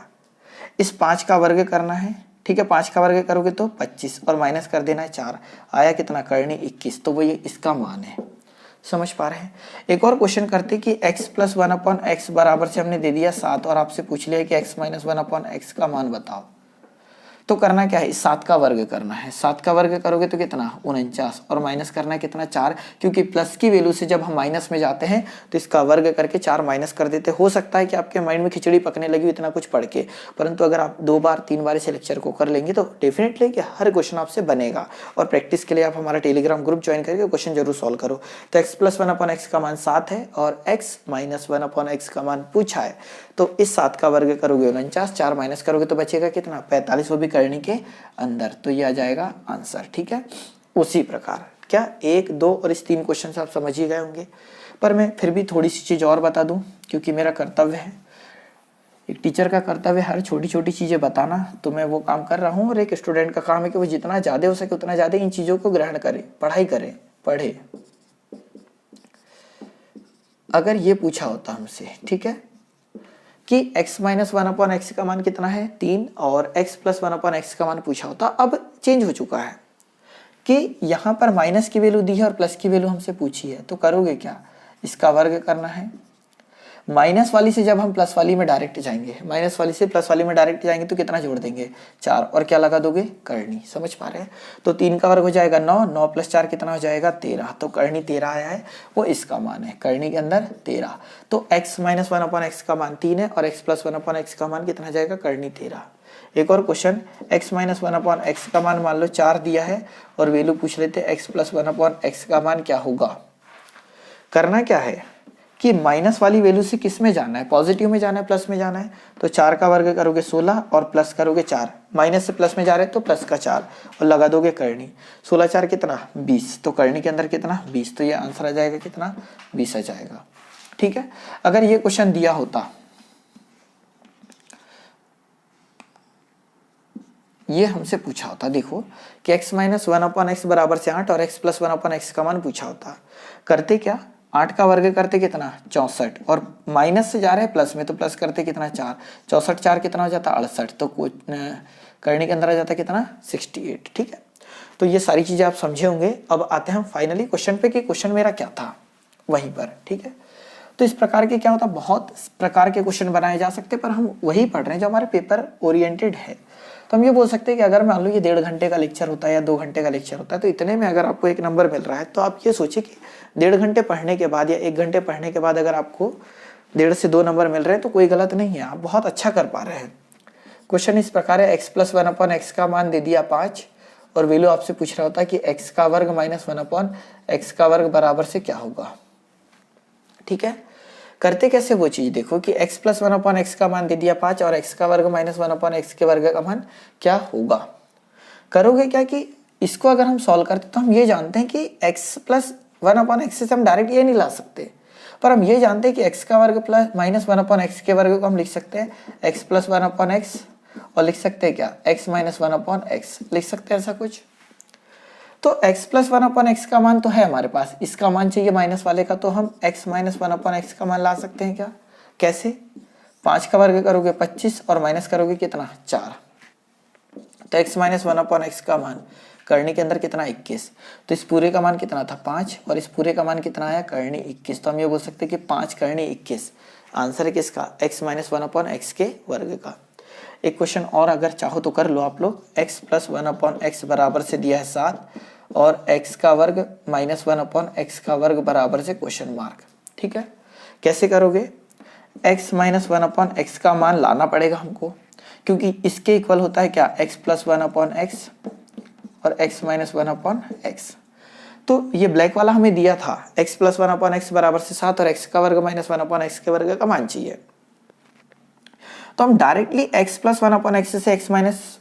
इस 5 का वर्ग करना है। ठीक है, 5 का वर्ग करोगे तो 25 और माइनस कर देना है 4, आया कितना? करनी 21। तो वो ये इसका मान है। समझ पा रहे हैं? एक और क्वेश्चन करते कि x प्लस 1/x बराबर से हमने दे दिया 7 और आपसे पूछ लिया कि x माइनस 1/x का मान बताओ, तो करना क्या है? इस 7 का वर्ग करना है। 7 का वर्ग करोगे तो कितना? 49 और माइनस करना है कितना? 4, क्योंकि प्लस की वैल्यू से जब हम माइनस में जाते हैं तो इसका वर्ग करके 4 माइनस कर देते। हो सकता है कि आपके माइंड में खिचड़ी पकने लगी इतना कुछ पढ़ के, परंतु अगर आप 2 बार 3 बार इस लेक्चर को कर लेंगे तो डेफिनेटली कि हर क्वेश्चन आपसे बनेगा। और प्रैक्टिस के लिए आप हमारा टेलीग्राम ग्रुप ज्वाइन करके क्वेश्चन जरूर सॉल्व करो। तो x प्लस 1/x का मान 7 है और x माइनस 1/x का मान पूछा है, तो इस 7 का वर्ग करोगे 49, 4 माइनस करोगे तो बचेगा कितना? 45, वो भी करनी के अंदर। तो ये आ जाएगा आंसर। ठीक है, उसी प्रकार क्या 1, 2 और इस 3 क्वेश्चन से आप समझ ही गए होंगे, पर मैं फिर भी थोड़ी सी चीज और बता दूं, क्योंकि मेरा कर्तव्य है, एक टीचर का कर्तव्य हर छोटी छोटी चीजें बताना, तो मैं वो काम कर रहा हूं। और एक स्टूडेंट का काम है कि वो जितना ज्यादा हो सके उतना ज्यादा इन चीजों को ग्रहण करे, पढ़ाई करे, पढ़े। अगर ये पूछा होता हमसे, ठीक है, कि x माइनस 1/x का मान कितना है? 3 और x प्लस 1/x का मान पूछा होता, अब चेंज हो चुका है कि यहाँ पर माइनस की वैल्यू दी है और प्लस की वैल्यू हमसे पूछी है, तो करोगे क्या? इसका वर्ग करना है, माइनस वाली से जब हम प्लस वाली में डायरेक्ट जाएंगे, माइनस वाली से प्लस वाली में डायरेक्ट जाएंगे तो कितना जोड़ देंगे 4 और क्या लगा दोगे करनी, समझ पा रहे हैं। तो 3 का वर्ग हो जाएगा 9, 9 + 4 कितना हो जाएगा 13, तो करनी 13 आया है, वो इसका मान है करनी के अंदर 13। तो x - 1/x का मान 3 है और x + 1/x का मान कितना जाएगा करनी 13। एक और क्वेश्चन, x - 1/x का मान लो 4 दिया है और वैल्यू पूछ लेते हैं x + 1/x का मान क्या होगा। करना क्या है कि माइनस वाली वैल्यू से किस में जाना है, पॉजिटिव में जाना है प्लस में जाना है। तो 4 का वर्ग करोगे 16 और प्लस करोगे 4, माइनस से प्लस में जा रहे हैं तो प्लस का 4 और लगा दोगे करनी। 16 4 कितना 20, तो करनी के अंदर कितना 20, तो ये आंसर आ जाएगा कितना 20 आ जाएगा। ठीक है, अगर ये क्वेश्चन दिया होता, ये हमसे पूछा होता देखो कि x - 1/x बराबर से 8 और x + 1/x का मान पूछा होता, करते क्या 8 का वर्ग करते कितना 64 और माइनस से जा रहे हैं प्लस में तो प्लस करते कितना 4, 64 4 कितना हो जाता 68, तो करने के अंदर आ जाता कितना 68। ठीक है, तो ये सारी चीजें आप समझे होंगे। अब आते हैं हम फाइनली क्वेश्चन पे कि क्वेश्चन मेरा क्या था वहीं पर। ठीक है, तो इस प्रकार के क्या होता है बहुत प्रकार के क्वेश्चन बनाए जा सकते हैं, पर हम वही पढ़ रहे हैं जो हमारे पेपर ओरिएंटेड है। तो हम ये बोल सकते हैं कि अगर मान लो ये 1.5 घंटे का लेक्चर होता है या 2 घंटे का लेक्चर होता है, तो इतने में अगर आपको एक नंबर मिल रहा है तो आप ये सोचिए कि 1.5 घंटे पढ़ने के बाद या 1 घंटे पढ़ने के बाद अगर आपको 1.5 से 2 नंबर मिल रहे हैं तो कोई गलत नहीं है, आप बहुत अच्छा कर पा रहे हैं। क्वेश्चन इस प्रकार है, x + 1/x का मान दे दिया 5 और वैल्यू आपसे पूछ रहा होता है कि x का वर्ग - 1/x का वर्ग बराबर से क्या होगा। ठीक है, करते कैसे वो चीज देखो कि x + 1/x का मान दे दिया 5 और x का वर्ग - 1/x के वर्ग का मान क्या होगा। करोगे क्या कि इसको अगर हम सॉल्व करते तो हम ये जानते हैं कि x + 1/x से हम डायरेक्ट ये नहीं ला सकते, पर हम ये जानते हैं कि x का वर्ग + - 1/x के वर्ग को हम लिख सकते हैं x + 1/x और लिख सकते हैं क्या x - 1/x लिख सकते हैं ऐसा कुछ। तो x + 1/x का मान तो है हमारे पास, इसका मान चाहिए माइनस वाले का, तो हम x - 1/x का मान ला सकते हैं क्या, कैसे 5 का वर्ग करोगे 25 और माइनस करोगे कितना 4, तो x - 1/x का मान करनी के अंदर कितना 21, तो इस पूरे का मान कितना था 5 और इस पूरे का मान कितना आया करनी 21, तो हम ये बोल सकते हैं कि 5 करनी 21 आंसर है किसका x - 1/x के वर्ग का। एक क्वेश्चन और अगर चाहो तो कर लो आप लोग, x + 1/x बराबर से दिया है 7 और x का वर्ग - 1/x का वर्ग बराबर से क्वेश्चन मार्क। ठीक है, कैसे करोगे, x - 1/x का मान लाना पड़ेगा हमको, क्योंकि इसके इक्वल होता है क्या x + 1/x और x - 1/x। तो ये ब्लैक वाला हमें दिया था x + 1/x बराबर से 7 और x का वर्ग - 1/x के वर्ग का मान चाहिए, तो हम डायरेक्टली x + 1/x से x -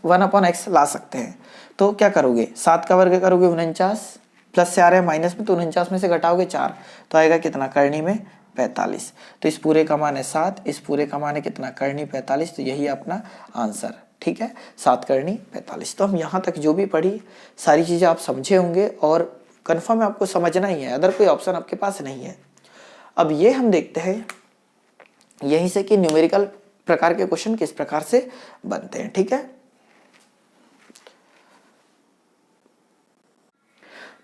1/x ला सकते हैं। तो क्या करोगे 7 का वर्ग करोगे 49, प्लस से आ रहा है माइनस में तो 49 में से घटाओगे 4 तो आएगा कितना करनी में 45, तो इस पूरे का मान है 7, इस पूरे का मान है कितना करनी 45, तो यही अपना आंसर। ठीक है, 7 करनी 45। तो हम यहाँ तक जो भी पढ़ी सारी चीज़ें आप समझे होंगे और कन्फर्म आपको समझना ही है, अदर कोई ऑप्शन आपके पास नहीं है। अब ये हम देखते हैं यहीं से कि न्यूमेरिकल प्रकार के क्वेश्चन किस प्रकार से बनते हैं। ठीक है,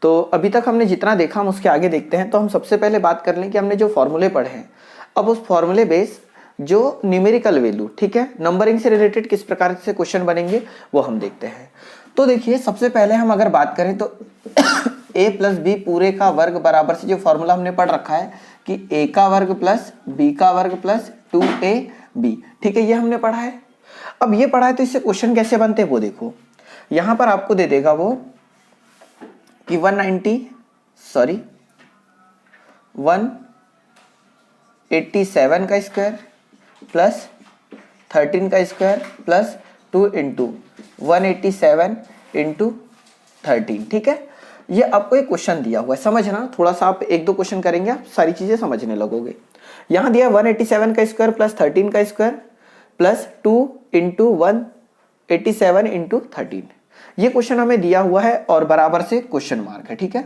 तो अभी तक हमने जितना देखा हम उसके आगे देखते हैं। तो हम सबसे पहले बात कर लें कि हमने जो फॉर्मूले पढ़े हैं, अब उस फॉर्मूले बेस जो न्यूमेरिकल वैल्यू, ठीक है, नंबरिंग से रिलेटेड किस प्रकार से क्वेश्चन बनेंगे वो हम देखते हैं। तो देखिए सबसे पहले हम अगर बात करें तो a + b पूरे का वर्ग बराबर से जो फॉर्मूला हमने पढ़ रखा है कि a का वर्ग प्लस b का वर्ग प्लस 2ab, ठीक है, ये हमने पढ़ा है। अब ये पढ़ा है तो इससे क्वेश्चन कैसे बनते हैं वो देखो, यहां पर आपको दे देगा वो कि 187 का स्क्वायर प्लस 13 का स्क्वायर प्लस 2 × 187 × 13। ठीक है, ये आपको एक क्वेश्चन दिया हुआ है, समझना थोड़ा सा, आप 1-2 क्वेश्चन करेंगे आप सारी चीजें समझने लगोगे। यहां दिया 187 का स्क्वायर प्लस 13 का स्क्वायर प्लस 2 × 187 × 13, ये क्वेश्चन हमें दिया हुआ है और बराबर से क्वेश्चन मार्क है। ठीक है,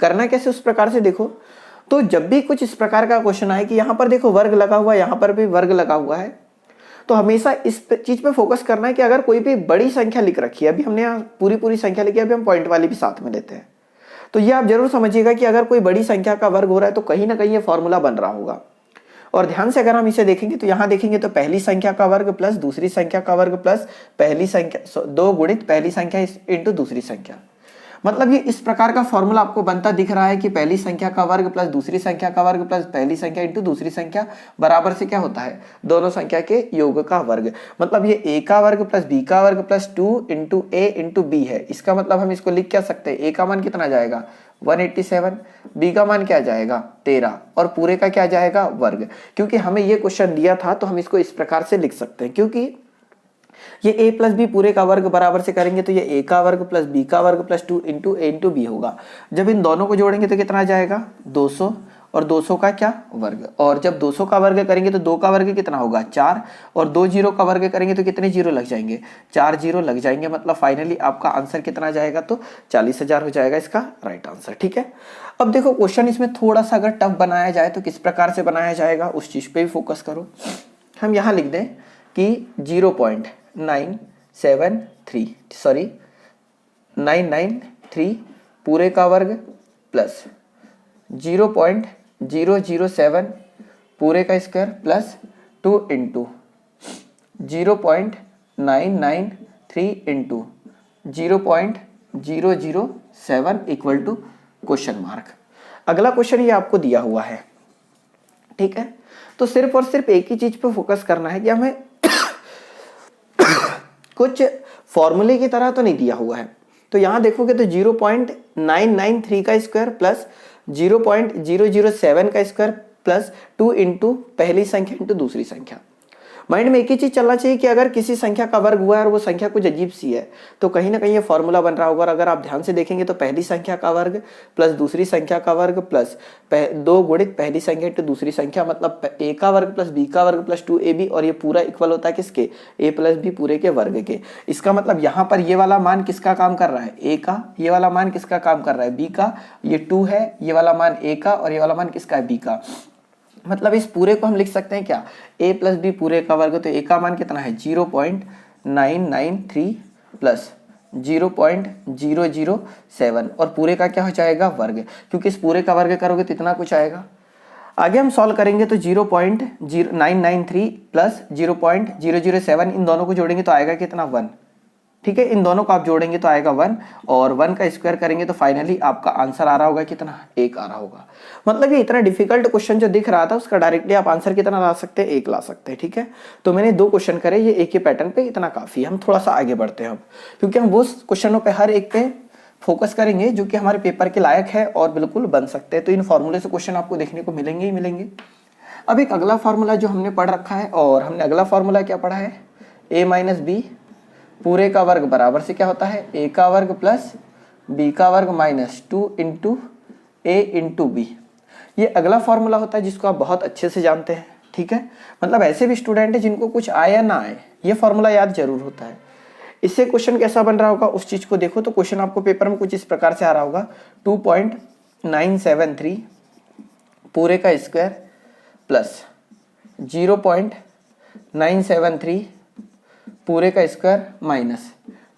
करना कैसे उस प्रकार से देखो, तो जब भी कुछ इस प्रकार का क्वेश्चन आए कि यहां पर देखो वर्ग लगा हुआ है, यहां पर भी वर्ग लगा हुआ है, तो हमेशा इस चीज पे फोकस करना है कि अगर कोई भी बड़ी संख्या लिख रखी है, अभी हमने यहाँ पूरी संख्या लिखी है, अभी हम पॉइंट वाली भी साथ में लेते हैं, तो ये आप जरूर समझिएगा कि अगर कोई बड़ी संख्या का वर्ग हो रहा है तो कहीं ना कहीं ये फॉर्मूला बन रहा होगा। और ध्यान से अगर हम इसे देखेंगे तो यहाँ देखेंगे तो पहली संख्या का वर्ग प्लस दूसरी संख्या का वर्ग प्लस पहली संख्या 2 गुणित पहली संख्या इंटू दूसरी संख्या। मतलब ये इस प्रकार का फॉर्मूला आपको बनता दिख रहा है कि पहली संख्या का वर्ग प्लस दूसरी संख्या का वर्ग प्लस पहली संख्या इंटू दूसरी संख्या बराबर से क्या होता है, दोनों संख्या के योग का वर्ग। मतलब ये a का वर्ग प्लस b का वर्ग plus 2 into a into b है। इसका मतलब हम इसको लिख क्या सकते हैं, a का मान कितना जाएगा 187, b का मान क्या जाएगा 13 और पूरे का क्या जाएगा वर्ग। क्योंकि हमें ये क्वेश्चन दिया था तो हम इसको इस प्रकार से लिख सकते हैं, क्योंकि ये a प्लस बी पूरे का वर्ग बराबर से करेंगे तो ये a का वर्ग प्लस b का वर्ग plus 2 into a into B होगा। जब इन दोनों को जोड़ेंगे तो कितना जाएगा 200 और 200 का क्या वर्ग, और जब 200 का वर्ग करेंगे तो 2 का वर्ग कितना होगा 4 और 2 जीरो का वर्ग करेंगे तो कितने जीरो लग जाएंगे 4 जीरो लग जाएंगे। मतलब फाइनली आपका आंसर कितना जाएगा तो 40,000 हो जाएगा इसका राइट आंसर। ठीक है, अब देखो क्वेश्चन इसमें थोड़ा सा अगर टफ बनाया जाए तो किस प्रकार से बनाया जाएगा उस चीज पे भी फोकस करो। हम यहाँ लिख दें कि 993 पूरे का वर्ग प्लस 0.007 पूरे का square plus 2 into 0.993 into 0.007 equal to question mark. अगला क्वेश्चन ये आपको दिया हुआ है। ठीक है, तो सिर्फ और सिर्फ एक ही चीज पे फोकस करना है कि हमें कुछ फॉर्मूले की तरह तो नहीं दिया हुआ है। तो यहां देखोगे तो 0.993 का स्क्वायर प्लस 0.007 का स्क्वायर प्लस 2 इंटू पहली संख्या इंटू दूसरी संख्या। माइंड में एक ही चीज चलना चाहिए कि अगर किसी संख्या का वर्ग हुआ है और वो संख्या कुछ अजीब सी है तो कहीं ना कहीं ये फॉर्मूला बन रहा होगा। और अगर आप ध्यान से देखेंगे तो पहली संख्या का वर्ग प्लस दूसरी संख्या का वर्ग प्लस 2 गुणित पहली संख्या इंटू दूसरी संख्या, मतलब a का वर्ग प्लस b का वर्ग प्लस 2ab, और ये पूरा इक्वल होता है किसके a प्लस b पूरे के वर्ग के। इसका मतलब यहाँ पर ये वाला मान किसका काम कर रहा है a का, ये वाला मान किसका काम कर रहा है b का, ये 2 है, ये वाला मान a का और ये वाला मान किसका है b का। मतलब इस पूरे को हम लिख सकते हैं क्या a प्लस बी पूरे का वर्ग। तो a का मान कितना है 0.993 प्लस 0.007 और पूरे का क्या हो जाएगा वर्ग, क्योंकि इस पूरे का वर्ग करोगे तो इतना कुछ आएगा। आगे हम सॉल्व करेंगे तो 0.993 प्लस 0.007 इन दोनों को जोड़ेंगे तो आएगा कितना 1। ठीक है, इन दोनों को आप जोड़ेंगे तो आएगा 1 और 1 का स्क्वायर करेंगे तो फाइनली आपका आंसर आ रहा होगा कितना 1 आ रहा होगा। मतलब ये इतना डिफिकल्ट क्वेश्चन जो दिख रहा था उसका डायरेक्टली आप आंसर कितना ला सकते हैं 1 ला सकते हैं। ठीक है, तो मैंने 2 क्वेश्चन करे, ये एक ही पैटर्न पे इतना काफी है। हम थोड़ा सा आगे बढ़ते हैं अब, क्योंकि हम वो क्वेश्चनों पे हर एक पे फोकस करेंगे जो कि हमारे पेपर के लायक है और बिल्कुल बन सकते हैं। तो इन फॉर्मूले से क्वेश्चन आपको देखने को मिलेंगे ही मिलेंगे। अब एक अगला फॉर्मूला जो हमने पढ़ रखा है, और हमने अगला फॉर्मूला क्या पढ़ा है a माइनस बी पूरे का वर्ग बराबर से क्या होता है a का वर्ग प्लस b का वर्ग minus 2 into a into B. ये अगला फॉर्मूला होता है जिसको आप बहुत अच्छे से जानते हैं। ठीक है, मतलब ऐसे भी स्टूडेंट है जिनको कुछ आए या ना आए ये फॉर्मूला याद जरूर होता है। इससे क्वेश्चन कैसा बन रहा होगा उस चीज को देखो। तो क्वेश्चन आपको पेपर में कुछ इस प्रकार से आ रहा होगा 2.973 पूरे का स्क्वायर प्लस 0.973 पूरे का स्क्वायर माइनस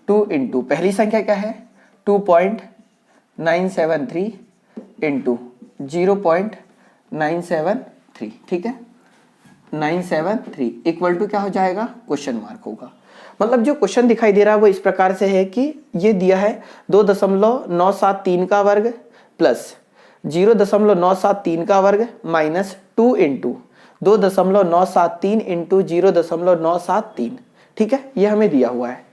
2 इंटू पहली संख्या क्या है 2.973 इंटू 0.973। ठीक है, 973 इक्वल टू क्या हो जाएगा क्वेश्चन मार्क होगा। मतलब जो क्वेश्चन दिखाई दे रहा है वो इस प्रकार से है कि ये दिया है 2.973 का वर्ग प्लस 0.973 का वर्ग माइनस 2 इंटू 2.973 इंटू 0.973। ठीक है, ये हमें दिया हुआ है।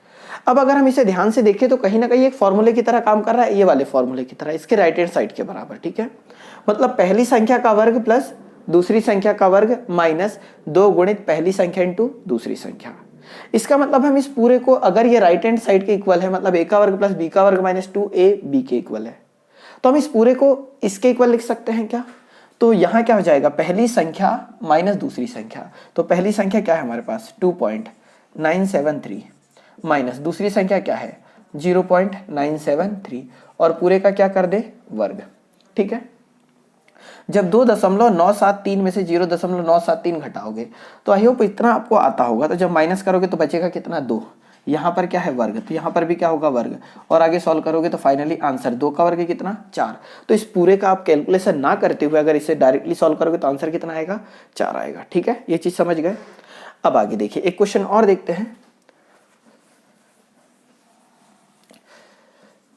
अब अगर हम इसे ध्यान से देखें तो कहीं ना कहीं एक फॉर्मूले की तरह काम कर रहा है, ये वाले फॉर्मूले की तरह, इसके राइट हैंड साइड के बराबर। ठीक है, मतलब पहली संख्या का वर्ग प्लस दूसरी संख्या का वर्ग माइनस 2 गुणित पहली संख्या इंटू दूसरी संख्या। इसका मतलब हम इस पूरे को, अगर ये राइट हैंड साइड के इक्वल है, मतलब a का वर्ग प्लस b का वर्ग माइनस 2a b के इक्वल है, तो हम इस पूरे को इसके इक्वल लिख सकते हैं क्या। तो यहाँ क्या हो जाएगा पहली संख्या माइनस दूसरी संख्या। तो पहली संख्या क्या है हमारे पास 2.973 माइनस दूसरी संख्या क्या है 0.973 और पूरे का क्या कर दे वर्ग। ठीक है, जब 2.973 में से 0.973 घटाओगे तो आई होप इतना आपको आता होगा। तो जब माइनस करोगे तो बचेगा कितना 2, यहाँ पर क्या है वर्ग, तो यहाँ पर भी क्या होगा वर्ग, और आगे सॉल्व करोगे तो फाइनली आंसर 2 का वर्ग कितना 4। तो इस पूरे का आप कैलकुलेशन ना करते हुए अगर इसे डायरेक्टली सॉल्व करोगे तो आंसर कितना आएगा 4 आएगा। ठीक है, ये चीज समझ गए। अब आगे देखिए एक क्वेश्चन और देखते हैं।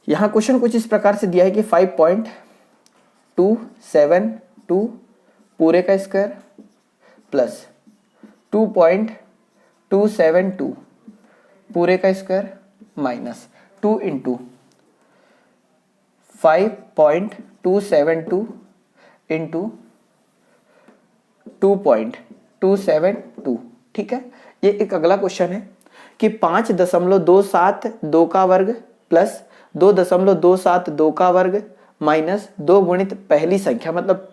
यहां क्वेश्चन कुछ इस प्रकार से दिया है कि 5.272 पूरे का स्क्वायर प्लस 2.272 पूरे का स्क्वायर माइनस 2 इंटू 5.272 इंटू 2.272। ठीक है, ये एक अगला क्वेश्चन है कि 5.272 का वर्ग प्लस 2.272 का वर्ग माइनस 2 गुणित पहली संख्या मतलब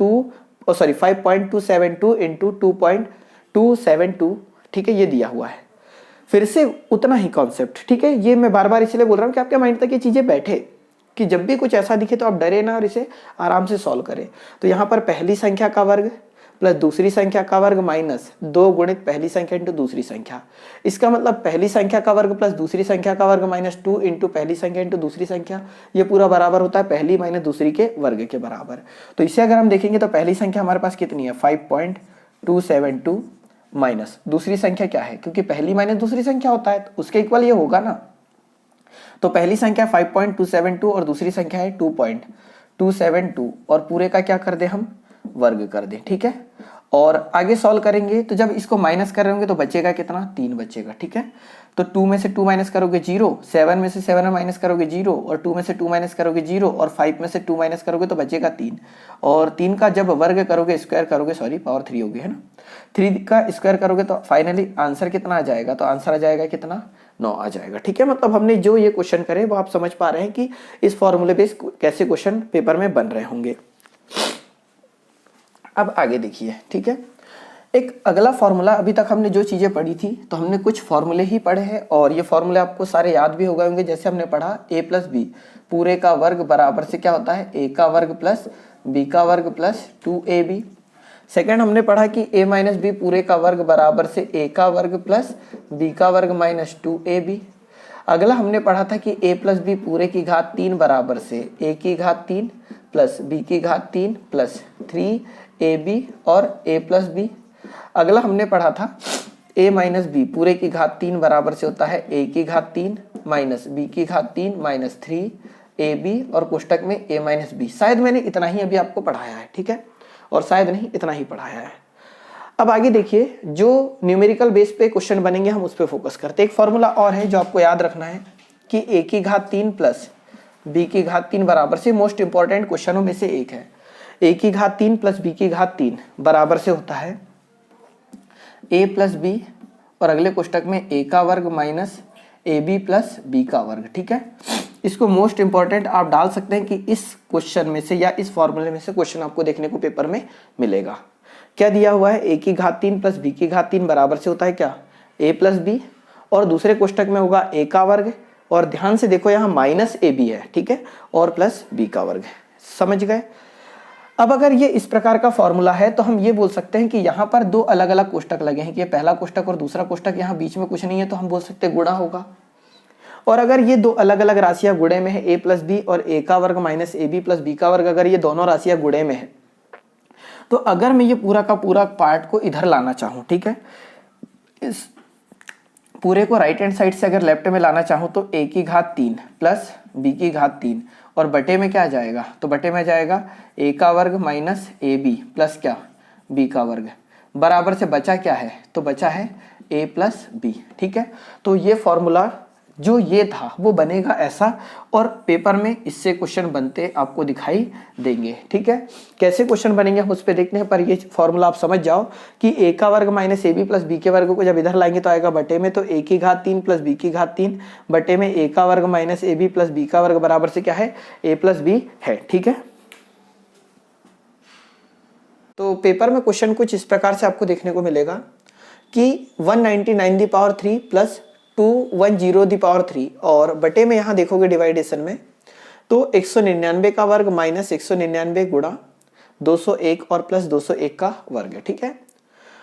5.272 इंटू 2.272। ठीक है, ये दिया हुआ है। फिर से उतना ही कॉन्सेप्ट। ठीक है, ये मैं बार बार इसलिए बोल रहा हूं कि आपके माइंड तक ये चीजें बैठे कि जब भी कुछ ऐसा दिखे तो आप डरे ना और इसे आराम से सॉल्व करें। तो यहां पर पहली संख्या का वर्ग प्लस दूसरी संख्या का वर्ग माइनस 2 गुणित पहली संख्या इंटू दूसरी संख्या। इसका मतलब पहली संख्या का वर्ग प्लस दूसरी संख्या का वर्ग माइनस 2 इंटू पहली संख्या इंटू दूसरी संख्या। ये पूरा बराबर होता है पहली माइनस दूसरी के वर्ग के बराबर। तो इसे अगर हम देखेंगे तो पहली संख्या हमारे पास कितनी है 5.272 माइनस दूसरी संख्या क्या है, क्योंकि पहली माइनस दूसरी संख्या होता है तो उसके इक्वल ये होगा ना। तो पहली संख्या 5.272 और दूसरी संख्या है 2.272 और पूरे का क्या कर दे हम वर्ग कर दे। ठीक है, और आगे सॉल्व करेंगे तो जब इसको माइनस कर रहे होंगे तो बचेगा कितना 3 बचेगा। ठीक है, तो 2 में से 2 माइनस करोगे 0, 7 में से 7 माइनस करोगे 0 और 2 में से 2 माइनस करोगे 0 और 5 में से 2 माइनस करोगे तो बचेगा 3। और 3 का जब वर्ग करोगे स्क्वायर करोगे पावर 3 होगी है ना, 3 का स्क्वायर करोगे तो फाइनली आंसर कितना आ जाएगा, तो आंसर आ जाएगा कितना 9 आ जाएगा। ठीक है, मतलब हमने जो ये क्वेश्चन करे वो आप समझ पा रहे हैं कि इस फॉर्मूले बेस कैसे क्वेश्चन पेपर में बन रहे होंगे। अब आगे देखिए। ठीक है, एक अगला फॉर्मूला, अभी तक हमने जो चीजें पढ़ी थी तो हमने कुछ फॉर्मूले ही पढ़े हैं और ये फॉर्मूले आपको सारे याद भी हो गए होंगे। जैसे हमने पढ़ा a प्लस बी पूरे का वर्ग बराबर से क्या होता है a का वर्ग प्लस b का वर्ग प्लस 2ab। सेकेंड हमने पढ़ा कि a माइनस बी पूरे का वर्ग बराबर से a का वर्ग प्लस b का वर्ग माइनस 2ab। अगला हमने पढ़ा था कि a प्लस बी पूरे की घात 3 बराबर से a की घात 3 प्लस b की घात 3 प्लस 3ab और a प्लस बी। अगला हमने पढ़ा था a माइनस बी पूरे की घात 3 बराबर से होता है a की घात 3 माइनस b की घात 3 माइनस 3ab और कोष्टक में a माइनस बी। शायद मैंने इतना ही अभी आपको पढ़ाया है। ठीक है, और शायद नहीं इतना ही पढ़ाया है। अब आगे देखिए, जो न्यूमेरिकल बेस पे क्वेश्चन बनेंगे हम उस पर फोकस करते हैं। एक फॉर्मूला और है जो आपको याद रखना है कि a की घात 3 प्लस b की घात 3 बराबर से, मोस्ट इंपॉर्टेंट क्वेश्चनों में से एक है। a की घात 3 प्लस b की घात 3 बराबर से होता है a प्लस बी और अगले कोष्टक में a का वर्ग माइनस ab प्लस b का वर्ग। ठीक है, इसको मोस्ट इंपॉर्टेंट आप डाल सकते हैं कि इस क्वेश्चन में से या इस फॉर्मूले में से क्वेश्चन आपको देखने को पेपर में मिलेगा। क्या दिया हुआ है a की घात 3 प्लस b की घात 3 बराबर से होता है क्या a प्लस बी और दूसरे कोष्टक में होगा a का वर्ग और ध्यान से देखो यहाँ माइनस ab है। ठीक है, और प्लस b का वर्ग। समझ गए। अब अगर ये इस प्रकार का फॉर्मूला है तो हम ये बोल सकते हैं कि यहाँ पर दो अलग अलग कोष्टक लगे हैं कि ये पहला कोष्टक और दूसरा कोष्टक, यहाँ बीच में कुछ नहीं है तो हम बोल सकते हैं गुणा होगा। और अगर ये दो अलग अलग राशियां गुणे में है a प्लस बी और a का वर्ग माइनस ab प्लस b का वर्ग, अगर ये दोनों राशियां गुणे में है तो अगर मैं ये पूरा का पूरा पार्ट को इधर लाना चाहूँ, ठीक है, इस पूरे को राइट हैंड साइड से अगर लेफ्ट में लाना चाहूँ तो a की घात 3 प्लस b की घात 3 और बटे में क्या आ जाएगा, तो बटे में जाएगा a का वर्ग माइनस ab प्लस क्या b का वर्ग बराबर से बचा क्या है, तो बचा है a प्लस b। ठीक है, तो ये फॉर्मूला जो ये था वो बनेगा ऐसा और पेपर में इससे क्वेश्चन बनते आपको दिखाई देंगे। ठीक है, कैसे क्वेश्चन बनेंगे हम उस पर देखते हैं, पर ये फॉर्मूला आप समझ जाओ कि a का वर्ग माइनस ab प्लस b के वर्ग को जब इधर लाएंगे तो आएगा बटे में, तो a की घात 3 प्लस b की घात 3 बटे में a का वर्ग माइनस ab प्लस b का वर्ग बराबर से क्या है a प्लस b है। ठीक है, तो पेपर में क्वेश्चन कुछ इस प्रकार से आपको देखने को मिलेगा कि 199 दी पावर 3 प्लस 210 दी पावर 3 और बटे में यहाँ देखोगे डिवाइडेशन में तो 199 का वर्ग माइनस 199 गुणा 201 और प्लस 201 का वर्ग है। ठीक है,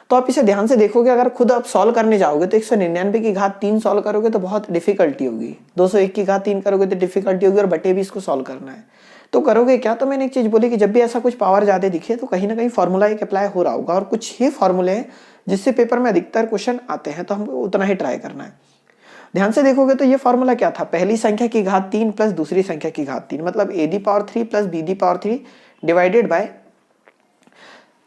तो आप इसे ध्यान से देखोगे, अगर खुद आप सॉल्व करने जाओगे तो 199 की घात 3 सॉल्व करोगे तो बहुत डिफिकल्टी होगी, 201 की घात 3 करोगे तो डिफिकल्टी होगी, और बटे भी इसको सॉल्व करना है। तो करोगे क्या, तो मैंने एक चीज बोली कि जब भी ऐसा कुछ पावर ज्यादा दिखे तो कहीं ना कहीं फॉर्मूला एक अप्लाई हो रहा होगा, और कुछ ही फॉर्मूले हैं जिससे पेपर में अधिकतर क्वेश्चन आते हैं, तो हमको उतना ही ट्राई करना है। ध्यान से देखोगे तो ये फॉर्मूला क्या था, पहली संख्या की घात 3 प्लस दूसरी संख्या की घात 3, मतलब a the power 3 plus b the power 3 divided by,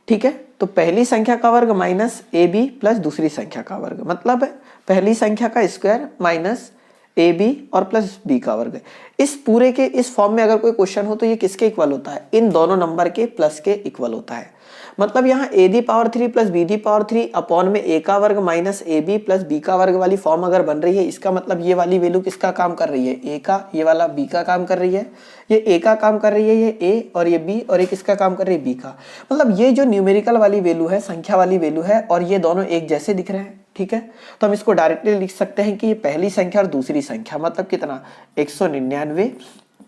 ठीक है, तो पहली संख्या का वर्ग माइनस ए बी प्लस दूसरी संख्या का वर्ग, मतलब पहली संख्या का स्क्वायर माइनस ए बी और प्लस बी का वर्ग। इस पूरे के इस फॉर्म में अगर कोई क्वेश्चन हो तो ये किसके इक्वल होता है, इन दोनों नंबर के प्लस के इक्वल होता है। मतलब यहाँ A the power 3 plus B the power 3 upon में ए का वर्ग minus A B plus B का वर्ग वाली फॉर्म अगर बन रही है, इसका मतलब ये वाली वैल्यू किसका काम कर रही है, ए का, ये वाला बी का काम कर रही है, ये ए का काम कर रही है, ये ए, और ये बी, और ये किसका काम कर रही है, बी का। मतलब ये जो न्यूमेरिकल वाली वैल्यू है, संख्या वाली वैल्यू है, और ये दोनों एक जैसे दिख रहे हैं, ठीक है। तो हम इसको डायरेक्टली लिख सकते हैं कि ये पहली संख्या और दूसरी संख्या, मतलब कितना 199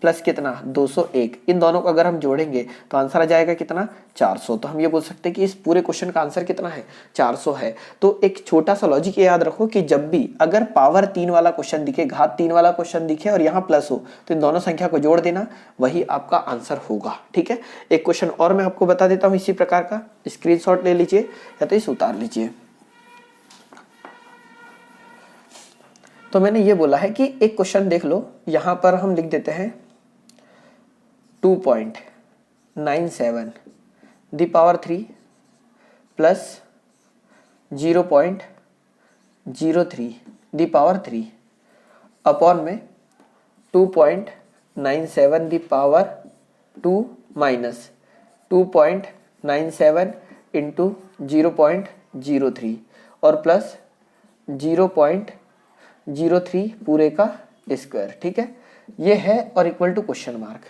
प्लस कितना 201, इन दोनों को अगर हम जोड़ेंगे तो आंसर आ जाएगा कितना 400। तो हम ये बोल सकते हैं कि इस पूरे क्वेश्चन का आंसर कितना है 400 है। तो एक छोटा सा लॉजिक ये याद रखो कि जब भी अगर पावर 3 वाला क्वेश्चन दिखे, घात 3 वाला क्वेश्चन दिखे और यहाँ प्लस हो, तो इन दोनों संख्या को जोड़ देना, वही आपका आंसर होगा, ठीक है। एक क्वेश्चन और मैं आपको बता देता हूँ इसी प्रकार का, स्क्रीनशॉट ले लीजिए या तो इसे उतार लीजिए। तो मैंने ये बोला है कि एक क्वेश्चन देख लो, यहां पर हम लिख देते हैं 2.97 दी पावर 3 प्लस 0.03 दी पावर 3 अपॉन में 2.97 दी पावर 2 माइनस 2.97 इंटू 0.03 और प्लस 0.03 पूरे का स्क्वायर, ठीक है, ये है, और इक्वल टू क्वेश्चन मार्क।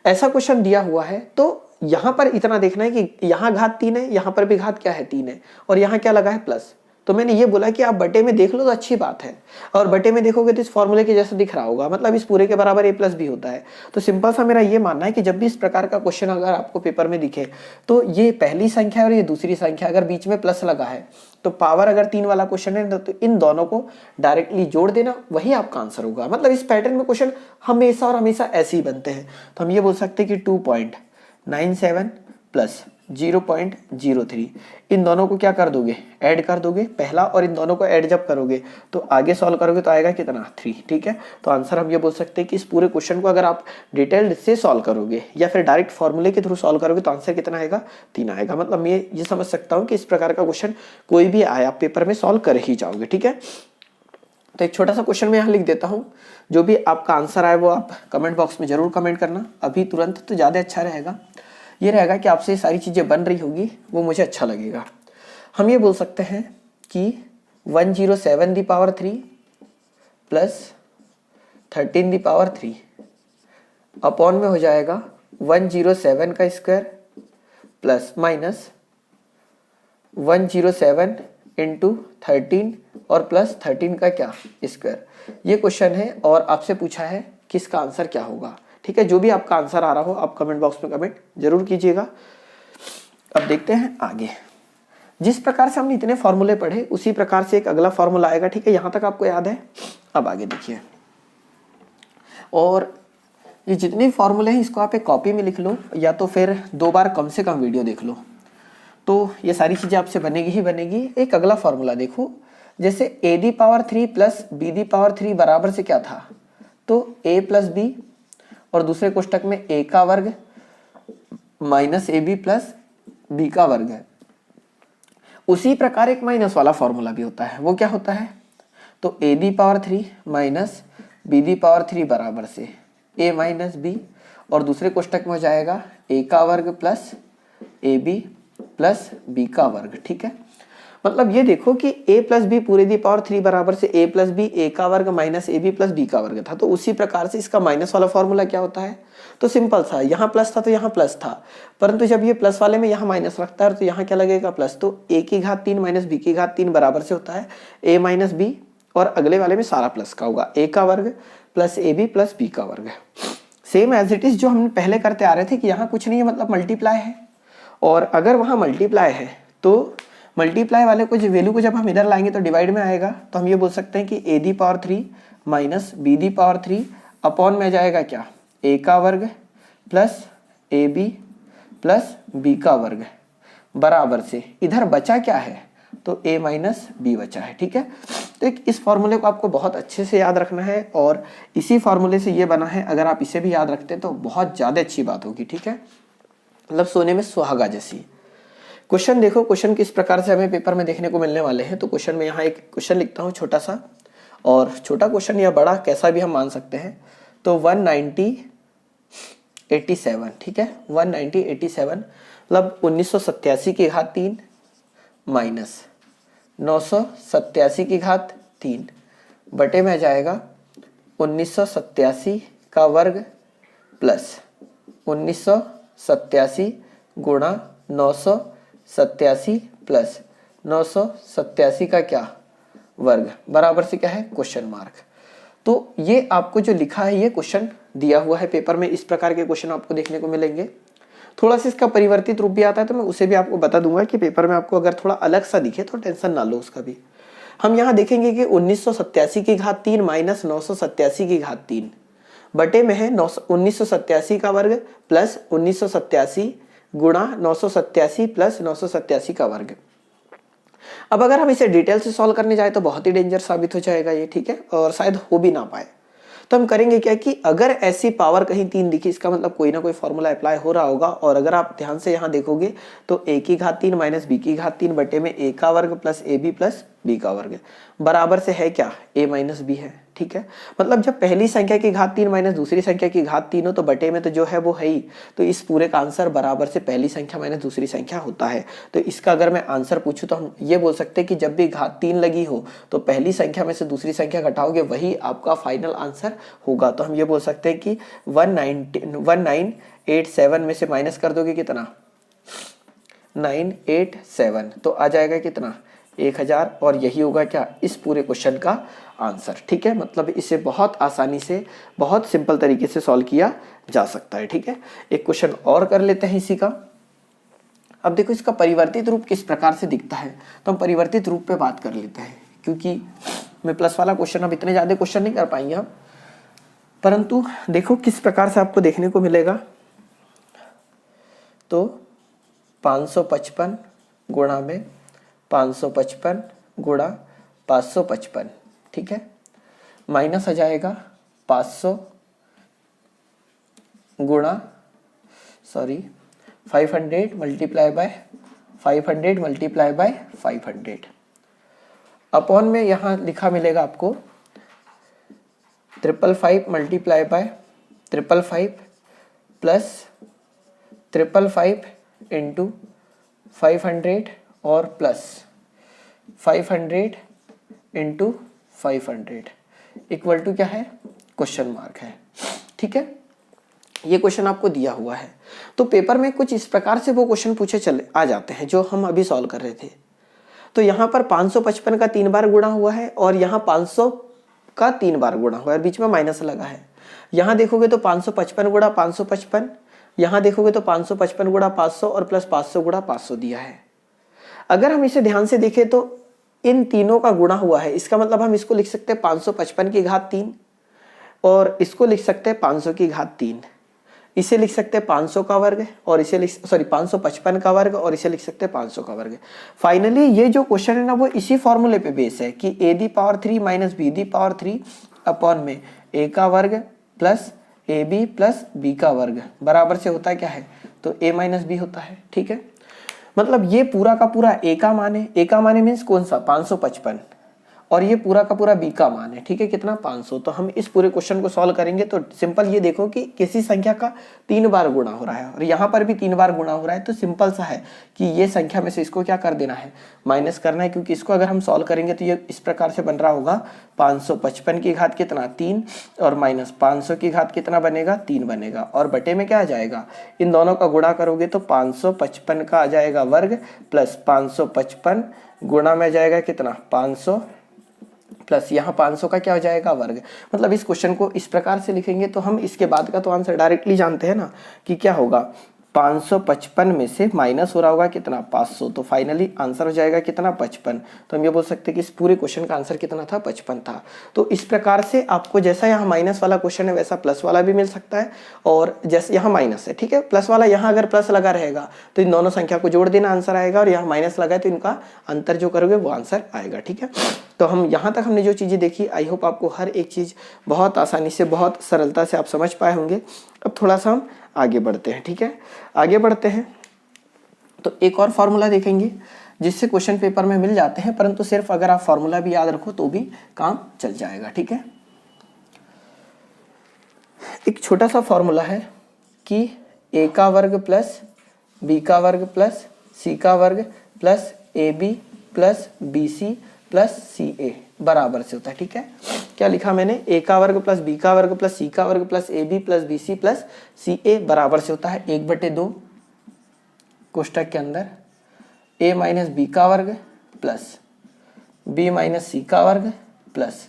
ऐसा क्वेश्चन दिया हुआ है तो यहां पर इतना देखना है कि यहां घात 3 है, यहां पर भी घात क्या है 3 है, और यहां क्या लगा है प्लस। तो मैंने ये बोला कि आप बटे में देख लो तो अच्छी बात है, और बटे में देखोगे तो इस फॉर्मूले के जैसा दिख रहा होगा, मतलब इस पूरे के बराबर a प्लस बी होता है। तो सिंपल सा मेरा ये मानना है कि जब भी इस प्रकार का क्वेश्चन अगर आपको पेपर में दिखे तो ये पहली संख्या और ये दूसरी संख्या अगर बीच में प्लस लगा है, तो पावर अगर 3 वाला क्वेश्चन है तो इन दोनों को डायरेक्टली जोड़ देना, वही आपका आंसर होगा। मतलब इस पैटर्न में क्वेश्चन हमेशा और हमेशा ऐसे ही बनते हैं। तो हम ये बोल सकते हैं कि 2.97 प्लस 0.03, इन दोनों को क्या कर दोगे, ऐड कर दोगे पहला, और इन दोनों को ऐड जब करोगे तो आगे सॉल्व करोगे तो आएगा कितना 3, ठीक है। तो आंसर हम ये बोल सकते हैं कि इस पूरे क्वेश्चन को अगर आप डिटेल्ड से सॉल्व करोगे या फिर डायरेक्ट फॉर्मूले के थ्रू सॉल्व करोगे तो आंसर कितना आएगा 3 आएगा। मतलब मैं ये समझ सकता हूँ कि इस प्रकार का क्वेश्चन कोई भी आए आप पेपर में सॉल्व कर ही जाओगे, ठीक है। तो एक छोटा सा क्वेश्चन मैं यहाँ लिख देता हूँ, जो भी आपका आंसर आए वो आप कमेंट बॉक्स में जरूर कमेंट करना, अभी तुरंत तो ज़्यादा अच्छा रहेगा। ये रहेगा कि आपसे सारी चीज़ें बन रही होगी, वो मुझे अच्छा लगेगा। हम ये बोल सकते हैं कि 107 दी पावर 3 प्लस 13 दी पावर 3 अपॉन में हो जाएगा 107 का स्क्वायर प्लस माइनस 107 इंटू 13 और प्लस 13 का क्या स्क्वायर। ये क्वेश्चन है और आपसे पूछा है कि इसका आंसर क्या होगा, ठीक है। जो भी आपका आंसर आ रहा हो आप कमेंट बॉक्स में कमेंट जरूर कीजिएगा। अब देखते हैं आगे। जिस प्रकार से हमने इतने फॉर्मूले पढ़े उसी प्रकार से एक अगला फॉर्मूला आएगा, ठीक है, यहां तक आपको याद है। अब आगे देखिए, और ये जितने फॉर्मूले हैं इसको आप एक कॉपी में लिख लो या तो फिर 2 बार कम से कम वीडियो देख लो, तो ये सारी चीजें आपसे बनेगी ही बनेगी। एक अगला फॉर्मूला देखो, जैसे a the power 3 plus b the power 3 बराबर से क्या था, तो a प्लस बी, और दूसरे कोष्टक में a का वर्ग minus A B plus B का वर्ग है। उसी प्रकार एक माइनस वाला फॉर्मूला भी होता है, वो क्या होता है, तो a the power 3 minus b the power 3 बराबर से a माइनस बी, और दूसरे कोष्टक में हो जाएगा a का वर्ग plus A B plus B का वर्ग, ठीक है। मतलब ये देखो कि a प्लस बी पूरे दी पावर 3 बराबर से a प्लस बी, a का वर्ग minus A B plus B का वर्ग था। तो उसी प्रकार से इसका माइनस वाला फॉर्मूला क्या होता है, तो सिंपल था, यहाँ प्लस था तो यहाँ प्लस था, परंतु जब ये प्लस वाले में यहाँ माइनस रखता है तो यहाँ क्या लगेगा प्लस। तो a की घात 3 माइनस बी की घात 3 बराबर से होता है a माइनस बी, और अगले वाले में सारा प्लस का होगा, a का वर्ग plus A B plus B का वर्ग। सेम एज इट इज जो हम पहले करते आ रहे थे कि यहाँ कुछ नहीं है, मतलब मल्टीप्लाई है, और अगर वहाँ मल्टीप्लाई है तो मल्टीप्लाई वाले को जो वैल्यू को जब हम इधर लाएंगे तो डिवाइड में आएगा, तो हम ये बोल सकते हैं कि A the power 3 minus B the power 3 upon में जाएगा क्या, ए का वर्ग plus A B plus B का वर्ग बराबर से इधर बचा क्या है, तो a माइनस बी बचा है। ठीक है, तो एक इस फॉर्मूले को आपको बहुत अच्छे से याद रखना है और इसी फॉर्मूले से ये बना है। अगर आप इसे भी याद रखते हैं तो बहुत ज़्यादा अच्छी बात होगी। ठीक है, मतलब सोने में सुहागा जैसी। क्वेश्चन देखो, क्वेश्चन किस प्रकार से हमें पेपर में देखने को मिलने वाले हैं। तो क्वेश्चन में यहाँ एक क्वेश्चन लिखता हूँ छोटा सा, और छोटा क्वेश्चन या बड़ा कैसा भी हम मान सकते हैं। तो 190/87, ठीक है, 190/87 मतलब 1987 की घात 3 माइनस 987 की घात 3 बटे में आ जाएगा 1987 का वर्ग प्लस 1987 गुणा 987 प्लस 987 का क्या वर्ग बराबर से क्या है, क्वेश्चन मार्क। तो ये आपको जो लिखा है ये क्वेश्चन दिया हुआ है पेपर में। इस प्रकार के क्वेश्चन आपको देखने को मिलेंगे। थोड़ा सा इसका परिवर्तित रूप भी आता है तो मैं उसे भी आपको बता दूंगा कि पेपर में आपको अगर थोड़ा अलग सा दिखे तो टेंशन ना लो उसका भी। हम यहाँ देखेंगे कि 1987 की घात 3 माइनस 987 की घात 3 बटे में है 1987 का वर्ग प्लस 1987 गुणा 987 प्लस 987 का वर्ग। अब अगर हम इसे डिटेल से सॉल्व करने जाए तो बहुत ही डेंजर साबित हो जाएगा ये। ठीक है, और शायद हो भी ना पाए। तो हम करेंगे क्या कि अगर ऐसी पावर कहीं 3 दिखी, इसका मतलब कोई ना कोई फॉर्मूला अप्लाई हो रहा होगा। और अगर आप ध्यान से यहाँ देखोगे तो a की घात 3 माइनस बी की घात 3 बटे में a का वर्ग plus A B plus B का वर्ग बराबर से है क्या, a माइनस बी है। ठीक है, मतलब जब पहली संख्या की घात 3 माइनस दूसरी संख्या की घात 3 हो तो बटे में तो जो है वो है ही। तो इस पूरे का आंसर बराबर से पहली संख्या माइनस दूसरी संख्या होता है। तो इसका अगर मैं आंसर पूछूं तो हम ये बोल सकते हैं कि जब भी घात 3 लगी हो तो पहली संख्या में से दूसरी संख्या घटाओगे वही आपका फाइनल आंसर होगा। तो हम ये बोल सकते हैं कि 1987 में से माइनस कर दोगे कितना, 987, तो आ जाएगा कितना, 1000। और यही होगा क्या, इस पूरे क्वेश्चन का आंसर। ठीक है, मतलब इसे बहुत आसानी से बहुत सिंपल तरीके से सॉल्व किया जा सकता है। ठीक है, एक क्वेश्चन और कर लेते हैं इसी का। अब देखो इसका परिवर्तित रूप किस प्रकार से दिखता है, तो हम परिवर्तित रूप पे बात कर लेते हैं, क्योंकि मैं प्लस वाला क्वेश्चन अब इतने ज्यादा क्वेश्चन नहीं कर पाएंगे हम, परंतु देखो किस प्रकार से आपको देखने को मिलेगा। तो 555 गुणा में 555 गुणा 555, ठीक है, माइनस आ जाएगा 500 गुणा 500 multiply by 500 multiply by 500 upon में यहाँ लिखा मिलेगा आपको 555 मल्टीप्लाई बाय 555 प्लस 555 इंटू 500 और प्लस 500 इंटू 500 इक्वल टू क्या है, क्वेश्चन मार्क है। ठीक है, ये क्वेश्चन आपको दिया हुआ है। तो पेपर में कुछ इस प्रकार से वो क्वेश्चन पूछे चले आ जाते हैं जो हम अभी सॉल्व कर रहे थे। तो यहाँ पर 555 का 3 बार गुणा हुआ है और यहाँ 500 का 3 बार गुणा हुआ है, बीच में माइनस लगा है। यहाँ देखोगे तो 555 गुणा 555, यहाँ देखोगे तो 555 गुणा 500 और प्लस 500 गुणा 500 दिया है। अगर हम इसे ध्यान से देखें तो इन तीनों का गुणा हुआ है, इसका मतलब हम इसको लिख सकते हैं 555 की घात 3 और इसको लिख सकते हैं 500 की घात 3। इसे लिख सकते हैं 500 का वर्ग और इसे 555 का वर्ग और इसे लिख सकते हैं 500 का वर्ग। फाइनली ये जो क्वेश्चन है ना वो इसी फॉर्मूले पे बेस है कि a the power 3 minus B the power 3 upon में a का वर्ग plus A B plus B का वर्ग बराबर से होता है क्या है, तो a माइनस बी होता है। ठीक है, मतलब ये पूरा का पूरा a का मान है, a का मान है मीन्स कौन सा 555, और ये पूरा का पूरा b का मान है। ठीक है, कितना 500। तो हम इस पूरे क्वेश्चन को सॉल्व करेंगे तो सिंपल ये देखो कि किसी संख्या का 3 बार गुणा हो रहा है और यहाँ पर भी 3 बार गुणा हो रहा है। तो सिंपल सा है कि ये संख्या में से इसको क्या कर देना है, माइनस करना है, क्योंकि इसको अगर हम सॉल्व करेंगे तो ये इस प्रकार से बन रहा होगा 555 की घात कितना 3 और माइनस 500 की घात कितना बनेगा 3 बनेगा, और बटे में क्या आ जाएगा, इन दोनों का गुणा करोगे तो 555 का आ जाएगा वर्ग प्लस 555 गुणा में जाएगा कितना 500 प्लस यहाँ 500 का क्या हो जाएगा वर्ग। मतलब इस क्वेश्चन को इस प्रकार से लिखेंगे तो हम इसके बाद का तो आंसर डायरेक्टली जानते हैं ना कि क्या होगा, 555 में से माइनस हो रहा होगा कितना 500, तो फाइनली आंसर हो जाएगा कितना 55। तो हम ये बोल सकते हैं कि इस पूरे क्वेश्चन का आंसर कितना था 55 था। तो इस प्रकार से आपको जैसा यहाँ माइनस वाला क्वेश्चन है वैसा प्लस वाला भी मिल सकता है, और जैसे यहाँ माइनस है, ठीक है, प्लस वाला यहाँ अगर प्लस लगा रहेगा तो इन दोनों संख्या को जोड़ देना आंसर आएगा, और यहाँ माइनस लगा है तो इनका अंतर जो करोगे वो आंसर आएगा, ठीक है। तो हम यहाँ तक हमने जो चीज़ें देखी, आई होप आपको हर एक चीज़ बहुत आसानी से बहुत सरलता से आप समझ पाए होंगे। अब थोड़ा सा हम आगे बढ़ते हैं, ठीक है। आगे बढ़ते हैं तो एक और फॉर्मूला देखेंगे जिससे क्वेश्चन पेपर में मिल जाते हैं, परंतु सिर्फ अगर आप फॉर्मूला भी याद रखो तो भी काम चल जाएगा, ठीक है। एक छोटा सा फॉर्मूला है कि a का वर्ग प्लस b का वर्ग प्लस c का वर्ग plus ab plus bc plus ca बराबर से होता है, ठीक है। क्या लिखा मैंने, a का वर्ग प्लस b का वर्ग प्लस c का वर्ग plus ab plus bc plus ca बराबर से होता है 1/2 कोष्टक के अंदर a माइनस बी का वर्ग प्लस b माइनस c का वर्ग प्लस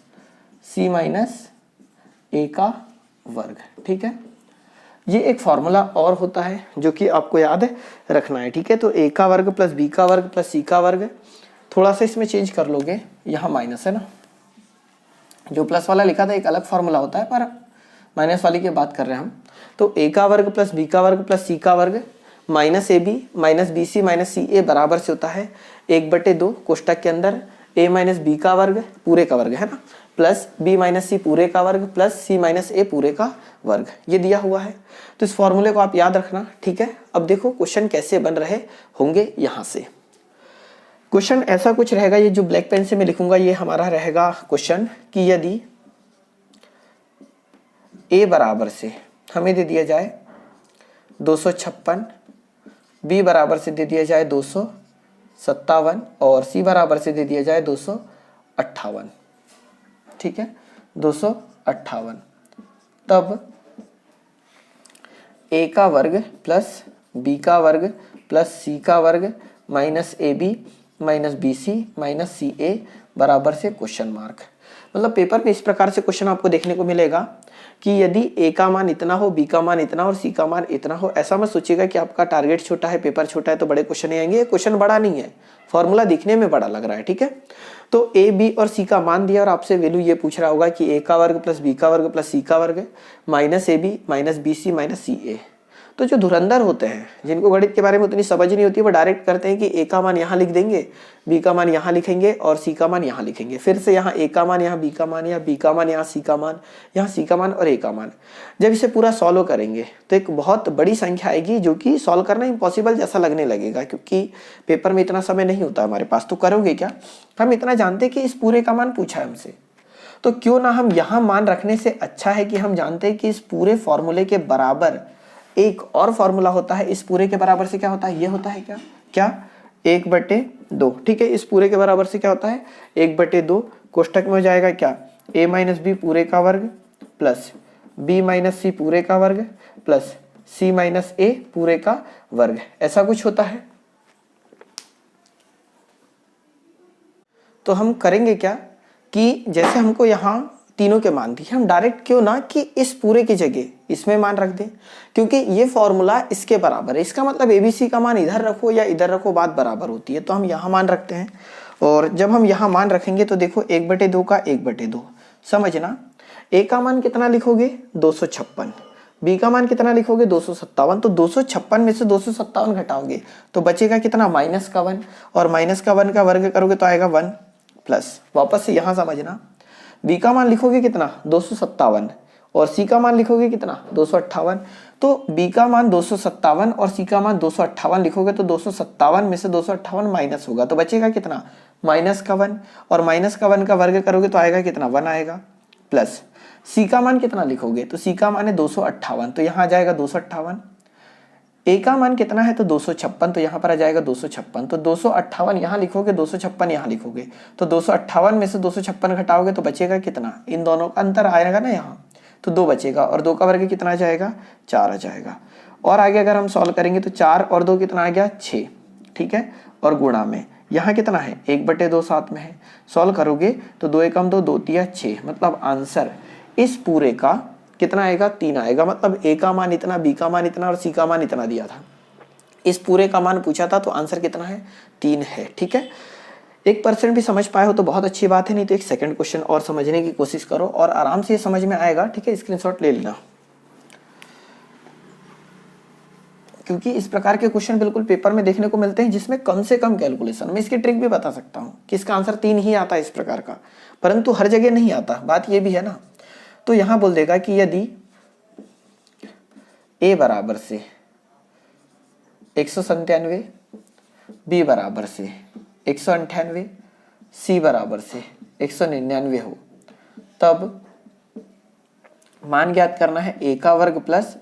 c माइनस a का वर्ग, ठीक है। ये एक फॉर्मूला और होता है जो कि आपको याद रखना है, ठीक है। तो a का वर्ग प्लस b का वर्ग प्लस c का वर्ग, थोड़ा सा इसमें चेंज कर लोगे, यहाँ माइनस है ना, जो प्लस वाला लिखा था एक अलग फॉर्मूला होता है, पर माइनस वाली की बात कर रहे हैं हम। तो a का वर्ग प्लस b का वर्ग प्लस c का वर्ग minus ab minus bc minus ca बराबर से होता है 1/2 कोष्टक के अंदर a माइनस b का वर्ग पूरे का वर्ग है ना, प्लस b माइनस c पूरे का वर्ग प्लस c माइनस a पूरे का वर्ग, ये दिया हुआ है। तो इस फॉर्मूले को आप याद रखना, ठीक है। अब देखो क्वेश्चन कैसे बन रहे होंगे। यहाँ से क्वेश्चन ऐसा कुछ रहेगा, ये जो ब्लैक पेन से मैं लिखूंगा ये हमारा रहेगा क्वेश्चन कि यदि a बराबर से हमें दे दिया जाए 256, b बराबर से दे दिया जाए 257 और c बराबर से दे दिया जाए 258, ठीक है, 258, तब a का वर्ग प्लस b का वर्ग प्लस c का वर्ग minus ab minus bc minus ca बराबर से क्वेश्चन मार्क। मतलब पेपर में इस प्रकार से क्वेश्चन आपको देखने को मिलेगा कि यदि a का मान इतना हो, b का मान इतना और c का मान इतना हो। ऐसा मत सोचिएगा कि आपका टारगेट छोटा है, पेपर छोटा है तो बड़े क्वेश्चन नहीं आएंगे। क्वेश्चन बड़ा नहीं है, फॉर्मूला दिखने में बड़ा लग रहा है, ठीक है। तो a b और c का मान दिया और आपसे वैल्यू ये पूछ रहा होगा कि a का वर्ग प्लस b का वर्ग प्लस c का वर्ग minus ab minus bc minus ca। तो जो धुरंधर होते हैं, जिनको गणित के बारे में उतनी समझ नहीं होती, वो डायरेक्ट करते हैं कि a का मान यहाँ लिख देंगे, b का मान यहाँ लिखेंगे और c का मान यहाँ लिखेंगे, फिर से यहाँ a का मान, यहाँ b का मान, यहाँ b का मान, यहाँ c का मान, यहाँ c का मान और a का मान। जब इसे पूरा सॉल्व करेंगे तो एक बहुत बड़ी संख्या आएगी जो कि सॉल्व करना इम्पॉसिबल जैसा लगने लगेगा, क्योंकि पेपर में इतना समय नहीं होता हमारे पास। तो करोगे क्या, हम इतना जानते कि इस पूरे का मान पूछा है हमसे, तो क्यों ना हम यहाँ मान रखने से अच्छा है कि हम जानते हैं कि इस पूरे फॉर्मूले के बराबर एक और फॉर्मूला होता है। इस पूरे के बराबर से क्या होता है, ये होता है क्या 1/2, ठीक है। इस पूरे के बराबर से क्या होता है 1/2, कोष्टक में हो जाएगा क्या a माइनस बी पूरे का वर्ग प्लस b माइनस सी पूरे का वर्ग प्लस c माइनस a पूरे का वर्ग, ऐसा कुछ होता है। तो हम करेंगे क्या कि जैसे हमको यहाँ तीनों के मान दिए, हम डायरेक्ट क्यों ना कि इस पूरे की जगह इसमें मान रख दें, क्योंकि ये फॉर्मूला इसके बराबर है। इसका मतलब ABC का मान इधर रखो या इधर रखो, बात बराबर होती है। तो हम यहाँ मान रखते हैं, और जब हम यहाँ मान रखेंगे तो देखो 1/2 का 1/2 समझना। a का मान कितना लिखोगे 256, b का मान कितना लिखोगे 257। तो 256 में से 257 घटाओगे तो बचेगा कितना -1, और -1 का वर्ग करोगे तो आएगा 1 प्लस, वापस से यहाँ समझना, b का मान लिखोगे कितना 257 और c का मान लिखोगे कितना 258। तो b का मान 257 और c का मान 258 लिखोगे तो 257 में से 258 माइनस होगा तो बचेगा कितना -1, और -1 का वर्ग करोगे तो आएगा कितना 1 आएगा, प्लस c का मान कितना लिखोगे तो c का मान है 258, तो यहाँ आ जाएगा 258। a का मान कितना है तो 256, तो यहाँ पर आ जाएगा 256। तो 258 यहाँ लिखोगे, 256 यहाँ लिखोगे, तो 258 में से 256 घटाओगे तो बचेगा कितना, इन दोनों का अंतर आएगा ना यहाँ, तो 2 बचेगा, और 2 का वर्ग कितना आ जाएगा 4 आ जाएगा। और आगे अगर हम सॉल्व करेंगे तो 4 और 2 कितना आ गया 6, ठीक है। और गुणा में यहाँ कितना है 1/2 साथ में है, सॉल्व करोगे तो 2 एकम 2, 2 तिया 6, मतलब आंसर इस पूरे का कितना आएगा 3 आएगा। मतलब a का मान इतना, b का मान इतना और c का मान इतना दिया था। इस पूरे का मान पूछा था तो आंसर कितना है 3 है। ठीक है, 1% भी समझ पाए हो तो बहुत अच्छी बात है, नहीं तो एक सेकंड क्वेश्चन और समझने की कोशिश करो और आराम से ये समझ में आएगा। ठीक है, स्क्रीनशॉट ले लेना, क्योंकि इस प्रकार के क्वेश्चन बिल्कुल पेपर में देखने को मिलते हैं जिसमें कम से कम कैलकुलेशन। मैं इसकी ट्रिक भी बता सकता हूँ कि इसका आंसर 3 ही आता है इस प्रकार का, परंतु हर जगह नहीं आता, बात ये भी है ना। तो यहां बोल देगा कि यदि a बराबर से 197, b बराबर से 198, c बराबर से 199 हो, तब मान ज्ञात करना है a का वर्ग प्लस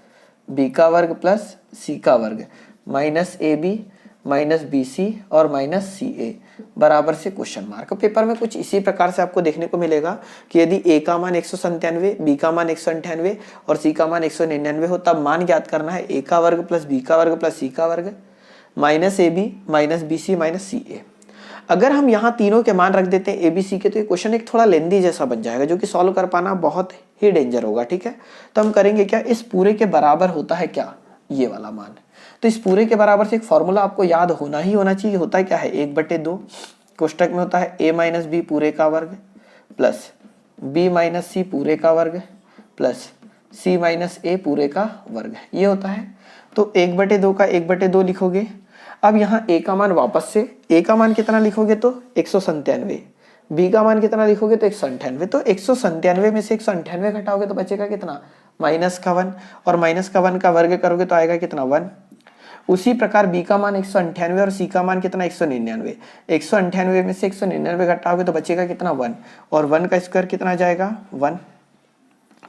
b का वर्ग प्लस c का वर्ग माइनस ab माइनस bc और माइनस ca बराबर से क्वेश्चन मार्क। पेपर में कुछ इसी प्रकार से आपको देखने को मिलेगा कि यदि a का मान 197, b का मान 198 और c का मान 199 हो, तब मान ज्ञात करना है a का वर्ग प्लस b का वर्ग प्लस c का वर्ग minus ab minus bc minus ca। अगर हम यहाँ तीनों के मान रख देते हैं ABC के, तो ये क्वेश्चन एक थोड़ा लेंदी जैसा बन जाएगा, जो कि सॉल्व कर पाना बहुत ही डेंजर होगा। ठीक है, तो हम करेंगे क्या, इस पूरे के बराबर होता है क्या, ये वाला मान। तो इस पूरे के बराबर से एक फॉर्मूला आपको याद होना ही होना चाहिए। होता है क्या है, 1/2 कोष्टक में होता है a माइनस बी पूरे का वर्ग प्लस b माइनस सी पूरे का वर्ग प्लस c माइनस a पूरे का वर्ग, ये होता है। तो 1/2 का 1/2 लिखोगे। अब यहाँ a का मान वापस से, a का मान कितना लिखोगे तो 197, b का मान कितना लिखोगे तो 198। तो 197 में से 198 घटाओगे तो बचेगा कितना, माइनस का 1, और माइनस का 1 का वर्ग करोगे तो आएगा कितना 1। उसी प्रकार b का मान 198 और c का मान कितना 199, 198 में से 199 घटाओगे तो बचेगा कितना 1, और 1 का स्क्वायर कितना जाएगा 1,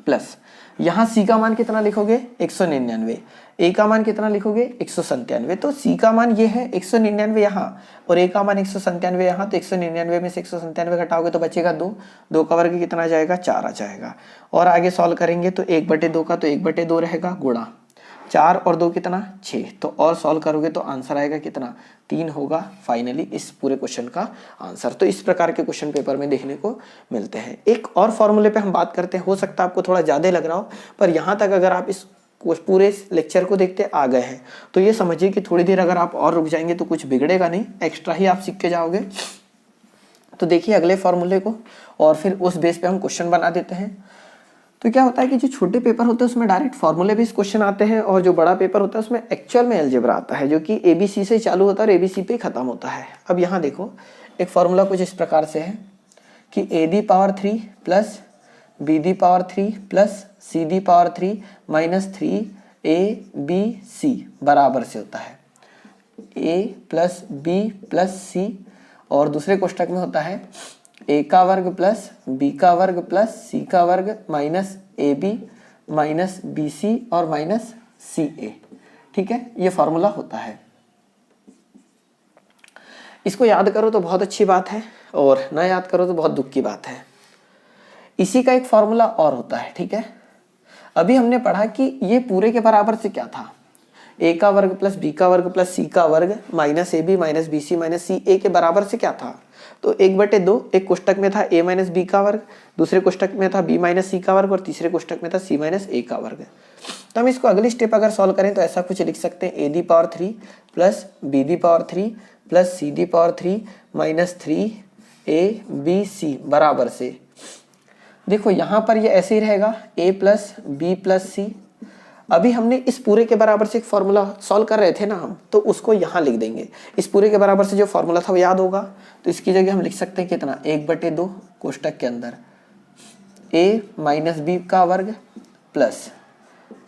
प्लस यहाँ c का मान कितना लिखोगे 199, a का मान कितना लिखोगे 197। तो c का मान ये है 199 यहाँ और a का मान 197 यहाँ। तो 199 में से 197 घटाओगे तो बचेगा 2, 2 का वर्ग कितना जाएगा 4 आ जाएगा। और आगे सॉल्व करेंगे तो 1/2 का तो 1/2 रहेगा गुणा 4 और 2 कितना 6। तो और सॉल्व करोगे तो आंसर आएगा कितना 3 होगा फाइनली इस पूरे क्वेश्चन का आंसर। तो इस प्रकार के क्वेश्चन पेपर में देखने को मिलते हैं। एक और फॉर्मूले पे हम बात करते हैं, हो सकता है आपको थोड़ा ज़्यादा लग रहा हो, पर यहाँ तक अगर आप इस पूरे लेक्चर को देखते आ गए हैं तो ये समझिए कि थोड़ी देर अगर आप और रुक जाएंगे तो कुछ बिगड़ेगा नहीं, एक्स्ट्रा ही आप सीख के जाओगे। तो देखिए अगले फॉर्मूले को और फिर उस बेस पे हम क्वेश्चन बना देते हैं। तो क्या होता है कि जो छोटे पेपर होते हैं उसमें डायरेक्ट फॉर्मूले बेस्ड क्वेश्चन आते हैं, और जो बड़ा पेपर होता है उसमें एक्चुअल में अलजेब्रा आता है, जो कि ABC से चालू होता है और ABC पे खत्म होता है। अब यहाँ देखो एक फॉर्मूला कुछ इस प्रकार से है कि A⁻³ plus B⁻³ plus C⁻³ minus 3ABC बराबर से होता है A plus B plus C, और दूसरे कोष्टक में होता है a का वर्ग प्लस b का वर्ग प्लस c का वर्ग माइनस ab माइनस bc और माइनस ca। ठीक है, ये फॉर्मूला होता है। इसको याद करो तो बहुत अच्छी बात है, और ना याद करो तो बहुत दुख की बात है। इसी का एक फॉर्मूला और होता है। ठीक है, अभी हमने पढ़ा कि ये पूरे के बराबर से क्या था, a का वर्ग प्लस b का वर्ग प्लस c का वर्ग minus ab minus bc minus ca के बराबर से क्या था। तो 1/2 एक कोष्टक में था a माइनस बी का वर्ग, दूसरे कोष्टक में था b माइनस सी का वर्ग, और तीसरे कोष्टक में था c माइनस a का वर्ग। तो हम इसको अगली स्टेप अगर सॉल्व करें तो ऐसा कुछ लिख सकते हैं a⁻³ plus b⁻³ plus c⁻³ minus 3abc बराबर से, देखो यहाँ पर ये ऐसे ही रहेगा a plus b plus c। अभी हमने इस पूरे के बराबर से एक फॉर्मूला सॉल्व कर रहे थे ना हम, तो उसको यहाँ लिख देंगे। इस पूरे के बराबर से जो फॉर्मूला था वो याद होगा, तो इसकी जगह हम लिख सकते हैं कितना 1/2 कोष्टक के अंदर a माइनस बी का वर्ग प्लस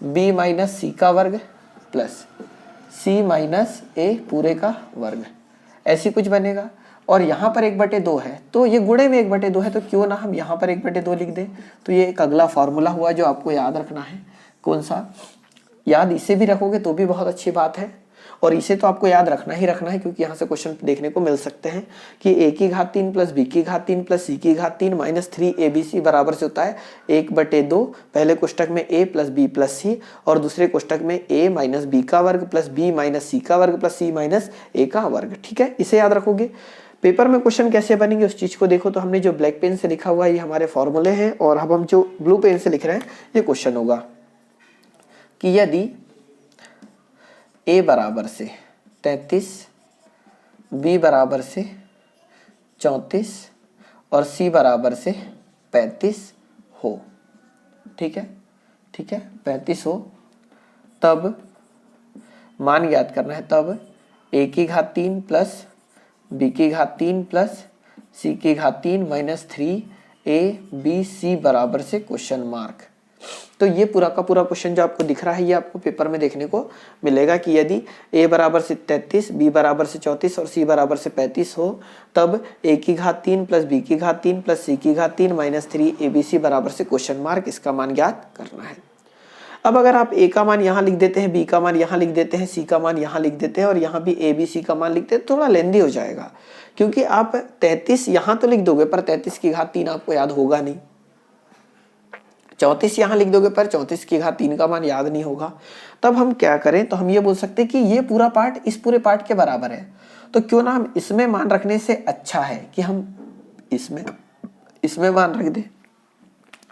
b माइनस सी का वर्ग प्लस c माइनस a पूरे का वर्ग, ऐसी कुछ बनेगा। और यहाँ पर 1/2 है तो ये गुणे में 1/2 है, तो क्यों ना हम यहाँ पर 1/2 लिख दें। तो ये एक अगला फॉर्मूला हुआ जो आपको याद रखना है। कौन सा, याद इसे भी रखोगे तो भी बहुत अच्छी बात है, और इसे तो आपको याद रखना ही रखना है, क्योंकि यहाँ से क्वेश्चन देखने को मिल सकते हैं कि a⁻³ plus b⁻³ plus c⁻³ minus 3abc बराबर से होता है 1/2 पहले कोष्टक में a plus b plus c, और दूसरे कोष्टक में a माइनस b का वर्ग प्लस b माइनस c का वर्ग प्लस c माइनस a का वर्ग। ठीक है, इसे याद रखोगे। पेपर में क्वेश्चन कैसे बनेंगे उस चीज को देखो। तो हमने जो ब्लैक पेन से लिखा हुआ है ये हमारे फॉर्मूले हैं, और अब हम जो ब्लू पेन से लिख रहे हैं ये क्वेश्चन होगा कि यदि a बराबर से 33, बी बराबर से 34 और सी बराबर से 35 हो, ठीक है, ठीक है, 35 हो, तब मान ज्ञात करना है। तब a की घात 3 प्लस b की घात 3 प्लस c की घात 3 माइनस 3abc बराबर से क्वेश्चन मार्क। तो ये पूरा का पूरा क्वेश्चन जो आपको दिख रहा है ये आपको पेपर में देखने को मिलेगा कि यदि a बराबर से 33, b बराबर से 34 और c बराबर से 35 हो, तब a की घात 3 प्लस b की घात 3 प्लस c की घात 3 माइनस 3abc बराबर से क्वेश्चन मार्क, इसका मान ज्ञात करना है। अब अगर आप a का मान यहाँ लिख देते हैं, b का मान यहाँ लिख देते हैं, c का मान यहाँ लिख देते हैं और यहाँ भी a b c का मान लिखते हैं, थोड़ा लेंदी हो जाएगा, क्योंकि आप 33 यहाँ तो लिख दोगे पर 33 की घात 3 आपको याद होगा नहीं, 34 यहाँ लिख दोगे पर 34 की घात 3 का मान याद नहीं होगा। तब हम क्या करें, तो हम ये बोल सकते हैं कि ये पूरा पार्ट इस पूरे पार्ट के बराबर है, तो क्यों ना हम इसमें मान रखने से अच्छा है कि हम इसमें मान रख दें।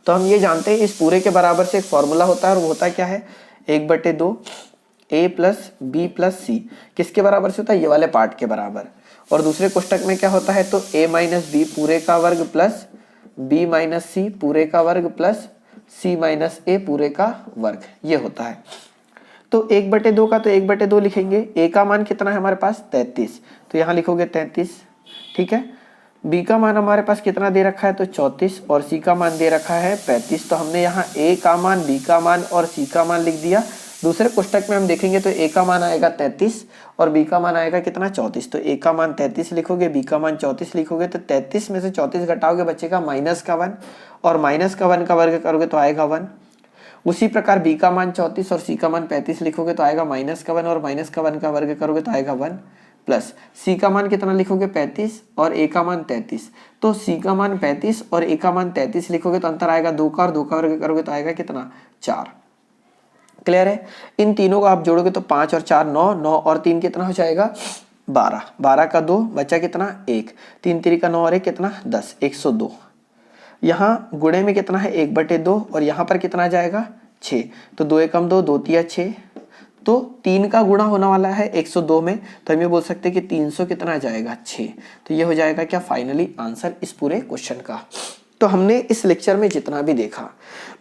तो हम ये जानते हैं इस पूरे के बराबर से एक फॉर्मूला होता है और वो होता क्या है, 1/2 a प्लस बी प्लस सी किसके बराबर से होता है, ये वाले पार्ट के बराबर। और दूसरे कोष्टक में क्या होता है, तो a माइनस बी पूरे का वर्ग प्लस b माइनस सी पूरे का वर्ग प्लस c माइनस a पूरे का वर्ग, ये होता है। तो 1/2 का तो 1/2 लिखेंगे, a का मान कितना है हमारे पास 33, तो यहाँ लिखोगे 33, ठीक है। b का मान हमारे पास कितना दे रखा है, तो 34 और c का मान दे रखा है 35, तो हमने यहाँ a का मान, b का मान और c का मान लिख दिया। दूसरे कोष्टक में हम देखेंगे तो a का मान आएगा 33 और b का मान आएगा कितना 34, तो a का मान 33 लिखोगे, b का मान 34 लिखोगे, तो 33 में से 34 घटाओगे बचेगा माइनस का 1 और माइनस का 1 का वर्ग करोगे तो आएगा 1। उसी प्रकार b का मान 34 और c का मान 35 लिखोगे तो आएगा माइनस का 1 और माइनस का 1 का वर्ग करोगे तो आएगा 1 प्लस c का मान कितना लिखोगे 35 और a का मान 33, तो c का मान 35 और a का मान 33 लिखोगे तो अंतर आएगा 2 का और 2 का वर्ग करोगे तो आएगा कितना 4। क्लियर है। इन तीनों को आप जोड़ोगे तो 5 और 4 9, 9 और 3 कितना हो जाएगा 12, 12 का 2 बचा कितना 1, 3 3 का 9 और 1 कितना 10, 102। यहाँ गुणे में कितना है 1/2 और यहाँ पर कितना आ जाएगा 6, तो 2 एकम 2, 2 तिया 6, तो 3 का गुणा होने वाला है 102 में, तो हम ये बोल सकते हैं कि 300 कितना आ जाएगा 6, तो ये हो जाएगा क्या फाइनली आंसर इस पूरे क्वेश्चन का। तो हमने इस लेक्चर में जितना भी देखा,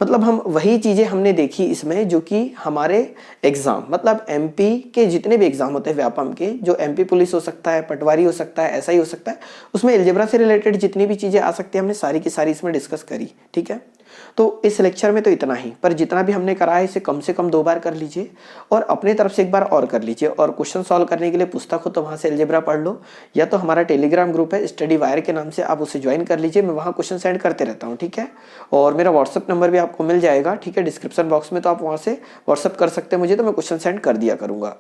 मतलब हम वही चीज़ें हमने देखी इसमें जो कि हमारे एग्ज़ाम, मतलब एमपी के जितने भी एग्ज़ाम होते हैं व्यापम के, जो एमपी पुलिस हो सकता है, पटवारी हो सकता है, ऐसा ही हो सकता है, उसमें अलजेब्रा से रिलेटेड जितनी भी चीज़ें आ सकती हैं हमने सारी की सारी इसमें डिस्कस करी, ठीक है। तो इस लेक्चर में तो इतना ही, पर जितना भी हमने करा है इसे कम से कम 2 बार कर लीजिए और अपने तरफ से 1 बार और कर लीजिए। और क्वेश्चन सॉल्व करने के लिए पुस्तक हो तो वहाँ से अलजेब्रा पढ़ लो, या तो हमारा टेलीग्राम ग्रुप है स्टडी वायर के नाम से, आप उसे ज्वाइन कर लीजिए, मैं वहाँ क्वेश्चन सेंड करते रहता हूँ, ठीक है। और मेरा व्हाट्सअप नंबर भी आपको मिल जाएगा, ठीक है, डिस्क्रिप्शन बॉक्स में, तो आप वहाँ से व्हाट्सअप कर सकते हैं मुझे, तो मैं क्वेश्चन सेंड कर दिया करूँगा।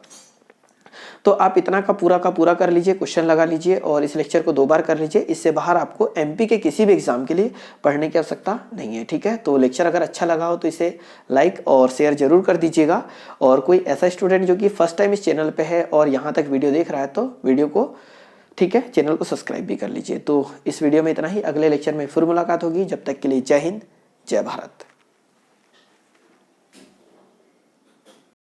तो आप इतना का पूरा कर लीजिए, क्वेश्चन लगा लीजिए और इस लेक्चर को 2 बार कर लीजिए। इससे बाहर आपको एमपी के किसी भी एग्जाम के लिए पढ़ने की आवश्यकता नहीं है, ठीक है। तो लेक्चर अगर अच्छा लगा हो तो इसे लाइक और शेयर जरूर कर दीजिएगा। और कोई ऐसा स्टूडेंट जो कि फर्स्ट टाइम इस चैनल पे है और यहाँ तक वीडियो देख रहा है तो वीडियो को, ठीक है, चैनल को सब्सक्राइब भी कर लीजिए। तो इस वीडियो में इतना ही, अगले लेक्चर में फिर मुलाकात होगी, जब तक के लिए जय हिंद, जय भारत।